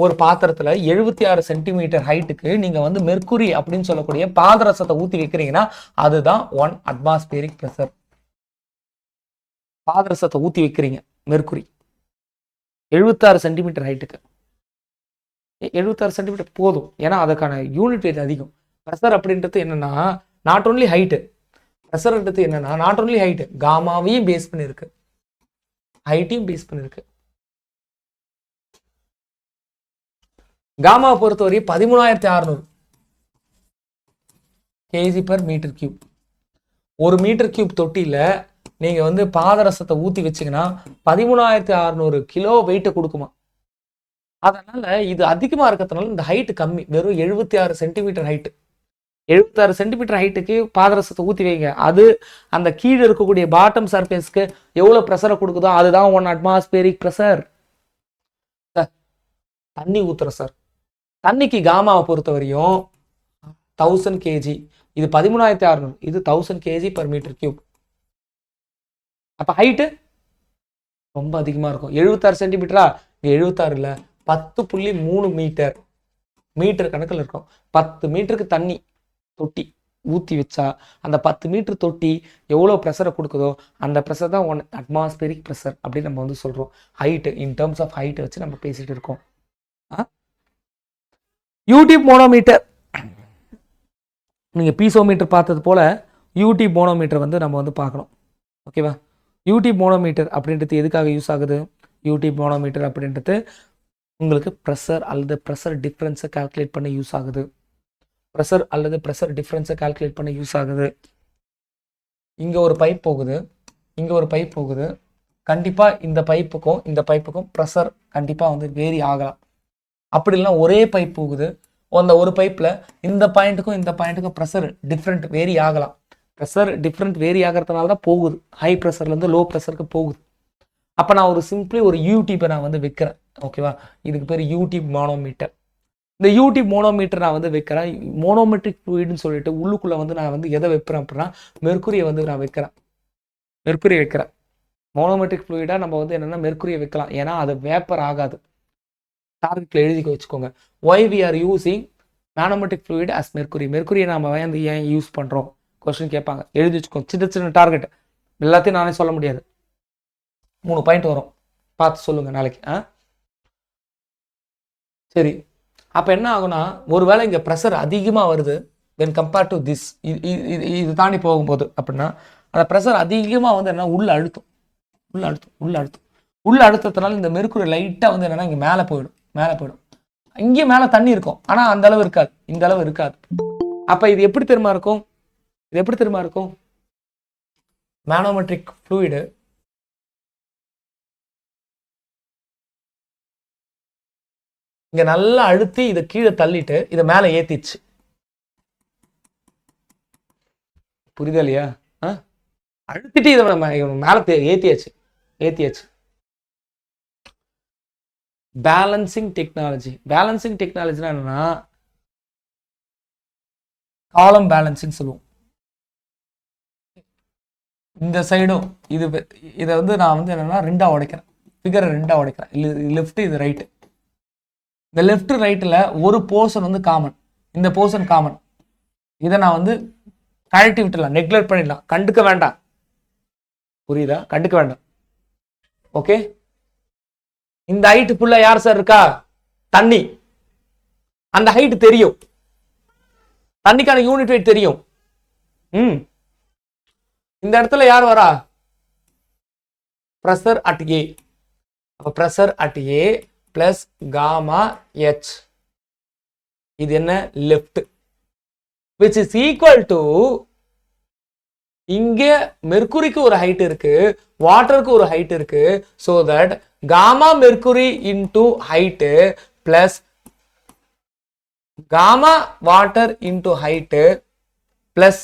ஒரு பாத்திரத்துல 76 சென்டிமீட்டர் ஹைட்டுக்கு நீங்க வந்து மெர்க்குரி அப்படின்னு சொல்லக்கூடிய பாதரசத்தை ஊத்தி வைக்கிறீங்கன்னா அதுதான் 1 அட்மாஸ்பியரிக் ப்ரெஷர். பாதரசத்தை ஊத்தி வைக்கிறீங்க மெர்க்குரி 76 சென்டிமீட்டர் ஹைட்டுக்கு, 76 சென்டிமீட்டர் போதும், ஏன்னா அதுக்கான யூனிட் வெயிட் அதிகம். ப்ரெஷர் அப்படின்றது என்னன்னா நாட் ஓன்லி ஹைட்டு, ப்ரெஷர்ன்றது என்னன்னா நாட் ஓன்லி ஹைட்டு, காமாவையும் பேஸ் பண்ணிருக்கு, ஹைட்டையும் பேஸ் பண்ணிருக்கு. காமாவை பொறுத்தவரை 13600 கேஜி பர் மீட்டர் கியூப். ஒரு மீட்டர் கியூப் தொட்டியில் நீங்கள் வந்து பாதரசத்தை ஊற்றி வச்சிங்கன்னா 13600 கிலோ வெயிட்டை கொடுக்குமா. அதனால இது அதிகமாக இருக்கிறதுனால இந்த ஹைட்டு கம்மி, வெறும் 76 சென்டிமீட்டர் ஹைட்டு. 76 சென்டிமீட்டர் ஹைட்டுக்கு பாதரசத்தை ஊற்றி வைங்க. அது அந்த கீழே இருக்கக்கூடிய பாட்டம் சர்ஃபேஸ்க்கு எவ்வளோ ப்ரெஷரை கொடுக்குதோ அதுதான் 1 அட்மாஸ்பியரிக் ப்ரெஷர். தண்ணி ஊற்றுறோம் சார், தண்ணிக்கு காமாவை பொறுத்த வரையும் 1000 kg, இது 13600, இது 1000 kg பர் மீட்டர் கியூப். அப்போ ஹைட்டு ரொம்ப அதிகமாக இருக்கும். 76 சென்டிமீட்டரா, 76 இல்லை 10.3 மீட்டர், மீட்டர் கணக்கில் இருக்கும். 10 மீட்டருக்கு தண்ணி தொட்டி ஊற்றி வச்சா அந்த 10 மீட்டர் தொட்டி எவ்வளோ ப்ரெஷரை கொடுக்குதோ அந்த ப்ரெஷர் தான் 1 அட்மாஸ்பியரிக் ப்ரெஷர் அப்படின்னு நம்ம வந்து சொல்கிறோம். ஹைட்டு, இன் டேர்ம்ஸ் ஆஃப் ஹைட்டை வச்சு நம்ம பேசிகிட்டு இருக்கோம். யூடியூப் மோனோமீட்டர், நீங்கள் பீசோமீட்டர் பார்த்தது போல் யூடியூப் மோனோமீட்டர் வந்து நம்ம வந்து பார்க்கணும். ஓகேவா. யூடியூப் மோனோமீட்டர் அப்படின்றது எதுக்காக யூஸ் ஆகுது? யூடியூப் மோனோமீட்டர் அப்படின்றது உங்களுக்கு ப்ரெஷர் அல்லது ப்ரெஷர் டிஃப்ரென்ஸை கால்குலேட் பண்ண யூஸ் ஆகுது. ப்ரெஷர் அல்லது ப்ரெஷர் டிஃப்ரென்ஸை கால்குலேட் பண்ண யூஸ் ஆகுது. இங்கே ஒரு பைப் போகுது, இங்கே ஒரு பைப் போகுது. கண்டிப்பாக இந்த பைப்புக்கும் ப்ரெஷர் கண்டிப்பாக வந்து வேரி ஆகலாம். அப்படி இல்லைனா ஒரே பைப் போகுது, அந்த ஒரு பைப்பில் இந்த பாயிண்ட்டுக்கும் ப்ரெஷர் டிஃப்ரெண்ட் வேரி ஆகலாம். ப்ரெஷர் டிஃப்ரெண்ட் வேரி ஆகிறதுனால தான் போகுது, ஹை ப்ரெஷர்லேருந்து லோ ப்ரெஷருக்கு போகுது. அப்போ நான் ஒரு சிம்பிளி ஒரு யூடியூப்பை நான் வந்து வைக்கிறேன். ஓகேவா. இதுக்கு பேர் யூடியூப் மோனோமீட்டர். இந்த யூடியூப் மோனோமீட்டர் நான் வந்து வைக்கிறேன். மோனோமெட்ரிக் ஃப்ளூயிட்னு சொல்லிட்டு உள்ளுக்குள்ளே வந்து நான் வந்து எதை வைக்கிறேன் அப்படின்னா மெர்க்குரியை வந்து நான் வைக்கிறேன். மெர்க்குரியை வைக்கிறேன். மோனோமெட்ரிக் ஃப்ளூயிடாக நம்ம வந்து என்னென்னா மெர்க்குரியை வைக்கலாம், ஏன்னா அது வேப்பர் ஆகாது. டார்கெட்டில் எழுதி வச்சுக்கோங்க. Why we are using manometric fluid as mercury. மெர்க்குரியை நம்ம வந்து ஏன் யூஸ் பண்ணுறோம் கொஸ்டின் கேட்பாங்க, எழுதி வச்சுக்கோங்க. சின்ன சின்ன டார்கெட், எல்லாத்தையும் நானே சொல்ல முடியாது. 3 பாயிண்ட் வரும், பார்த்து சொல்லுங்கள் நாளைக்கு. சரி, அப்போ என்ன ஆகுனா, ஒருவேளை இங்கே ப்ரெஷர் அதிகமாக வருது when compared to this, இது தாண்டி போகும்போது அப்படின்னா அந்த ப்ரெஷர் அதிகமாக வந்து என்ன உள்ள அழுத்தத்தினால இந்த மெர்க்குரி லைட்டாக வந்து என்னன்னா இங்கே மேலே போயிடும். இங்கே மேலே தண்ணி இருக்கும், ஆனால் அந்த அளவு இருக்காது, இந்த அளவு இருக்காது. அப்போ இது எப்படி தெரியுமா இருக்கும்? மேனோமெட்ரிக் ஃப்ளூயிடு இங்க நல்லா அழுத்தி இதை கீழே தள்ளிட்டு இதை மேலே ஏத்திச்சு. புரியுதா இல்லையா? அழுத்திட்டு இதை மேலே ஏத்தியாச்சு. பேலன்சிங் டெக்னாலஜினா என்னன்னா காலம் பேலன்சிங் சொல்லுவோம். இந்த சைடும் இதை வந்து நான் வந்து என்னன்னா ரெண்டா உடைக்கிறேன், ஃபிகரை ரெண்டா உடைக்கிறேன். லெஃப்ட், இது ரைட்டு. இந்த லெஃப்ட் ரைட்டில் ஒரு போர்ஷன் வந்து காமன், இந்த போர்ஷன் காமன். இதை நான் வந்து கழட்டி விட்டுலாம், நெக்லெக்ட் பண்ணிடலாம், கண்டுக்க வேண்டாம். புரியுதா? கண்டுக்க வேண்டாம். ஓகே. இந்த ஹைட் ஃபுல்லா யார் சார் இருக்கா? தண்ணி. அந்த ஹைட் தெரியும், தண்ணிக்கான யூனிட் வெயிட் தெரியும். இந்த இடத்துல யார் வரா? Pressure at A. அப்ப pressure at A plus gamma h, இது என்ன? Left, which is equal to இங்க மெர்க்குரிக்கு ஒரு ஹைட் இருக்கு, வாட்டருக்கு ஒரு ஹைட் இருக்கு. So that gamma mercury into height plus gamma water into height plus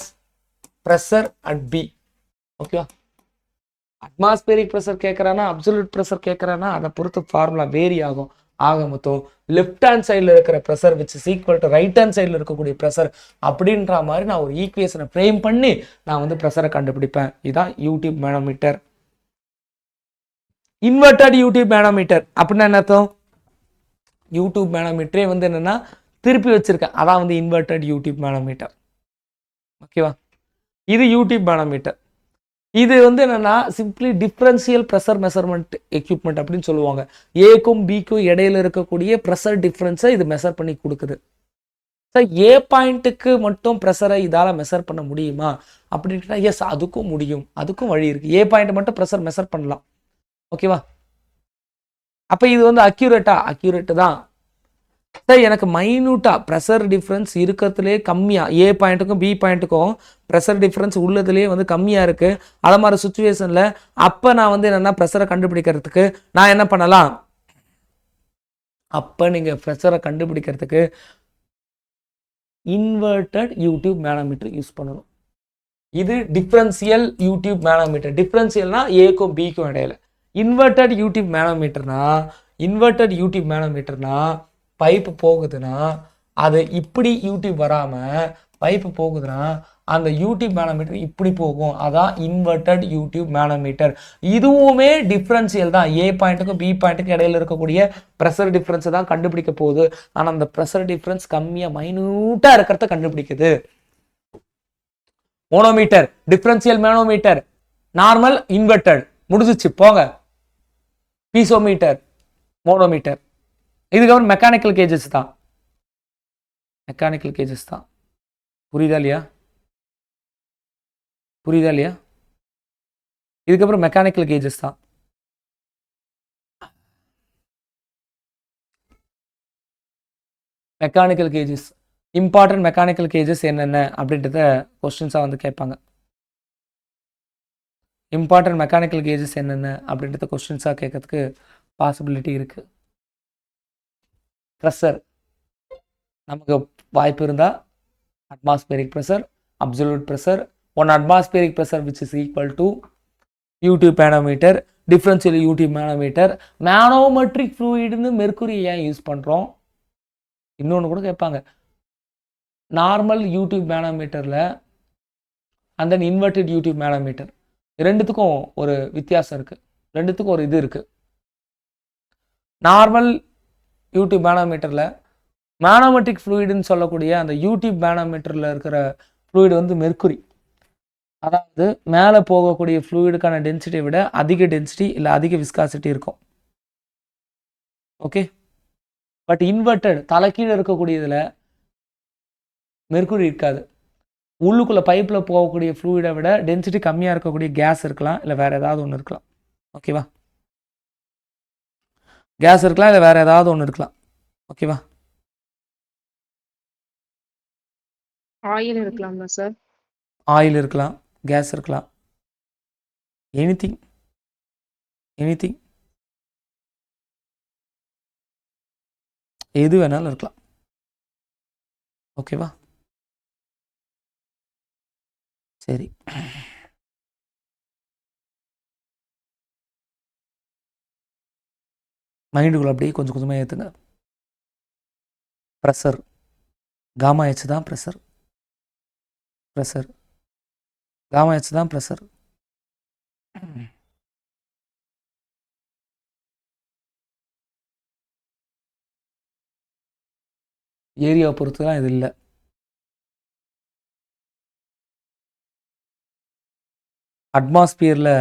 pressure at B. ஓகேவா? அட்மாஸ்பியரிக் ப்ரெஷர் கேட்கறானா, அப்சல்யூட் ப்ரெஷர் கேட்கறானா, அதை பொறுத்து ஃபார்முலா வேரி ஆகும். ஆக மொத்தம் லெஃப்ட் ஹேண்ட் சைடில் இருக்கிற pressure which is equal to right hand சைடில் இருக்கக்கூடிய ப்ரெஷர் அப்படின்ற மாதிரி நான் ஒரு ஈக்குவேஷனை ஃப்ரேம் பண்ணி நான் வந்து ப்ரெஷரை கண்டுபிடிப்பேன். இதுதான் YouTube manometer. Inverted U tube manometer அப்படின்னா என்ன அர்த்தம்? யூடியூப் மேனோமீட்டரே வந்து என்னன்னா திருப்பி வச்சிருக்கேன், அதான் வந்து இன்வெர்டட் யூடியூப் மேனோமீட்டர். ஓகேவா? இது யூடியூப் மேனோமீட்டர். இது வந்து என்னன்னா simply differential pressure measurement equipment அப்படின்னு சொல்லுவாங்க. ஏக்கும் பிக்கும் இடையில இருக்கக்கூடிய ப்ரெஷர் டிஃபரன்ஸை இது மெஷர் பண்ணி கொடுக்குது. சார் ஏ பாயிண்ட்டுக்கு மட்டும் ப்ரெஷரை இதால் மெஷர் பண்ண முடியுமா அப்படின்னா எஸ், அதுக்கும் முடியும், அதுக்கும் வழி இருக்கு. ஏ பாயிண்ட் மட்டும் ப்ரெஷர் மெஷர் பண்ணலாம். ஓகேவா? அப்போ இது வந்து அக்யூரேட்டா? அக்யூரேட்டு தான். சார் எனக்கு மைனூட்டாக ப்ரெஷர் டிஃப்ரென்ஸ் இருக்கிறதுலே கம்மியாக ஏ பாயிண்ட்டுக்கும் பி பாயிண்ட்டுக்கும் ப்ரெஷர் டிஃப்ரென்ஸ் உள்ளதுலேயே வந்து கம்மியாக இருக்குது. அது மாதிரி சுச்சுவேஷனில் அப்போ நான் வந்து என்னென்னா ப்ரெஷரை கண்டுபிடிக்கிறதுக்கு நான் என்ன பண்ணலாம், அப்போ நீங்கள் ப்ரெஷரை கண்டுபிடிக்கிறதுக்கு இன்வெர்டட் யூடியூப் மேனோமீட்டர் யூஸ் பண்ணணும். இது டிஃப்ரென்சியல் யூடியூப் மேனோமீட்டர். டிஃப்ரென்சியல்னா ஏக்கும் பிக்கும் இடையில. இன்வெர்டட் யூடியூப் மேனோமீட்டர்னா பைப்பு போகுதுன்னா அது இப்படி யூடியூப் வராமல் பைப்பு போகுதுன்னா அந்த யூடியூப் மேனோமீட்டர் இப்படி போகும். அதான் இன்வெர்டட் யூடியூப் மேனோமீட்டர். இதுவுமே டிஃப்ரென்சியல் தான். ஏ பாயிண்ட்டுக்கும் பி பாயிண்ட்டுக்கும் இடையில இருக்கக்கூடிய ப்ரெஷர் டிஃப்ரென்ஸை தான் கண்டுபிடிக்க போகுது. ஆனால் அந்த ப்ரெஷர் டிஃப்ரென்ஸ் கம்மியாக மைனூட்டாக இருக்கிறத கண்டுபிடிக்குது. Manometer, differential manometer, normal, inverted, முடிஞ்சிச்சு போங்க. Piezometer, manometer. இதுக்கப்புறம் மெக்கானிக்கல் கேஜஸ் தான். புரியுதா இல்லையா? இதுக்கப்புறம் மெக்கானிக்கல் கேஜஸ் தான். Mechanical gauges, important mechanical gauges என்னென்ன அப்படின்றத கொஸ்டின்ஸாக வந்து கேட்பாங்க. இம்பார்ட்டன்ட் மெக்கானிக்கல் கேஜஸ் என்னென்ன அப்படின்றத கொஸ்டின்ஸாக கேட்கறதுக்கு பாசிபிலிட்டி இருக்குது. ப்ரெஷர் நமக்கு வாய்ப்பு இருந்தால் atmospheric pressure, absolute pressure, one atmospheric pressure which is equal to U tube manometer, differential U tube manometer. Manometric ஃப்ளூயிடுன்னு மெர்க்குரி ஏன் யூஸ் பண்ணுறோம்? இன்னொன்று கூட கேட்பாங்க. நார்மல் யூடியூப் மேனோமீட்டரில் and then inverted U tube manometer, ரெண்டுத்துக்கும் ஒரு வித்தியாசம் இருக்குது. ரெண்டுத்துக்கும் ஒரு இது இருக்குது. நார்மல் யூடியூப் மேனோமீட்டரில் மேனோமெட்ரிக் ஃப்ளூயிடுன்னு சொல்லக்கூடிய அந்த யூடியூப் மேனோமீட்டரில் இருக்கிற ஃப்ளூயிடு வந்து மெர்க்குரி. அதாவது மேலே போகக்கூடிய ஃப்ளூயிடுக்கான டென்சிட்டியை விட அதிக டென்சிட்டி இல்லை அதிக விஸ்காசிட்டி இருக்கும். ஓகே. பட் இன்வெர்டட் தலைக்கீழே இருக்கக்கூடியதில் மெர்க்குரி இருக்காது. உள்ளுக்குள்ளே பைப்பில் போகக்கூடிய ஃப்ளூயிடை விட டென்சிட்டி கம்மியாக இருக்கக்கூடிய கேஸ் இருக்கலாம், இல்லை வேறு ஏதாவது ஒன்று இருக்கலாம். ஓகேவா? கேஸ் இருக்கலாம், இல்லை வேறு ஏதாவது ஒன்று இருக்கலாம். ஓகேவா? ஆயில் இருக்கலாமா சார்? ஆயில் இருக்கலாம், கேஸ் இருக்கலாம், எனிதிங் எது வேணாலும் இருக்கலாம். ஓகேவா? சரி, மைண்டுக்குள்ள அப்படியே கொஞ்சம் கொஞ்சமாக ஏற்றுங்க. ப்ரெஷர் காமா ஹெச் தான் ப்ரெஷர். காமா ஹெச் தான் ப்ரெஷர். ஏரியாவை பொறுத்து தான் இது இல்லை. அட்மாஸ்பியரில்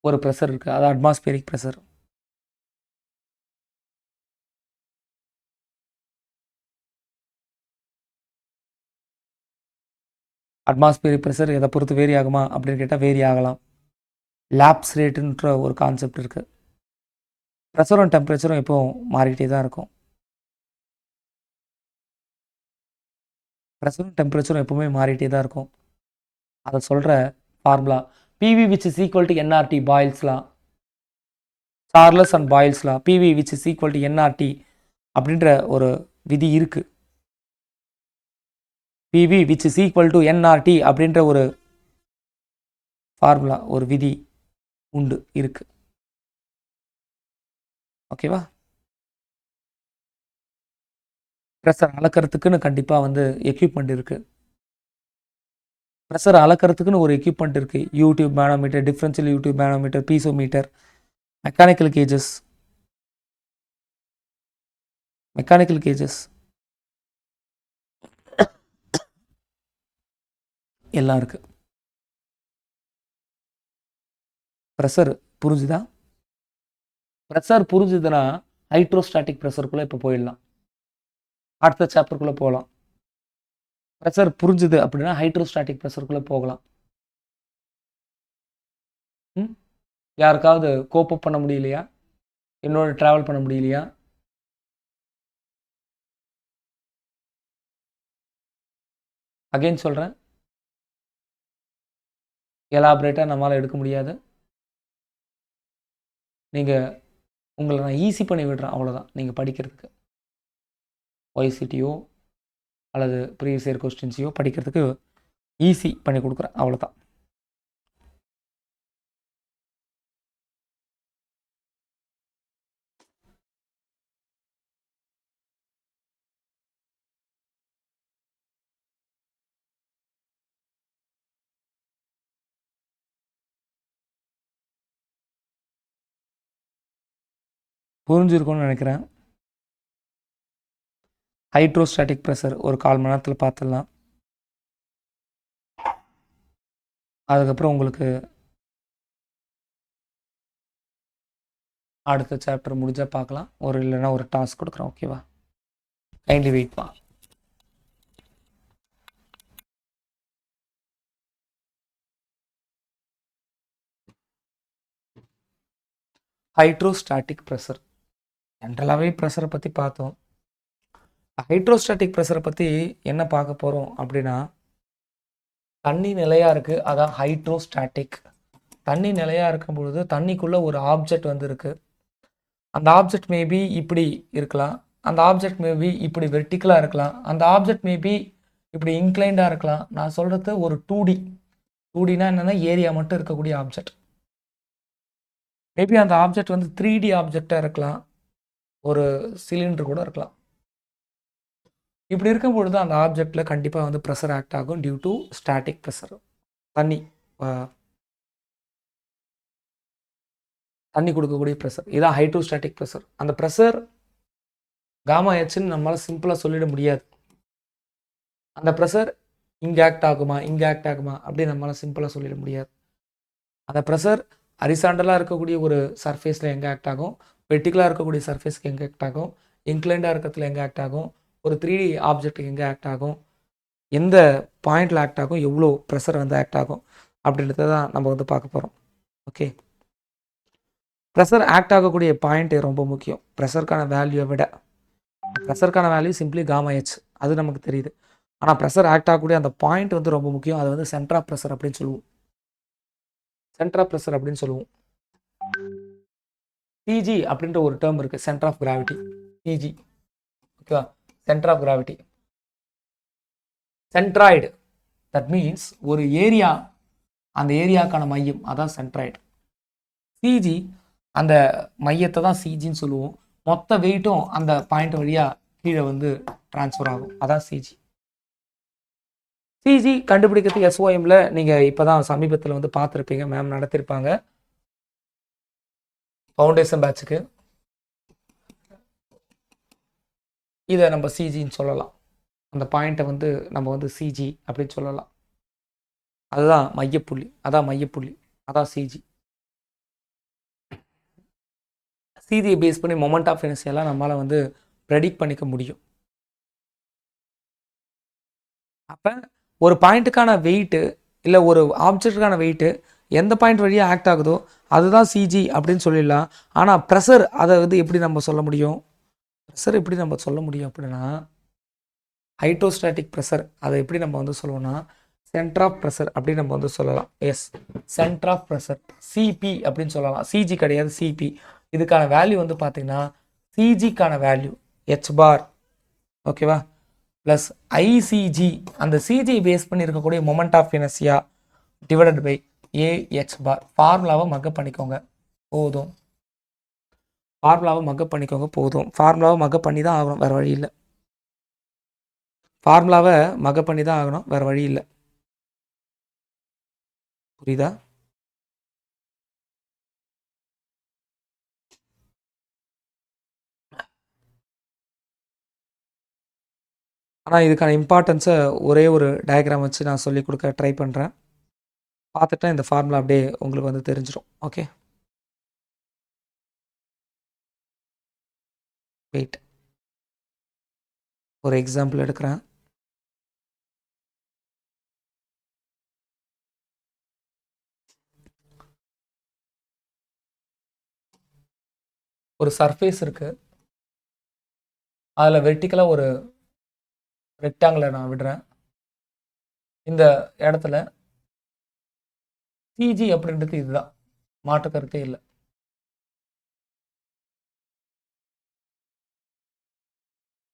ஒரு ப்ரெஷர் இருக்குது, அது அட்மாஸ்பியரிக் ப்ரெஷர். அட்மாஸ்பியரிக் ப்ரெஷர் எதை பொறுத்து வேரி ஆகுமா அப்படின்னு கேட்டால் வேரி ஆகலாம். லேப்ஸ் ரேட்டுன்ற ஒரு கான்செப்ட் இருக்குது. ப்ரெஷரும் டெம்பரேச்சரும் எப்போவும் மாறிக்கிட்டே தான் இருக்கும். ப்ரெஷரும் டெம்பரேச்சரும் எப்போவுமே மாறிக்கிட்டே தான் இருக்கும். அதை சொல்கிற formula PV which is equal to nRT boils law, Charles and boils law. PV which is equal to nRT அப்படின்ற ஒரு விதி இருக்குது. PV which is equal to nRT அப்படின்ற ஒரு ஃபார்முலா, ஒரு விதி உண்டு, இருக்கு. ஓகேவா? ப்ரெஷர் அளக்கிறதுக்குன்னு கண்டிப்பாக வந்து எக்யூப்மெண்ட் இருக்குது. ப்ரெஷர் அளக்கிறதுக்குன்னு ஒரு எக்யூப்மெண்ட் இருக்குது. U tube manometer, differential U tube manometer, piezometer, mechanical gauges எல்லாம் இருக்குது. ப்ரெஷர் புரிஞ்சுதா? ப்ரெஷர் புரிஞ்சுதுன்னா ஹைட்ரோஸ்டாட்டிக் ப்ரெஷருக்குள்ளே இப்போ போயிடலாம். அடுத்த சாப்டருக்குள்ளே போகலாம். ப்ரெஷர் புரிஞ்சுது அப்படின்னா ஹைட்ரோஸ்டாட்டிக் ப்ரெஷருக்குள்ளே போகலாம். யாருக்காவது கோப் அப் பண்ண முடியலையா? என்னோட ட்ராவல் பண்ண முடியலையா? அகைன் சொல்கிறேன், எலாபரேட்டாக நம்மளால் எடுக்க முடியாது. நீங்கள் உங்களை நான் ஈஸி பண்ணி விடுறேன், அவ்வளோதான். நீங்கள் படிக்கிறதுக்கு ஒய்சிட்டியோ அல்லது ப்ரீவியஸ் இயர் கொஸ்டின்ஸையோ படிக்கிறதுக்கு ஈஸி பண்ணி கொடுக்குறேன், அவ்வளோதான். புரிஞ்சிருக்கும்னு நினைக்கிறேன். ஹைட்ரோஸ்டாட்டிக் ப்ரெஷர் ஒரு 1/4 மணி நேரத்தில் பார்த்துடலாம். அதுக்கப்புறம் உங்களுக்கு அடுத்த சாப்டர் முடிஞ்சால் பார்க்கலாம். இல்லைன்னா ஒரு டாஸ்க் கொடுக்குறேன், ஓகேவா? கைண்ட்லி வெயிட்பா. ஹைட்ரோஸ்டாட்டிக் ப்ரெஷர் ஜென்ரலாகவே ப்ரெஷரை பற்றி பார்த்தோம். ஹைட்ரோஸ்டாட்டிக் ப்ரெஷரை பற்றி என்ன பார்க்க போகிறோம் அப்படின்னா, தண்ணி நிலையாக இருக்குது, அதான் ஹைட்ரோஸ்டாட்டிக். தண்ணி நிலையாக இருக்கும் பொழுது தண்ணிக்குள்ளே ஒரு ஆப்ஜெக்ட் வந்து இருக்குது. அந்த ஆப்ஜெக்ட் மேபி இப்படி இருக்கலாம், அந்த ஆப்ஜெக்ட் மேபி இப்படி வெர்டிக்கலாக இருக்கலாம், அந்த ஆப்ஜெக்ட் மேபி இப்படி இன்க்ளைண்டாக இருக்கலாம். நான் சொல்கிறது ஒரு 2D. 2Dனா என்னென்னா ஏரியா மட்டும் இருக்கக்கூடிய ஆப்ஜெக்ட். மேபி அந்த ஆப்ஜெக்ட் வந்து 3D ஆப்ஜெக்டாக இருக்கலாம், ஒரு சிலிண்டர் கூட இருக்கலாம். இப்படி இருக்கும் பொழுது அந்த ஆப்ஜெக்டில் கண்டிப்பாக வந்து ப்ரெஷர் ஆக்ட் ஆகும் டியூ டு ஸ்டாட்டிக் ப்ரெஷர். தண்ணி கொடுக்கக்கூடிய ப்ரெஷர், இதான் ஹைட்ரோஸ்டாட்டிக் ப்ரெஷர். அந்த ப்ரெஷர் காமா ஹெச்ன்னு நம்மளால் சிம்பிளாக சொல்லிட முடியாது. அந்த ப்ரெஷர் இங்கே ஆக்ட் ஆகுமா இங்கே ஆக்ட் ஆகுமா அப்படின்னு நம்மளால் சிம்பிளாக சொல்லிட முடியாது. அந்த ப்ரெஷர் ஹரிசாண்டலாக இருக்கக்கூடிய ஒரு சர்ஃபேஸில் எங்கே ஆக்ட் ஆகும், வெர்டிகலாக இருக்கக்கூடிய சர்ஃபேஸ்க்கு எங்கே ஆக்ட் ஆகும், இன்க்ளைண்டாக இருக்கிறதுல எங்கே ஆக்ட் ஆகும், ஒரு 3D ஆப்ஜெக்ட்டுக்கு எங்கே ஆக்ட் ஆகும், எந்த பாயிண்டில் ஆக்ட் ஆகும், எவ்வளோ ப்ரெஷர் வந்து ஆக்ட் ஆகும் அப்படின்றத தான் நம்ம வந்து பார்க்க போகிறோம். ஓகே, ப்ரெஷர் ஆக்ட் ஆகக்கூடிய பாயிண்ட் ரொம்ப முக்கியம். ப்ரெஷருக்கான வேல்யூவை விட ப்ரெஷருக்கான வேல்யூ சிம்பிளி காமா ஹெச், அது நமக்கு தெரியுது. ஆனால் ப்ரெஷர் ஆக்ட் ஆகக்கூடிய அந்த பாயிண்ட் வந்து ரொம்ப முக்கியம். அது வந்து சென்டர் ஆஃப் ப்ரெஷர் அப்படின்னு சொல்லுவோம். சென்டர் ஆஃப் ப்ரெஷர் அப்படின்னு சொல்லுவோம். சிஜி அப்படின்ற ஒரு டேர்ம் இருக்குது, சென்டர் ஆஃப் கிராவிட்டி. சிஜி, ஓகேவா? Centre of gravity. Centroid, that means ஒரு ஏரியா, அந்த ஏரியாக்கான மையம், அதான் சென்ட்ராய்டு. சிஜி, அந்த மையத்தை தான் சிஜின்னு சொல்லுவோம். மொத்த வெயிட்டும் அந்த பாயிண்ட் வழியாக கீழே வந்து டிரான்ஸ்ஃபர் ஆகும், அதான் சிஜி. சிஜி கண்டுபிடிக்கிறதுக்கு எஸ்ஓஎம்ல நீங்கள் இப்போ தான் சமீபத்தில் வந்து பார்த்துருப்பீங்க, மேம் நடத்திருப்பாங்க ஃபவுண்டேஷன் பேட்சுக்கு. இதை நம்ம சிஜின்னு சொல்லலாம். அந்த பாயிண்ட்டை வந்து நம்ம வந்து சிஜி அப்படின்னு சொல்லலாம். அதுதான் மையப்புள்ளி, அதான் மையப்புள்ளி, அதான் சிஜி. சிஜியை பேஸ் பண்ணி மொமெண்ட் ஆஃப் இனர்ஷியாலாம் நம்மளால் வந்து ப்ரெடிக்ட் பண்ணிக்க முடியும். அப்போ ஒரு பாயிண்ட்டுக்கான வெயிட்டு இல்லை ஒரு ஆப்ஜெக்டுக்கான வெயிட்டு எந்த பாயிண்ட் வழியாக ஆக்ட் ஆகுதோ அதுதான் சிஜி அப்படின்னு சொல்லிடலாம். ஆனால் ப்ரெஷர், அதை வந்து எப்படி நம்ம சொல்ல முடியும்? ப்ரெஷர் எப்படி நம்ம சொல்ல முடியும் அப்படின்னா, ஹைட்ரோஸ்டாட்டிக் ப்ரெஷர் அதை எப்படி நம்ம வந்து சொல்லுவோம்னா சென்டர் ஆஃப் ப்ரெஷர் அப்படின்னு நம்ம வந்து சொல்லலாம். Yes, centre of pressure, CP அப்படின்னு சொல்லலாம். சிஜி கிடையாது, சிபி. இதுக்கான வேல்யூ வந்து பார்த்தீங்கன்னா சிஜிக்கான வேல்யூ ஹெச் பார், ஓகேவா, ப்ளஸ் ஐசிஜி, அந்த சிஜி பேஸ் பண்ணி இருக்கக்கூடிய moment of inertia divided by AH bar. ஃபார்முலாவை மக்கப் பண்ணிக்கோங்க போதும். ஃபார்முலாவை மக்கப் பண்ணிக்கோங்க போதும். ஃபார்முலாவை மக்கப் பண்ணி தான் ஆகணும், வேறு வழி இல்லை. ஃபார்முலாவை மக்கப் பண்ணி தான் ஆகணும், வேறு வழி இல்லை. புரியுதா? ஆனால் இதுக்கான இம்பார்ட்டன்ஸை ஒரே ஒரு டயக்ராம் வச்சு நான் சொல்லிக் கொடுக்க ட்ரை பண்ணுறேன். பார்த்துட்டா இந்த ஃபார்முலா அப்படியே உங்களுக்கு வந்து தெரிஞ்சிடும். ஓகே, வெயிட், ஒரு எக்ஸாம்பிள் எடுக்கிறேன். ஒரு சர்ஃபேஸ் இருக்குது, அதில் வெர்டிக்கலாக ஒரு ரெக்டாங்கிளை நான் விடுறேன். இந்த இடத்துல சிஜி அப்படின்றது இதுதான், மாற்று கருத்தே இல்லை.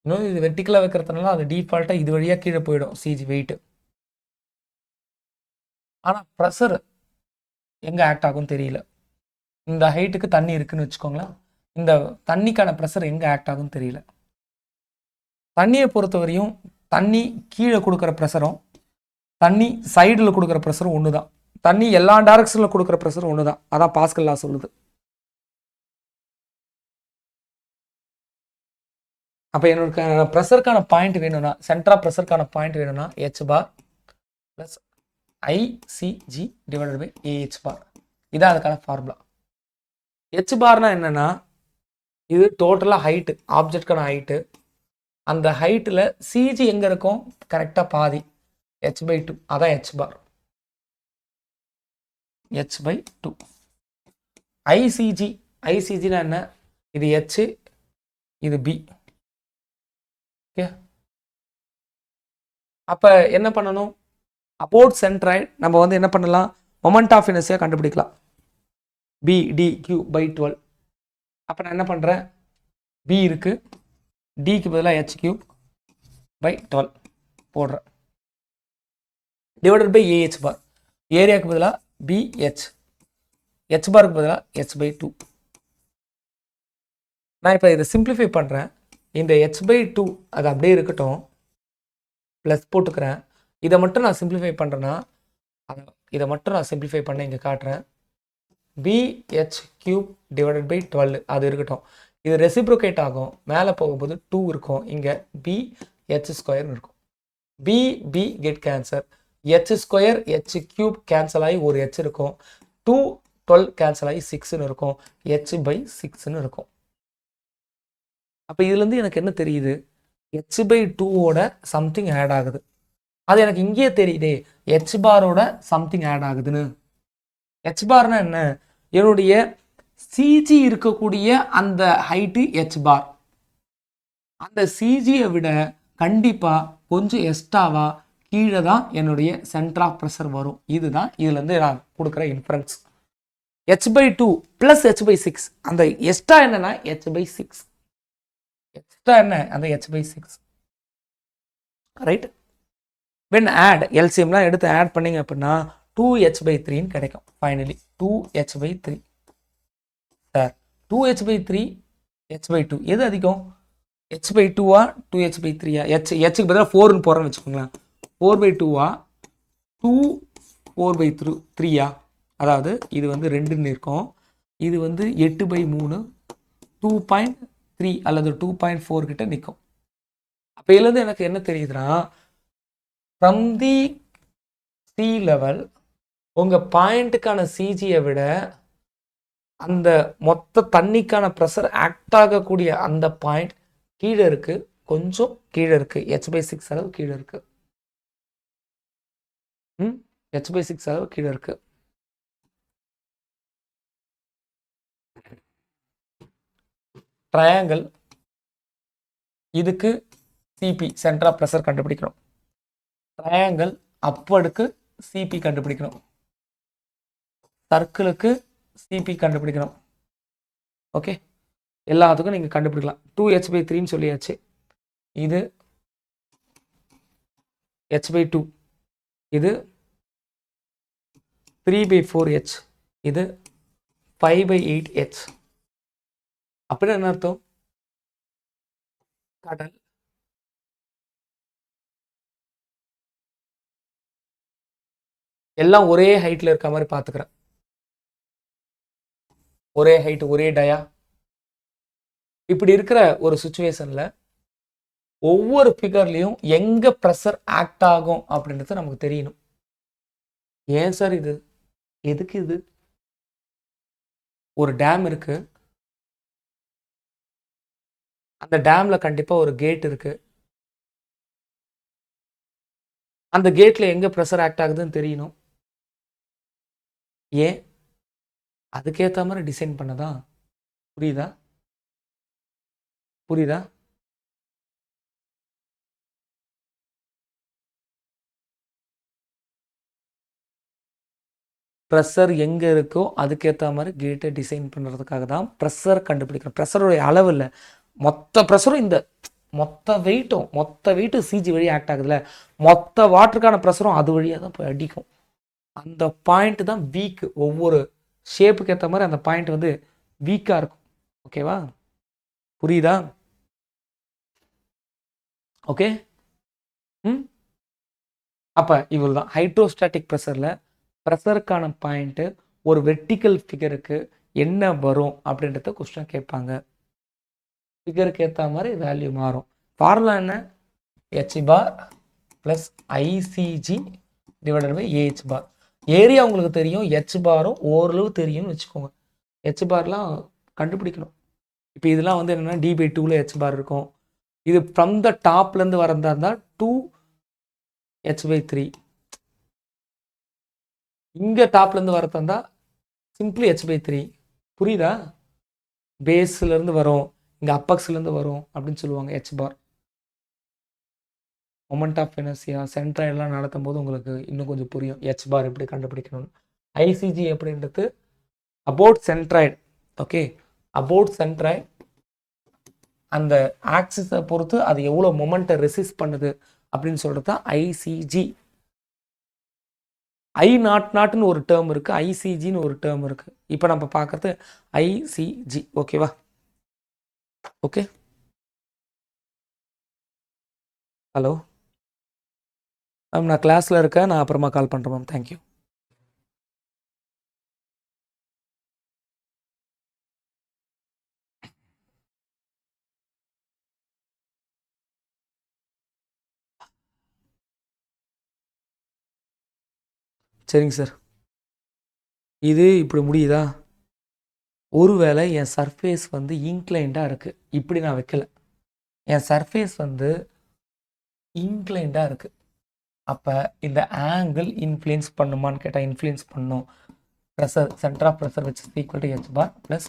இன்னும் இது வெர்டிக்கலாக வைக்கிறதுனால அது டிஃபால்ட்டாக இது வழியாக கீழே போயிடும் சிஜி வெயிட்டு. ஆனால் ப்ரெஷர் எங்கே ஆக்ட் ஆகும் தெரியல. இந்த ஹைட்டுக்கு தண்ணி இருக்குன்னு வச்சுக்கோங்களேன், இந்த தண்ணிக்கான ப்ரெஷர் எங்கே ஆக்ட் ஆகும்னு தெரியல. தண்ணியை பொறுத்தவரையும் தண்ணி கீழே கொடுக்குற ப்ரெஷரும் தண்ணி சைடில் கொடுக்குற ப்ரெஷரும் ஒன்று தான். தண்ணி எல்லா டைரக்ஷனில் கொடுக்குற ப்ரெஷரும் ஒன்று தான். அதான் பாஸ்கல் லா சொல்லுது. அப்போ என்னோட ப்ரெஷருக்கான பாயிண்ட் வேணும்னா, சென்டரா ப்ரெஷருக்கான பாயிண்ட் வேணும்னா h bar plus ICG divided by AH bar. இதான் அதுக்கான ஃபார்முலா. ஹெச் பார்னா என்னன்னா, இது டோட்டலாக ஹைட்டு, ஆப்ஜெக்ட்கான ஹைட்டு. அந்த ஹைட்டில் சிஜி எங்கே இருக்கும், கரெக்டாக பாதி, h/2. அதான் h பார், h/2. ஐசிஜி, ஐசிஜினா என்ன, இது h, இது b. ஓகே, அப்போ என்ன பண்ணணும், அபவுட் சென்ட்ராய்டு நம்ம வந்து என்ன பண்ணலாம், மொமெண்ட் ஆஃப் இனர்ஷியா கண்டுபிடிக்கலாம். b/d^3/12. அப்போ நான் என்ன பண்ணுறேன், b இருக்குது, dக்கு பதிலாக h^3/12 போடுறேன், டிவைடட் பை ஏஹெச் பார். ஏரியாவுக்கு பதிலாக பிஹெச், ஹெச் பாருக்கு பதிலாக h/2. நான் இப்போ இதை சிம்பிளிஃபை பண்ணுறேன். இந்த h/2 அது அப்படியே இருக்கட்டும், ப்ளஸ் போட்டுக்கிறேன். இதை மட்டும் நான் சிம்பிளிஃபை பண்ணுறேன்னா, இதை மட்டும் நான் சிம்பிளிஃபை பண்ண இங்கே காட்டுறேன். bh³ டிவைடட் பை 12 அது இருக்கட்டும். இது ரெசிப்ரோகேட் ஆகும், மேலே போகும்போது 2 இருக்கும், இங்கே bh² இருக்கும். b get cancer, h² h³ cancel ஆகி ஒரு h இருக்கும், 2 12 கேன்சல் ஆகி 6ன்னு இருக்கும், h/6ன்னு இருக்கும். அப்போ இதுலேருந்து எனக்கு என்ன தெரியுது, h/2ஓட சம்திங் ஆட் ஆகுது. அது எனக்கு இங்கேயே தெரியுதே, h பாரோட சம்திங் ஆட் ஆகுதுன்னு. h பார்னா என்ன, என்னுடைய சிஜி இருக்கக்கூடிய அந்த ஹைட்டு h பார், அந்த சிஜியை விட கண்டிப்பாக கொஞ்சம் எக்ஸ்ட்ராவா கீழே தான் என்னுடைய சென்டர் ஆஃப் ப்ரெஷர் வரும். இதுதான் இதுலேருந்து நான் கொடுக்குற இன்ஃபரன்ஸ். h/2 ப்ளஸ் h/6, அந்த எக்ஸ்ட்ரா என்னன்னா h/6, எக்ஸ்ட்ரா என்ன அந்த h/6, ரைட். வென் ஆட் எல்சிஎம்லாம் எடுத்து ஆட் பண்ணிங்க அப்படின்னா 2h/3ன்னு கிடைக்கும். Finally 2h/3. Sir 2h/3 h/2 எது அதிகம், h/2வா 2h/3யா, ஹெச்சுக்கு பதிலாக 4ன்னு போகிறேன்னு வச்சுக்கோங்களேன், 4/2வா 2 4/3யா, அதாவது இது வந்து 2ன்னு இருக்கும், இது வந்து 8/3 2.3 அல்லது 2.4 கிட்ட நிற்கும். அப்போ இதுலேருந்து எனக்கு என்ன தெரியுதுன்னா, ஃப்ரம் தி சி லெவல் உங்கள் பாயிண்ட்டுக்கான சிஜியை விட அந்த மொத்த தண்ணிக்கான ப்ரெஷர் ஆக்ட் ஆகக்கூடிய அந்த பாயிண்ட் கீழே இருக்குது, கொஞ்சம் கீழே இருக்குது, h/6 அளவு கீழே இருக்குது. h/6 அளவு கீழே இருக்குது. ட்ரையாங்கிள், இதுக்கு சிபி சென்டர் ஆஃப் ப்ரெஷர் கண்டுபிடிக்கணும். ட்ரையாங்கிள் அப்படுக்கு சிபி கண்டுபிடிக்கணும். சர்க்கிளுக்கு சிபி கண்டுபிடிக்கணும். ஓகே, எல்லாத்துக்கும் நீங்கள் கண்டுபிடிக்கலாம். 2h/3ன்னு சொல்லியாச்சு. இது h/2, இது 3/4h, இது 5/8h. அப்படின்னு என்ன அர்த்தம், கடல் எல்லாம் ஒரே ஹைட்டில் இருக்க மாதிரி பார்த்துக்கிறேன். ஒரே ஹைட், ஒரே டயா. இப்படி இருக்கிற ஒரு சுச்சுவேஷனில் ஒவ்வொரு ஃபிகர்லையும் எங்கே ப்ரெஷர் ஆக்ட் ஆகும் அப்படின்றது நமக்கு தெரியணும். ஏன் சார் இது, எதுக்கு இது, ஒரு டேம் இருக்கு, அந்த டேம்ல கண்டிப்பாக ஒரு கேட் இருக்கு, அந்த கேட்ல எங்கே ப்ரெஷர் ஆக்ட் ஆகுதுன்னு தெரியணும். ஏன், அதுக்கேற்ற மாதிரி டிசைன் பண்ணதான். புரியுதா? புரியுதா? ப்ரெஷர் எங்கே இருக்கோ அதுக்கேற்ற மாதிரி கேட்டை டிசைன் பண்ணுறதுக்காக தான் ப்ரெஷர் கண்டுபிடிக்கணும். ப்ரெஷருடைய அளவு இல்லை, மொத்த ப்ரெஷரும் இந்த மொத்த வெயிட்டும் சிஜி வழி ஆக்ட் ஆகுதுல்ல, மொத்த வாட்டருக்கான ப்ரெஷரும் அது வழியாக தான் போய் அடிக்கும். அந்த பாயிண்ட் தான் வீக். ஒவ்வொரு ஷேப்புக்கு ஏற்ற மாதிரி அந்த பாயிண்ட் வந்து வீக்காக இருக்கும். ஓகேவா? புரியுதா? ஓகே. அப்போ இவ்வளோ தான் ஹைட்ரோஸ்டாட்டிக் ப்ரெஷரில் ப்ரெஷருக்கான பாயிண்ட்டு ஒரு வெர்டிக்கல் ஃபிகருக்கு என்ன வரும் அப்படின்றத கொஸ்டின் கேட்பாங்க. ஃபிகருக்கு ஏற்ற மாதிரி வேல்யூ மாறும். ஃபார்முலா என்ன? h bar plus ICG divided by AH bar. Area உங்களுக்கு தெரியும், ஹெச் பாரும் ஓரளவு தெரியும்னு வச்சுக்கோங்க. ஹெச் பார்லாம் கண்டுபிடிக்கணும். இப்போ இதெல்லாம் வந்து என்னென்னா d/2ல ஹெச் பார் இருக்கும். இது ஃப்ரம் த டாப்லேருந்து வரதா இருந்தால் 2h/3. இங்கே டாப்லேருந்து வரதா இருந்தால் சிம்பிளி h/3. புரியுதா? பேஸ்லேருந்து வரும், இங்கே அப்பக்ஸ்லேருந்து வரும் அப்படின்னு சொல்லுவாங்க H bar. Moment of inertia சென்ட்ராய்டெலாம் நடத்தும் போது உங்களுக்கு இன்னும் கொஞ்சம் புரியும் ஹெச் பார் எப்படி கண்டுபிடிக்கணும்னு. ஐசிஜி அப்படின்றது about centroid. Okay, about centroid அந்த ஆக்சிஸை பொறுத்து அது எவ்வளோ மொமெண்ட்டை ரெசிஸ்ட் பண்ணுது அப்படின்னு சொல்கிறது தான் ஐசிஜி. I0 ஒரு டேர்ம் இருக்குது, ஐசிஜின்னு ஒரு டேர்ம் இருக்குது. இப்போ நம்ம பார்க்குறது ஐசிஜி. ஓகேவா? ஓகே. ஹலோ மேம், நான் கிளாஸில் இருக்கேன், நான் அப்புறமா கால் பண்ணுறேன் மேம். தேங்க்யூ. சரிங்க சார். இது இப்படி முடியுதா? ஒருவேளை என் சர்ஃபேஸ் வந்து இன்க்ளைண்டாக இருக்குது, இப்படி நான் வைக்கல, என் சர்ஃபேஸ் வந்து இன்க்ளைண்டாக இருக்குது. அப்போ இந்த ஆங்கிள் இன்ஃப்ளூயன்ஸ் பண்ணுமான்னு கேட்டால் இன்ஃப்ளூயன்ஸ் பண்ணும். Pressure, centre of pressure which is equal to h bar plus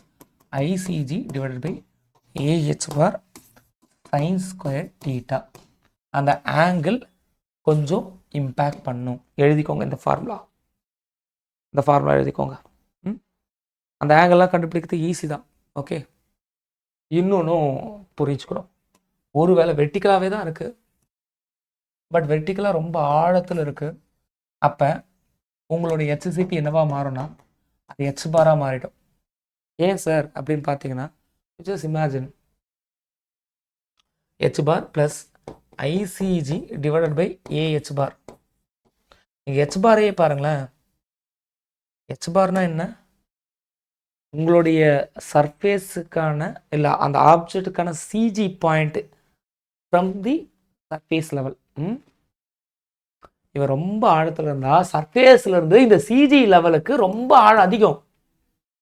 ICG divided by AH bar sine square theta. அந்த ஆங்கிள் கொஞ்சம் இம்பேக்ட் பண்ணும். எழுதிக்கோங்க இந்த ஃபார்முலா எழுதிக்கோங்க. அந்த ஆங்கிள்லாம் கண்டுபிடிக்கிறது ஈஸி தான். ஓகே, இன்னொன்றும் புரிஞ்சுக்கணும். ஒருவேளை வெர்டிக்கலாகவே தான் இருக்குது, பட் வெர்டிக்கலாக ரொம்ப ஆழத்தில் இருக்குது. அப்போ உங்களுடைய ஹெச்சிசிபி என்னவா மாறும்னா அது ஹெச் பாராக மாறிடும். ஏன் சார் அப்படின்னு பார்த்தீங்கன்னா, just imagine H bar plus ICG divided by AH bar. நீங்கள் ஹெச் பாரையே பாருங்களேன். ஹெச் பார்னா என்ன? உங்களுடைய சர்ஃபேஸுக்கான இல்லை அந்த ஆப்ஜெக்டுக்கான CG point from the surface level. இவன் ரொம்ப ஆழத்தில் இருந்தால் சர்ஃபேஸ்ல இருந்து இந்த சிஜி லெவலுக்கு ரொம்ப ஆழம் அதிகம்,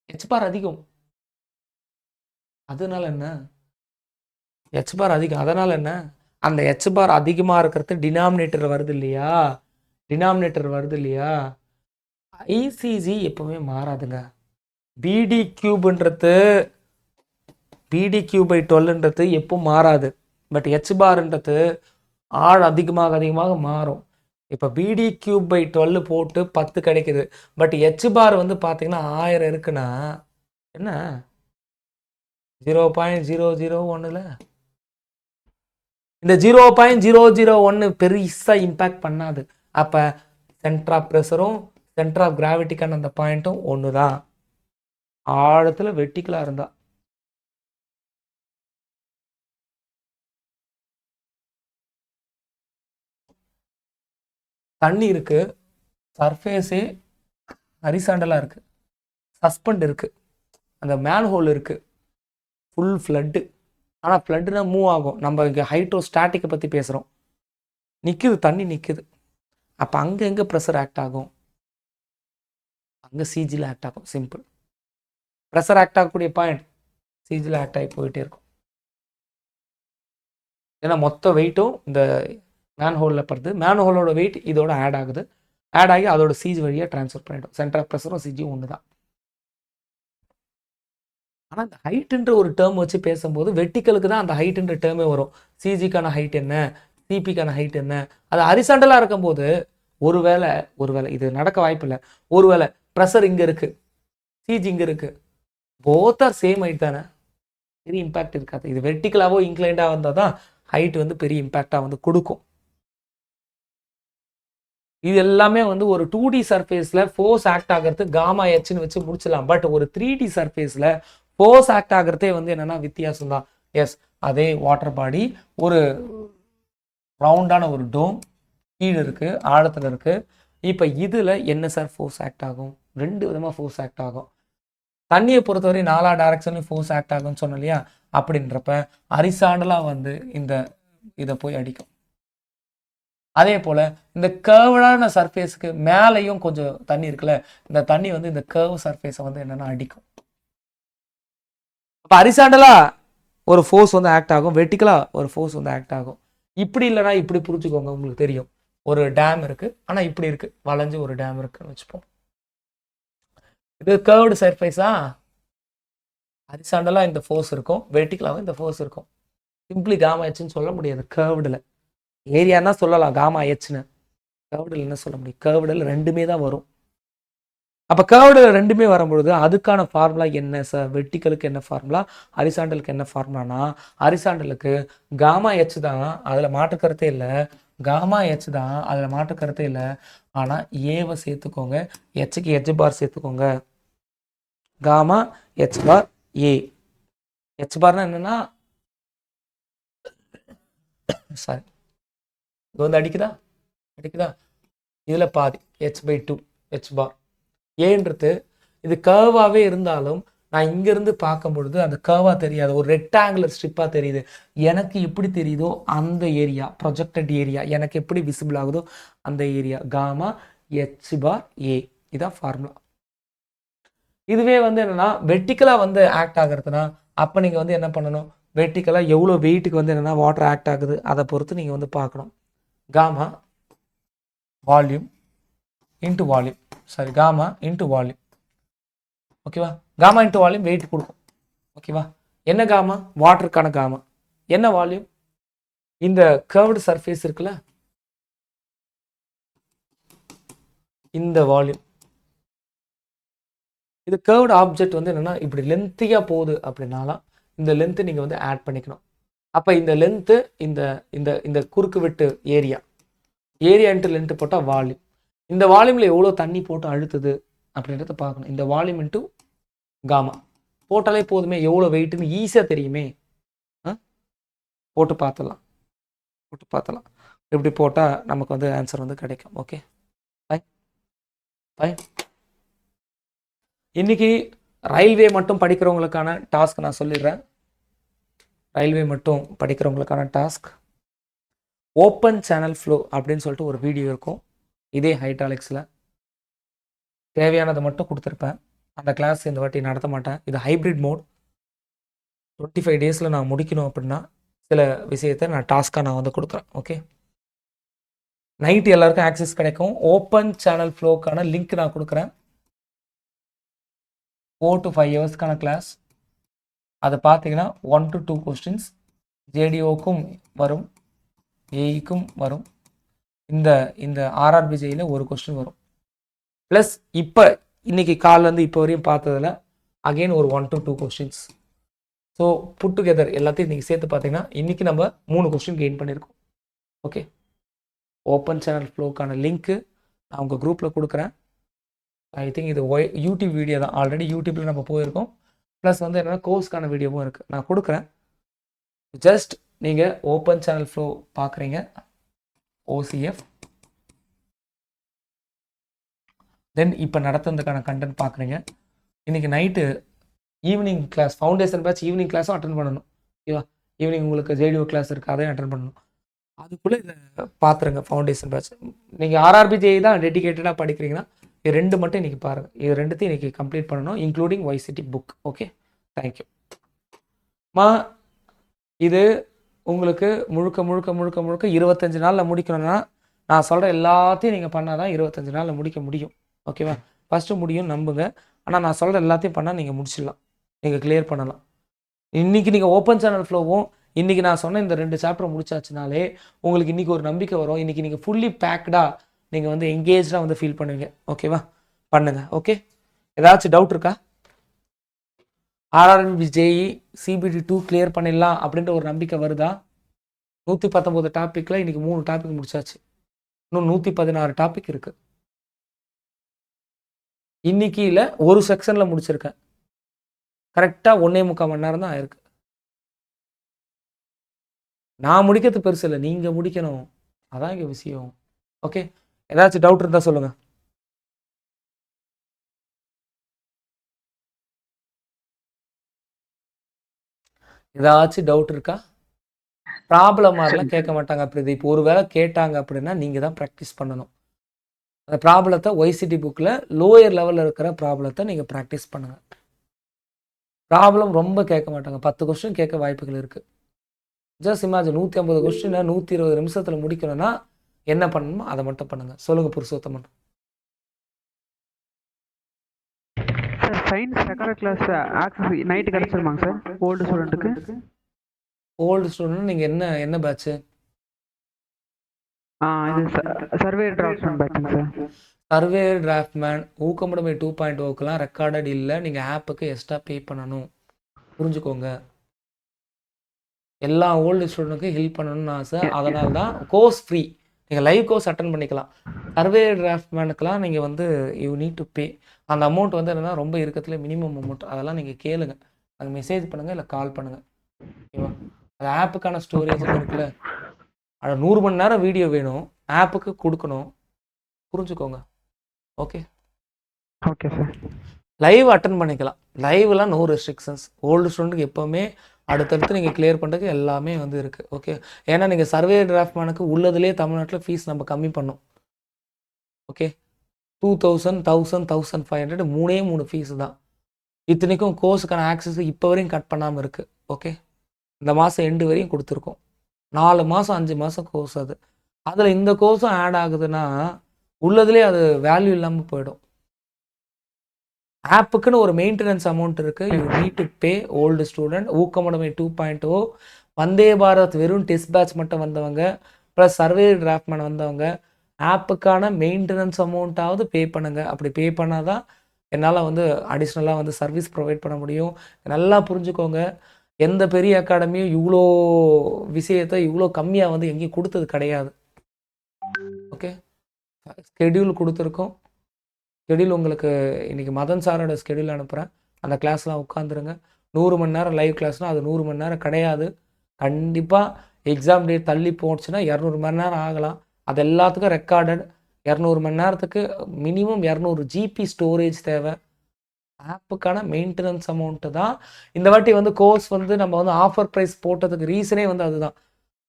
ஹெச் பார் அதிகம். அதனால என்ன? ஹெச் பார் அதிகம். அதனால என்ன? அந்த ஹெச் பார் அதிகமாக இருக்கிறது டினாமினேட்டர் வருது இல்லையா? ஐசிஜி எப்பவுமே மாறாதுங்க. பிடி கியூப்/12 எப்போ மாறாது. பட் ஹெச் பார்ன்றது ஆழ் அதிகமாக மாறும். இப்போ பிடி கியூப்/12 போட்டு 10 கிடைக்குது. பட் ஹெச் பார் வந்து பார்த்தீங்கன்னா 1000 இருக்குன்னா என்ன 0.001ல் இந்த 0.001 பெருசாக இம்பேக்ட் பண்ணாது. அப்போ சென்டர் ஆஃப் ப்ரெஷரும் சென்டர் ஆஃப் கிராவிட்டிக்கான அந்த பாயிண்ட்டும் ஒன்று தான். ஆழத்தில் வெர்டிக்கலாக இருந்தா தண்ணி இருக்கு, சர்ஃபேஸே ஹரிசாண்டலாக இருக்கு, சஸ்பெண்ட் இருக்கு, அந்த மேன் ஹோல் இருக்கு, ஃபுல் ஃப்ளட்டு. ஆனால் ஃப்ளட்டுனா மூவ் ஆகும். நம்ம இங்கே ஹைட்ரோஸ்டாட்டிக்கை பற்றி பேசுகிறோம். தண்ணி நிற்குது. அப்போ அங்கே எங்கே ப்ரெஷர் ஆக்ட் ஆகும்? அங்கே சிஜியில் ஆக்ட் ஆகும். சிம்பிள். ப்ரெஷர் ஆக்ட் ஆகக்கூடிய பாயிண்ட் சிஜியில் ஆக்ட் ஆகி போயிட்டே இருக்கும். ஏன்னா மொத்த வெயிட்டும் இந்த மேன் ஹோலில் படுது. மேன் ஹோலோட வெயிட் இதோட ஆட் ஆகி அதோட சிஜி வழியாக ட்ரான்ஸ்ஃபர் பண்ணிடும். சென்டர் ஆஃப் ப்ரெஷரும் சிஜியும் ஒன்று தான். ஆனால் இந்த ஹைட்டுன்ற ஒரு டேர்ம் வச்சு பேசும்போது வெர்டிக்கலுக்கு தான் அந்த ஹைட்டுன்ற டேர்மே வரும். சிஜிக்கான ஹைட் என்ன, சிபிக்கான ஹைட் என்ன. அது ஹரிசாண்டலாக இருக்கும்போது ஒருவேளை இது நடக்க வாய்ப்பு இல்லை. ஒருவேளை ப்ரெஷர் இங்கே இருக்கு, சிஜி இங்கே இருக்கு, போத் ஆர் சேம் ஹைட் தானே, பெரிய இம்பாக்ட் இருக்காது. இது வெர்டிக்கலாவோ இன்க்ளைண்டாக வந்தால் தான் ஹைட் வந்து பெரிய இம்பாக்டாக வந்து கொடுக்கும். இது எல்லாமே வந்து ஒரு 2D சர்ஃபேஸில் ஃபோர்ஸ் ஆக்ட் ஆகிறது காமா ஹெச்னு வச்சு முடிச்சிடலாம். பட் ஒரு 3D சர்ஃபேஸில் ஃபோர்ஸ் ஆக்ட் ஆகிறதே வந்து என்னன்னா வித்தியாசம் தான். எஸ், அதே வாட்டர் பாடி ஒரு ரவுண்டான ஒரு டோம் கீழே இருக்கு, ஆழத்தில் இருக்கு. இப்போ இதில் என்ன சார் ஃபோர்ஸ் ஆக்ட் ஆகும்? 2 விதமாக ஃபோர்ஸ் ஆக்ட் ஆகும். தண்ணியை பொறுத்தவரை 4 டைரக்ஷன்லையும் ஃபோர்ஸ் ஆக்ட் ஆகும்னு சொன்னோம் இல்லையா? அப்படின்றப்ப ஹரிசாண்டலாக வந்து இதை போய் அடிக்கும். அதே போல் இந்த கர்வ்டான சர்ஃபேஸுக்கு மேலேயும் கொஞ்சம் தண்ணி இருக்குல்ல, இந்த தண்ணி வந்து இந்த கர்வ் சர்ஃபேஸை வந்து என்னென்னா அடிக்கும். அப்போ ஹரிசாண்டலாக ஒரு ஃபோர்ஸ் வந்து ஆக்ட் ஆகும், வெர்டிக்கலாக ஒரு ஃபோர்ஸ் வந்து ஆக்ட் ஆகும். இப்படி இல்லைனா இப்படி புரிஞ்சுக்கோங்க, உங்களுக்கு தெரியும். ஒரு டேம் இருக்குது, ஆனால் இப்படி இருக்குது, வளைஞ்சு ஒரு டேம் இருக்குன்னு வச்சுப்போம். இது கர்வ்டு சர்ஃபேஸா? ஹரிசாண்டலாக இந்த ஃபோர்ஸ் இருக்கும், வெர்டிக்கலாகவும் இந்த ஃபோர்ஸ் இருக்கும். சிம்பிளி காமா ஹெச்னு சொல்ல முடியாது. கர்வ்டில் ஏரியானா சொல்லலாம் காமா ஹெச்னு, கர்வ்டில் என்ன சொல்ல முடியும்? கர்வ்டில் ரெண்டுமே தான் வரும். அப்போ கர்வ்டில் ரெண்டுமே வரும்பொழுது அதுக்கான ஃபார்முலா என்ன சார்? வெர்டிக்கலுக்கு என்ன ஃபார்முலா, ஹரிசாண்டலுக்கு என்ன ஃபார்முலானா, ஹரிசாண்டலுக்கு காமா ஹெச் தான், அதில் மாற்றுக்கருத்தே இல்லை. காமா ஹெச் தான், அதில் மாற்றுக்கருத்தே இல்லை. ஆனால் ஏவை சேர்த்துக்கோங்க, ஹெச்சுக்கு ஹெச் பார் சேர்த்துக்கோங்க. காமா ஹெச் பார் ஏ. ஹெச் பார்னா என்னன்னா, சாரி, இது வந்து அடிக்குதா, இதில் பாதி h/2 ஹெச் பார். ஏன்றது இது கர்வாகவே இருந்தாலும் நான் இங்கேருந்து பார்க்கும் பொழுது அந்த கர்வாக தெரியாது, ஒரு ரெக்டாங்குலர் ஸ்ட்ரிப்பாக தெரியுது. எனக்கு எப்படி தெரியுதோ அந்த ஏரியா, ப்ரொஜெக்டட் ஏரியா எனக்கு எப்படி விசிபிள் ஆகுதோ அந்த ஏரியா காமா ஹெச் பார் ஏ. இதான் ஃபார்முலா. இதுவே வந்து என்னென்னா வெர்டிக்கலாக வந்து ஆக்ட் ஆகிறதுனா, அப்போ நீங்கள் வந்து என்ன பண்ணணும், வெர்டிக்கலாக எவ்வளோ வெயிட்டுக்கு வந்து என்னென்னா வாட்டர் ஆக்ட் ஆகுது அதை பொறுத்து நீங்கள் வந்து பார்க்கணும். Gamma volume into volume, sorry gamma into volume. ஓகேவா? காமா இன்ட்டு வால்யூம் வெயிட் கொடுக்கும். ஓகேவா? என்ன காமா? வாட்டருக்கான காமா. என்ன வால்யூம்? இந்த கர்வ்டு சர்ஃபேஸ் இருக்குல்ல, இந்த வால்யூம். இது கர்வ்டு ஆப்ஜெக்ட் வந்து என்னென்னா இப்படி லென்த்தியாக போகுது அப்படின்னாலாம் இந்த லென்த்து நீங்கள் வந்து ஆட் பண்ணிக்கணும். அப்போ இந்த லென்த்து இந்த இந்த இந்த குறுக்கு வெட்டு ஏரியா இன்ட்டு லென்த்து போட்டால் வால்யூம். இந்த வால்யூமில் எவ்வளோ தண்ணி போட்டு அழுத்துது அப்படின்றத பார்க்கணும். இந்த வால்யூம் இன்ட்டு காமா போட்டாலே போதுமே, எவ்வளோ வெயிட்டுன்னு ஈஸியாக தெரியுமே. போட்டு பார்த்துடலாம். இப்படி போட்டால் நமக்கு வந்து ஆன்சர் வந்து கிடைக்கும். Okay, by. இன்னைக்கு ரயில்வே மட்டும் படிக்கிறவங்களுக்கான டாஸ்க் நான் சொல்லிடுறேன். ரயில்வே மட்டும் படிக்கிறவங்களுக்கான டாஸ்க், ஓப்பன் சேனல் ஃப்ளோ அப்படின்னு சொல்லிட்டு ஒரு வீடியோ இருக்கும். இதே ஹைட்டாலிக்ஸில் தேவையானதை மட்டும் கொடுத்துருப்பேன். அந்த கிளாஸ் இந்த வாட்டி நடத்த மாட்டேன். இது ஹைப்ரிட் மோட். 25 டேஸில் நான் முடிக்கணும் அப்படின்னா சில விஷயத்தை நான் டாஸ்க்காக நான் வந்து கொடுக்குறேன். ஓகே, நைட்டு எல்லாருக்கும் ஆக்சஸ் கிடைக்கும். ஓப்பன் சேனல் ஃப்ளோக்கான லிங்க் நான் கொடுக்குறேன். 4 to 5 ஹவர்ஸ்க்கான கிளாஸ். அதை பார்த்தீங்கன்னா 1 to 2 கொஸ்டின்ஸ் ஜேடிஓக்கும் வரும், ஏஇக்கும் வரும். இந்த ஆர்ஆர்பிஜேயில் ஒரு கொஸ்டின் வரும். ப்ளஸ் இப்போ இன்னைக்கு காலிலேருந்து இப்போ வரையும் பார்த்ததில் அகெயின் ஒரு 1 to 2 கொஸ்டின்ஸ். ஸோ புட் டுகெதர் எல்லாத்தையும் நீங்கள் சேர்த்து பார்த்தீங்கன்னா இன்றைக்கி நம்ம 3 கொஸ்டின் கெயின் பண்ணியிருக்கோம். ஓகே, ஓப்பன் சேனல் ஃப்ளோக்கான லிங்க்கு நான் உங்கள் குரூப்பில் கொடுக்குறேன். ஐ திங்க் இது யூடியூப் வீடியோ தான், ஆல்ரெடி யூடியூப்பில் நம்ம போயிருக்கோம். ப்ளஸ் வந்து என்னென்னா கோர்ஸ்க்கான வீடியோவும் இருக்குது, நான் கொடுக்குறேன். ஜஸ்ட் நீங்கள் ஓப்பன் சேனல் ஃப்ளோ பார்க்குறீங்க, OCF, தென் இப்போ நடத்துறதுக்கான கண்டென்ட் பார்க்குறீங்க. இன்றைக்கி night evening class, foundation batch evening கிளாஸும் அட்டன் பண்ணணும். ஓகேவா? ஈவினிங் உங்களுக்கு ஜேடிஓ கிளாஸ் இருக்குது, அதையும் அட்டன் பண்ணணும். அதுக்குள்ளே இதை பார்த்துருங்க. ஃபவுண்டேஷன் பேட்ச் நீங்கள் ஆர்ஆர்பிஜே தான் டெடிக்கேட்டடாக படிக்கிறீங்கன்னா இது 2 மட்டும் இன்றைக்கி பாருங்கள். இது 2த்தையும் இன்றைக்கி கம்ப்ளீட் பண்ணணும், including YCT book. Okay, thank you. இது உங்களுக்கு முழுக்க 25 நாளில் முடிக்கணும்னா நான் சொல்கிற எல்லாத்தையும் நீங்கள் பண்ணால் தான் 25 நாளில் முடிக்க முடியும். ஓகேவா? ஃபஸ்ட்டு முடியும் நம்புங்க. ஆனால் நான் சொல்கிற எல்லாத்தையும் பண்ணால் நீங்கள் முடிச்சிடலாம். நீங்கள் கிளியர் பண்ணலாம். இன்றைக்கி நீங்கள் ஓப்பன் சேனல் ஃப்ளோவும் இன்றைக்கி நான் சொன்ன இந்த 2 சாப்டர் முடிச்சாச்சுனாலே உங்களுக்கு இன்றைக்கி ஒரு நம்பிக்கை வரும். இன்றைக்கி நீங்கள் ஃபுல்லி பேக்டாக நீங்கள் வந்து எங்கேஜாக வந்து ஃபீல் பண்ணுவீங்க. ஓகேவா? பண்ணுங்கள். ஓகே, ஏதாச்சும் டவுட் இருக்கா? ஆர்ஆர்பி ஜேஇ சிபிடி 2 கிளியர் பண்ணிடலாம் அப்படின்ற ஒரு நம்பிக்கை வருதா? 119 டாப்பிக்கில் இன்றைக்கி 3 டாபிக் முடிச்சாச்சு. இன்னும் 116 டாபிக் இருக்குது. இன்னைக்கில ஒரு செக்ஷனில் முடிச்சிருக்கேன். கரெக்டாக 1.25 மணி நேரம் தான் ஆயிருக்கு. நான் முடிக்கிறது பெருசு இல்லை, நீங்கள் முடிக்கணும். அதான் இங்கே விஷயம். ஓகே, ஏதாச்சும் டவுட் இருந்தால் சொல்லுங்கள். ஏதாச்சும் டவுட் இருக்கா? ப்ராப்ளம் மாதிரிலாம் கேட்க மாட்டாங்க பிரதீப். ஒரு வேளை கேட்டாங்க அப்படின்னா நீங்கள் தான் ப்ராக்டிஸ் பண்ணணும். அந்த ப்ராப்ளத்தை ஒய்சிடி புக்கில் லோயர் லெவலில் இருக்கிற ப்ராப்ளத்தை நீங்கள் ப்ராக்டிஸ் பண்ணுங்கள். ப்ராப்ளம் ரொம்ப கேட்க மாட்டாங்க. 10 கொஸ்டின் கேட்க வாய்ப்புகள் இருக்குது. ஜஸ்ட் இமேஜின் 150 கொஸ்டினை 120 நிமிஷத்தில் முடிக்கணும்னா என்ன பண்ணணுமோ அதை மட்டும் பண்ணுங்கள். சொல்லுங்கள் Purushothaman. Sir science record class access night கிடச்சிருமாங்க சார் ஓல்டு ஸ்டூடெண்ட்டுக்கு? ஓல்டு ஸ்டூடெண்ட் நீங்கள் என்ன பேட்ச்சு? இது சர்வே டிராஃப்ட்மேன் பேட்சுங்க சார். சர்வே டிராஃப்ட்மேன் ஊக்கமுடைமை 2.0க்கெலாம் ரெக்கார்டட் இல்லை. நீங்கள் ஆப்புக்கு எக்ஸ்ட்ரா பே பண்ணணும். புரிஞ்சுக்கோங்க. எல்லா ஓல்டு ஸ்டூடெண்ட்டுக்கும் ஹெல்ப் பண்ணணும்னு ஆசை. அதனால தான் கோர்ஸ் ஃப்ரீ. நீங்கள் லைவ் கோர்ஸ் அட்டன் பண்ணிக்கலாம். சர்வே டிராஃப்ட்மேனுக்கெலாம் நீங்கள் வந்து யூ நீட் டு பே. அந்த அமௌண்ட் வந்து என்னென்னா ரொம்ப இருக்கிறதுல மினிமம் அமௌண்ட். அதெல்லாம் நீங்கள் கேளுங்க. அது மெசேஜ் பண்ணுங்கள் இல்லை கால் பண்ணுங்கள். ஓகேவா? அது ஆப்புக்கான ஸ்டோரேஜ் இருக்குல்ல, அது 100 மணி நேரம் வீடியோ வேணும், ஆப்புக்கு கொடுக்கணும். புரிஞ்சுக்கோங்க. Okay okay sir. Live attend பண்ணிக்கலாம். லைவ்லாம் நோ ரெஸ்ட்ரிக்ஷன்ஸ். ஓல்டு ஸ்டூடெண்ட்டுக்கு எப்போவுமே அடுத்தடுத்து நீங்கள் கிளியர் பண்ணுறதுக்கு எல்லாமே வந்து இருக்குது. ஓகே, ஏன்னா நீங்கள் சர்வே டிராஃப்ட்மேனுக்கு உள்ளதுலேயே தமிழ்நாட்டில் ஃபீஸ் நம்ம கம்மி பண்ணோம். ஓகே, 2000, 1000, 1500 3 ஃபீஸ் தான். இத்தனைக்கும் கோர்ஸுக்கான ஆக்சஸ் இப்போ வரையும் கட் பண்ணாமல் இருக்குது. ஓகே, இந்த மாதம் எண்டு வரையும் கொடுத்துருக்கோம். 4 மாதம் 5 மாதம் கோர்ஸ். அதில் இந்த கோர்ஸும் ஆட் ஆகுதுன்னா உள்ளதுலேயே அது வேல்யூ இல்லாமல் போயிடும். ஆப்புக்குன்னு ஒரு மெயின்டெனன்ஸ் அமௌண்ட் இருக்குது. You need to pay. Old student ஊக்கமுடைமை 2.0 வந்தே பாரத் வெறும் டெஸ்ட் பேட்ச் மட்டும் வந்தவங்க ப்ளஸ் சர்வே டிராஃப்ட்மேன் வந்தவங்க ஆப்புக்கான மெயின்டெனன்ஸ் அமௌண்ட்டாவது பே பண்ணுங்கள். அப்படி பே பண்ணால் தான் என்னால் வந்து அடிஷ்னலாக வந்து சர்வீஸ் ப்ரொவைட் பண்ண முடியும். நல்லா புரிஞ்சுக்கோங்க. எந்த பெரிய அகாடமியும் இவ்வளோ விஷயத்தை இவ்வளோ கம்மியாக வந்து எங்கேயும் கொடுத்தது கிடையாது. ஓகே, ஸ்கெடியூல் கொடுத்துருக்கோம். ஸ்கெடியூல் உங்களுக்கு இன்றைக்கி மதன் சாரோட ஸ்கெடியூல் அனுப்புகிறேன். அந்த கிளாஸ்லாம் உட்காந்துருங்க. 100 மணி நேரம் லைவ் கிளாஸ்னால் அது 100 மணி நேரம் கிடையாது. கண்டிப்பாக எக்ஸாம் டேட் தள்ளி போச்சுன்னா 200 மணி நேரம் ஆகலாம். அது எல்லாத்துக்கும் ரெக்கார்டட். 200 மணி நேரத்துக்கு மினிமம் 200 ஜிபி ஸ்டோரேஜ் தேவை. ஆப்புக்கான மெயின்டெனன்ஸ் அமௌண்ட்டு தான். இந்த வாட்டி வந்து கோர்ஸ் வந்து நம்ம வந்து ஆஃபர் ப்ரைஸ் போட்டதுக்கு ரீசனே வந்து அதுதான்.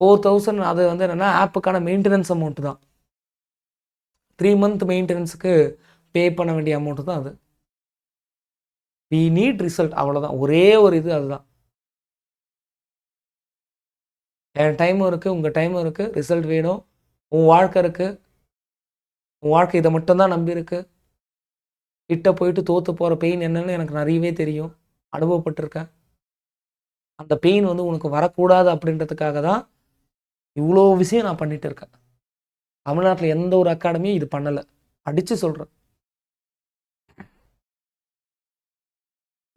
4000 அது வந்து என்னென்னா ஆப்புக்கான மெயின்டெனன்ஸ் அமௌண்ட்டு தான். 3 மந்த் மெயின்டெனன்ஸுக்கு பே பண்ண வேண்டிய அமௌண்ட்டு தான் அது. வி நீட் ரிசல்ட், அவ்வளோதான். ஒரே ஒரு இது அதுதான். என் டைமும் இருக்குது, உங்கள் டைமும் இருக்குது. ரிசல்ட் வேணும். உன் வாழ்க்கை இருக்குது. உன் வாழ்க்கை இதை மட்டும்தான் நம்பி இருக்கு. கிட்ட போயிட்டு தோற்று போகிற பெயின் என்னன்னு எனக்கு நிறையவே தெரியும், அனுபவப்பட்டிருக்கேன். அந்த பெயின் வந்து உனக்கு வரக்கூடாது அப்படின்றதுக்காக தான் இவ்வளோ விஷயம் நான் பண்ணிட்டு இருக்கேன். தமிழ்நாட்டில் எந்த ஒரு அகாடமியும் இது பண்ணலை. அடித்து சொல்கிறேன்,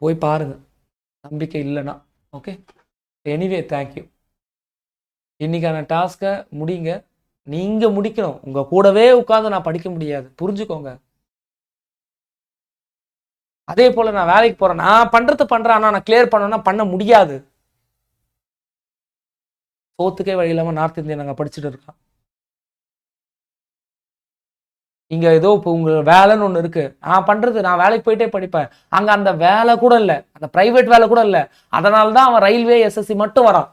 போய் பாருங்க நம்பிக்கை இல்லைன்னா. Okay, anyway thank you. இன்னைக்கான டாஸ்க்கை முடிங்க. நீங்கள் முடிக்கணும். உங்கள் கூடவே உட்காந்து நான் படிக்க முடியாது, புரிஞ்சுக்கோங்க. அதே போல் நான் வேலைக்கு போகிறேன், நான் பண்ணுறது பண்ணுறேன், ஆனால் நான் கிளியர் பண்ணணும்னா பண்ண முடியாது. சோத்துக்கே வழி இல்லாமல் நார்த் இந்தியா நாங்கள் படிச்சுட்டு இருக்கோம். இங்கே ஏதோ இப்போ உங்கள் வேலைன்னு ஒன்று இருக்குது. நான் பண்ணுறது, நான் வேலைக்கு போயிட்டே படிப்பேன். அங்கே அந்த வேலை கூட இல்லை, அந்த ப்ரைவேட் வேலை கூட இல்லை. அதனால தான் அவன் ரயில்வே எஸ்எஸ்சி மட்டும் வரான்.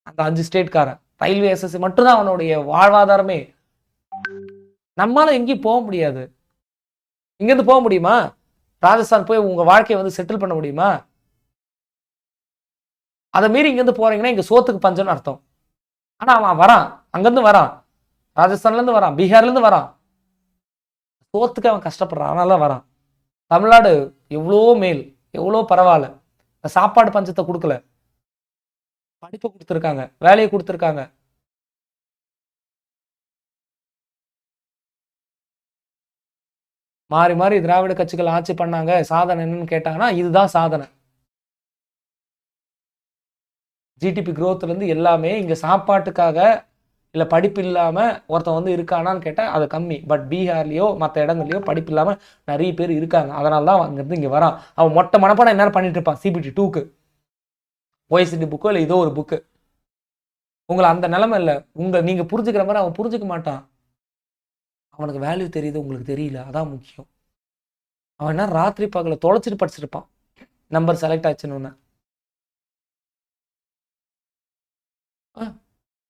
அந்த 5 ஸ்டேட்காரன் ரயில்வே எஸ்எஸ்சி மட்டும்தான் அவனுடைய வாழ்வாதாரமே. நம்மளால எங்கேயும் போக முடியாது. இங்கேருந்து போக முடியுமா? ராஜஸ்தான் போய் உங்கள் வாழ்க்கையை வந்து செட்டில் பண்ண முடியுமா? அதை மீறி இங்கேருந்து போகிறீங்கன்னா இங்கே சோத்துக்கு பஞ்சம்னு அர்த்தம். ஆனால் அவன் வரான், அங்கேருந்து வரான், ராஜஸ்தான்லேருந்து வரான், பீகார்லேருந்து வரான். சோத்துக்கு அவன் கஷ்டப்படுறான், அதனால வரான். தமிழ்நாடு எவ்வளோ மேல், எவ்வளோ பரவாயில்ல. சாப்பாடு பஞ்சத்தை கொடுக்கல, படிப்பை கொடுத்துருக்காங்க, வேலையை கொடுத்துருக்காங்க. மாறி மாறி திராவிட கட்சிகள் ஆட்சி பண்ணாங்க, சாதனை என்னன்னு கேட்டாங்கன்னா இதுதான் சாதனை. ஜிடிபி growthலேருந்து எல்லாமே இங்கே சாப்பாட்டுக்காக இல்லை படிப்பு இல்லாமல் ஒருத்தன் வந்து இருக்கானான்னு கேட்டால் அது கம்மி. பட் பீகார்லேயோ மற்ற இடங்கள்லையோ படிப்பு இல்லாமல் நிறைய பேர் இருக்காங்க. அதனால தான் அங்கேருந்து இங்கே வரான். அவன் மொட்டை மனப்பாடம் என்ன பண்ணிட்டு இருப்பான் CBT 2க்கு, OICT புக்கோ இல்லை ஏதோ ஒரு புக்கு. உங்களை அந்த நிலைமை இல்லை, நீங்கள் புரிஞ்சுக்கிற மாதிரி அவன் புரிஞ்சுக்க மாட்டான். அவனுக்கு வேல்யூ தெரியுது, உங்களுக்கு தெரியல, அதான் முக்கியம். அவன் என்ன ராத்திரி பகல தொலைச்சிட்டு படிச்சிருப்பான் நம்பர் செலக்ட் ஆச்சுன்னு.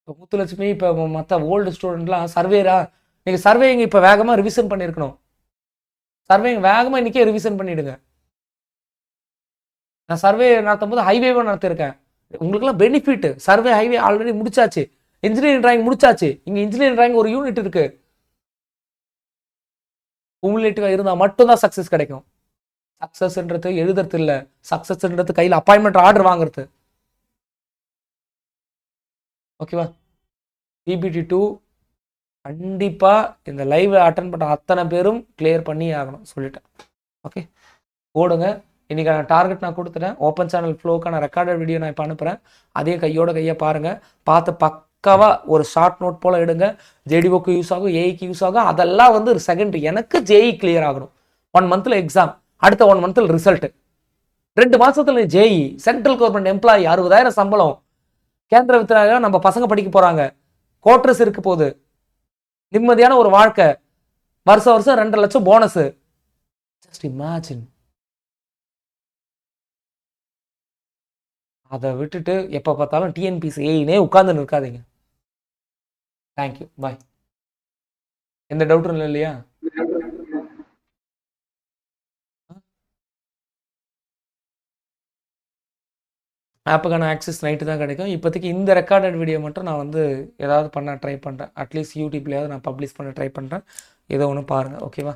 இப்போ முத்துலட்சுமி இப்போ மற்ற ஓல்டு ஸ்டூடெண்ட்லாம் சர்வேரா, நீங்கள் சர்வேங்க இப்போ வேகமாக ரிவிஷன் பண்ணியிருக்கணும். சர்வேங்க வேகமாக இன்றைக்கே ரிவிஷன் பண்ணிவிடுங்க. நான் சர்வே நடத்தும் போது ஹைவேவை நடத்திருக்கேன். உங்களுக்குலாம் பெனிஃபிட். சர்வே ஹைவே ஆல்ரெடி முடிச்சாச்சு, இன்ஜினியரிங் டிராயிங் முடிச்சாச்சு. இங்கே இன்ஜினியரிங் டிராயிங் ஒரு யூனிட் இருக்குது. குமுலேட்டிவாக இருந்தால் மட்டும்தான் சக்ஸஸ் கிடைக்கும். சக்ஸஸ்ன்றது எழுதுறது இல்லை, சக்ஸஸ்ன்றது கையில் அப்பாயின்மெண்ட் ஆர்டர் வாங்குறது. ஓகேவா? CBT 2 கண்டிப்பாக இந்த லைவ் அட்டன் பண்ண அத்தனை பேரும் கிளியர் பண்ணி ஆகணும் சொல்லிட்டேன். ஓகே, போடுங்க. இன்றைக்கான டார்கெட் நான் கொடுத்துட்டேன். ஓப்பன் சேனல் ஃப்ளோக்கான ரெக்கார்டட் வீடியோ நான் இப்போ அனுப்புகிறேன். அதே கையை பாருங்கள், பார்த்து பக்காவாக ஒரு ஷார்ட் நோட் போல் எடுங்க. JDOக்கு யூஸ் ஆகும், ஏஐக்கு யூஸ் ஆகும். அதெல்லாம் வந்து செகண்டரி. எனக்கு JEE கிளியர் ஆகணும். 1 மந்தில் எக்ஸாம், அடுத்த 1 மந்தில் ரிசல்ட்டு. 2 மாதத்தில் JEE. சென்ட்ரல் கவர்மெண்ட் எம்ப்ளாயி, 60,000 சம்பளம். கேந்திர வித்யாலயா நம்ம பசங்க படிக்க போகிறாங்க. கோட்ரஸ் இருக்க போகுது, நிம்மதியான ஒரு வாழ்க்கை, வருஷம் 2.5 லட்சம் போனஸு. Just imagine. அதை விட்டுட்டு எப்போ பார்த்தாலும் TNPSC ஏனே உட்கார்ந்து நிற்காதீங்க. தேங்க்யூ, பாய். எந்த டவுட்டும் இல்லை இல்லையா? ஆப்புக்கான ஆக்சஸ் நைட்டு தான் கிடைக்கும். இப்போதைக்கு இந்த ரெக்கார்டட் வீடியோ மட்டும் நான் வந்து ஏதாவது பண்ண ட்ரை பண்ணுறேன். அட்லீஸ்ட் யூடியூப்லேயாவது நான் பப்ளிஷ் பண்ண ட்ரை பண்ணுறேன். ஏதோ ஒன்று பாருங்கள், ஓகேவா?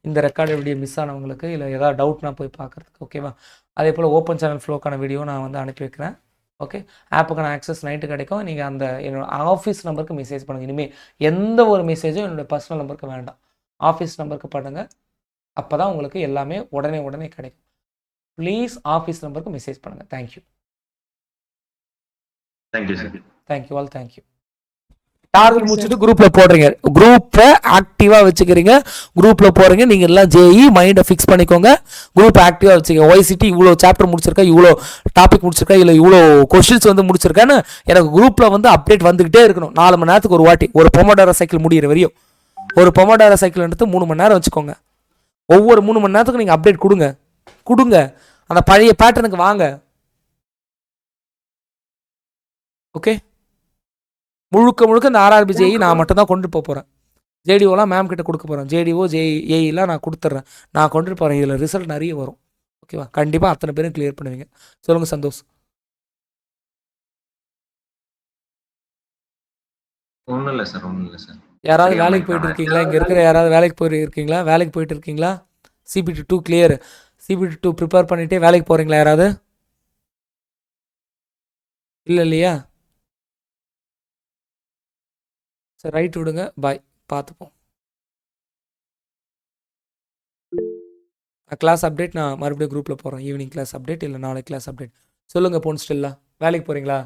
இந்த ரெக்கார்டட் வீடியோ மிஸ் ஆனவங்களுக்கு இல்லை ஏதாவது டவுட் நான் போய் பார்க்குறதுக்கு, ஓகேவா? அதே போல் ஓப்பன் சேனல் ஃப்ளோக்கான வீடியோ நான் வந்து அனுப்பி வைக்கிறேன். ஓகே, ஆப்புக்கான ஆக்சஸ் நைட்டு கிடைக்கும். நீங்கள் அந்த என்னோடய ஆஃபீஸ் நம்பருக்கு மெசேஜ் பண்ணுங்கள். இனிமேல் எந்த ஒரு மெசேஜும் என்னோடய பர்சனல் நம்பருக்கு வேண்டாம், ஆஃபீஸ் நம்பருக்கு பண்ணுங்கள். அப்போ தான் உங்களுக்கு எல்லாமே உடனே கிடைக்கும். ப்ளீஸ் ஆஃபீஸ் நம்பருக்கு மெசேஜ் பண்ணுங்கள். Thank you. Thank you sir. Thank you all, thank you. Target முடிச்சுட்டு குரூப்பில் போடுறீங்க, குரூப்பை ஆக்டிவாக வச்சுக்கிறீங்க, குரூப்பில் போகிறீங்க. நீங்கள் எல்லாம் JEE மைண்டை ஃபிக்ஸ் பண்ணிக்கோங்க, குரூப் ஆக்டிவாக வச்சுக்கோங்க. OICT இவ்வளோ சாப்டர் முடிச்சிருக்கா, இவ்வளோ டாபிக் முடிச்சிருக்கா, இல்லை இவ்வளோ கொஷின்ஸ் வந்து முடிச்சிருக்கான்னு எனக்கு குரூப்பில் வந்து அப்டேட் வந்துக்கிட்டே இருக்கணும். 4 மணி நேரத்துக்கு ஒரு வாட்டி. ஒரு பொமோடாரோ சைக்கிள் முடிகிற வரையும் ஒரு பொமோடாரோ சைக்கிள் எடுத்து 3 மணி நேரம் வச்சுக்கோங்க. ஒவ்வொரு 3 மணி நேரத்துக்கு நீங்கள் அப்டேட் கொடுங்க. அந்த பழைய பேட்டர்னுக்கு வாங்க. ஓகே, முழுக்க இந்த RRB JEE நான் மட்டும் தான் கொண்டு போகிறேன். JDOலாம் மேம் கிட்ட கொடுக்க போகிறேன். JDO JEEலாம் நான் கொடுத்துட்றேன், நான் கொண்டுட்டு போகிறேன். இதில் ரிசல்ட் நிறைய வரும். ஓகேவா? கண்டிப்பாக அத்தனை பேரும் கிளியர் பண்ணுவீங்க. சொல்லுங்கள் சந்தோஷ். ஒன்றும் இல்லை சார். யாராவது வேலைக்கு போயிட்டு இருக்கீங்களா? இங்கே இருக்கிற யாராவது வேலைக்கு போயிட்டு இருக்கீங்களா? CBT 2 clear. CBT 2 ப்ரிப்பேர் பண்ணிகிட்டே வேலைக்கு போகிறீங்களா யாராவது? இல்லையா? சரி, ரைட் விடுங்க. பாய், பார்த்துப்போம். கிளாஸ் அப்டேட் நான் மறுபடியும் குரூப்பில் போகிறேன். ஈவினிங் கிளாஸ் அப்டேட் இல்லை நாளைக்கு கிளாஸ் அப்டேட். சொல்லுங்கள் பொன் ஸ்டில்லா, வேலைக்கு போகிறீங்களா?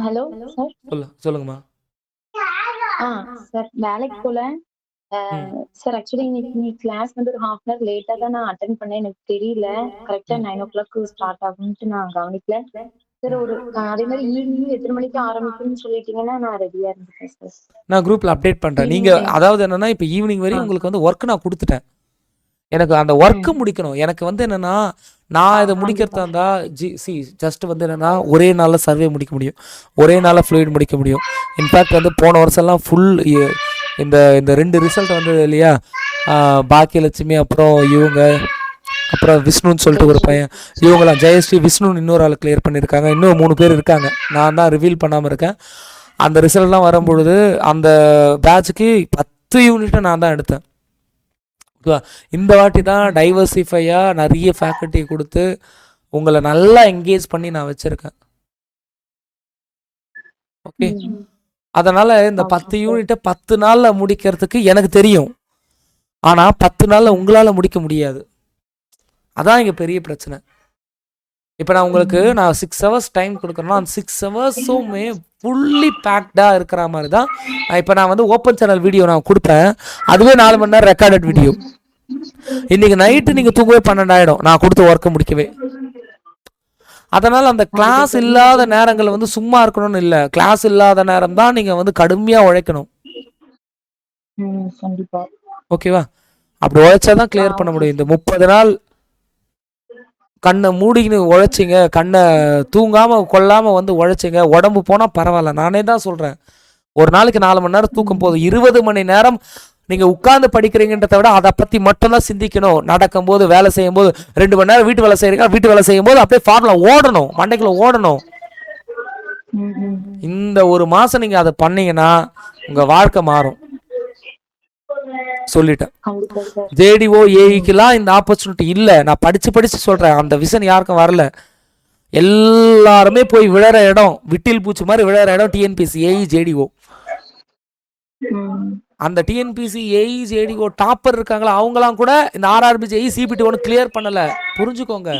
Hello sir. சொல்லுங்கம்மா. சார் வேலைக்கு போல சார். ஆக்சுவலி இன்னைக்கு கிளாஸ் வந்து ஒரு 1/2 hour லேட்டா தான் நான் அட்டென்ட் பண்ணேன். எனக்கு தெரியல, கரெக்டா 9 o'clock ஸ்டார்ட் ஆகும்ட்டு நான் கவனிக்கல சார். ஒரு அதே மாதிரி ஈவினிங் எத்தனை மணிக்கு ஆரம்பிக்கும்னு சொல்லிட்டீங்கன்னா நான் ரெடியா இருந்துட்டேன் சார். நான் குரூப்பில் அப்டேட் பண்ணுறேன். நீங்கள் அதாவது என்னென்னா இப்போ ஈவினிங் வரையும் உங்களுக்கு வந்து ஒர்க் நான் கொடுத்துட்டேன். எனக்கு அந்த ஒர்க்கு முடிக்கணும். எனக்கு வந்து என்னென்னா நான் இதை முடிக்கிறதா இருந்தால் ஜஸ்ட் வந்து என்னென்னா ஒரே நாளில் சர்வே முடிக்க முடியும், ஒரே நாளில் ஃப்ளூயிட் முடிக்க முடியும். இன்ஃபேக்ட் வந்து போன வருஷம்லாம் ஃபுல் இந்த 2 ரிசல்ட் வந்தது இல்லையா, பாக்கியலட்சுமி அப்புறம் விஷ்ணுன்னு சொல்லிட்டு ஒரு பையன், இவங்களாம் ஜெயஸ்ரீ விஷ்ணுன்னு இன்னொரு ஆள் கிளியர் பண்ணியிருக்காங்க. இன்னும் 3 பேர் இருக்காங்க, நான் தான் ரிவீல் பண்ணாமல் இருக்கேன். அந்த ரிசல்ட்லாம் வரும்பொழுது அந்த பேட்சுக்கு 10 யூனிட்டை நான் தான் எடுத்தேன். ஓகேவா? இந்த வாட்டி தான் டைவர்சிஃபையாக நிறைய ஃபேக்கல்ட்டி கொடுத்து உங்களை நல்லா என்கேஜ் பண்ணி நான் வச்சுருக்கேன். ஓகே, அதனால் இந்த 10 யூனிட்டை 10 நாளில் முடிக்கிறதுக்கு எனக்கு தெரியும். ஆனால் 10 நாளில் உங்களால் முடிக்க முடியாது. அதான் இங்கே பெரிய பிரச்சனை. இப்போ நான் உங்களுக்கு 6 ஹவர்ஸ் டைம் கொடுக்குறேன்னா அந்த 6 ஹவர்ஸுமே ஃபுல்லி பேக்டாக இருக்கிற மாதிரி தான் இப்போ நான் வந்து ஓப்பன் சேனல் வீடியோ நான் கொடுப்பேன். அதுவே 4 மணி நேரம் ரெக்கார்டட் வீடியோ. இன்றைக்கி நைட்டு நீங்கள் தூங்கவே 12 ஆகிடும் நான் கொடுத்த ஒர்க்கை முடிக்கவே. அதனால் அந்த கிளாஸ் இல்லாத நேரங்கள் வந்து சும்மா இருக்கணும்னு இல்லை, கிளாஸ் இல்லாத நேரம் தான் நீங்கள் வந்து கடுமையாக உழைக்கணும். ஓகேவா? அப்படி உழைச்சா தான் கிளியர் பண்ண முடியும். இந்த 30 நாள் கண்ணை மூடின்னு உழைச்சிங்க, கண்ணை தூங்காமல் கொள்ளாமல் வந்து உழைச்சிங்க, உடம்பு போனால் பரவாயில்ல. நானே தான் சொல்கிறேன், ஒரு நாளைக்கு 4 மணி நேரம் தூக்கம் போதும். 20 மணி நேரம் நீங்கள் உட்கார்ந்து படிக்கிறீங்கன்றத விட அதை பற்றி மட்டும்தான் சிந்திக்கணும். நடக்கும்போது, வேலை செய்யும்போது, 2 மணி நேரம் வீட்டு வேலை செய்கிறீங்க, வீட்டு வேலை செய்யும்போது அப்படியே ஃபார்முலா ஓடணும், மண்டைக்குள்ள ஓடணும். இந்த ஒரு மாதம் நீங்கள் அதை பண்ணீங்கன்னா உங்கள் வாழ்க்கை மாறும். சொல்லிட்டேன். ஜேடிஓ ஏஇக்கெல்லாம் இந்த ஆப்பர்ச்சுனிட்டி இல்லை. நான் படிச்சு சொல்றேன், அந்த விஷன் யாருக்கும் வரல. எல்லாருமே போய் விழற இடம், விட்டில் பூச்சி மாதிரி விழற இடம் டிஎன்பிசி ஏஇ ஜேடிஓ. அந்த டிஎன்பிசி ஏஇ ஜேடிஓ டாப்பர் இருக்காங்களா, அவங்களாம் கூட இந்த ஆர்ஆர்பி ஜேஇ சிபிடி ஒன்று கிளியர் பண்ணல. புரிஞ்சுக்கோங்க.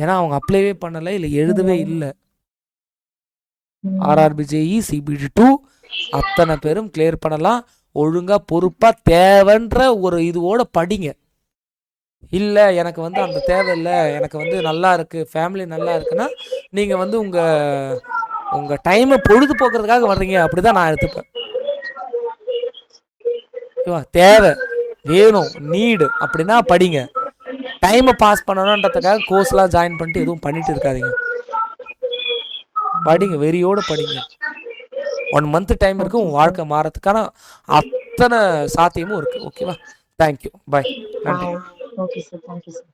ஏன்னா அவங்க அப்ளைவே பண்ணல, இல்லை எழுதவே இல்லை. ஆர்ஆர்பி ஜேஇ சிபிடி 2 அத்தனை பேரும் கிளியர் பண்ணலாம். ஒழுங்கா பொறுப்பா தேவைன்ற ஒரு இதுவோட படிங்க. இல்லை எனக்கு வந்து அந்த தேவையில்லை, எனக்கு வந்து நல்லா இருக்கு, ஃபேமிலி நல்லா இருக்குன்னா நீங்கள் வந்து உங்கள் டைமை பொழுதுபோக்குறதுக்காக வர்றீங்க, அப்படிதான் நான் எடுத்துப்பேன். ஓகேவா? தேவை வேணும், நீடு அப்படின்னா படிங்க. டைமை பாஸ் பண்ணணுன்றதுக்காக கோர்ஸ்லாம் ஜாயின் பண்ணிட்டு எதுவும் பண்ணிட்டு இருக்காதீங்க. படிங்க, வெறியோடு படிங்க. 1 மந்த் டைம் இருக்கு, உன் வாழ்க்கை மாறதுக்கான அத்தனை சாத்தியமும் இருக்கு. ஓகேவா? தேங்க்யூ, பாய், நன்றி. Okay sir, thank you sir.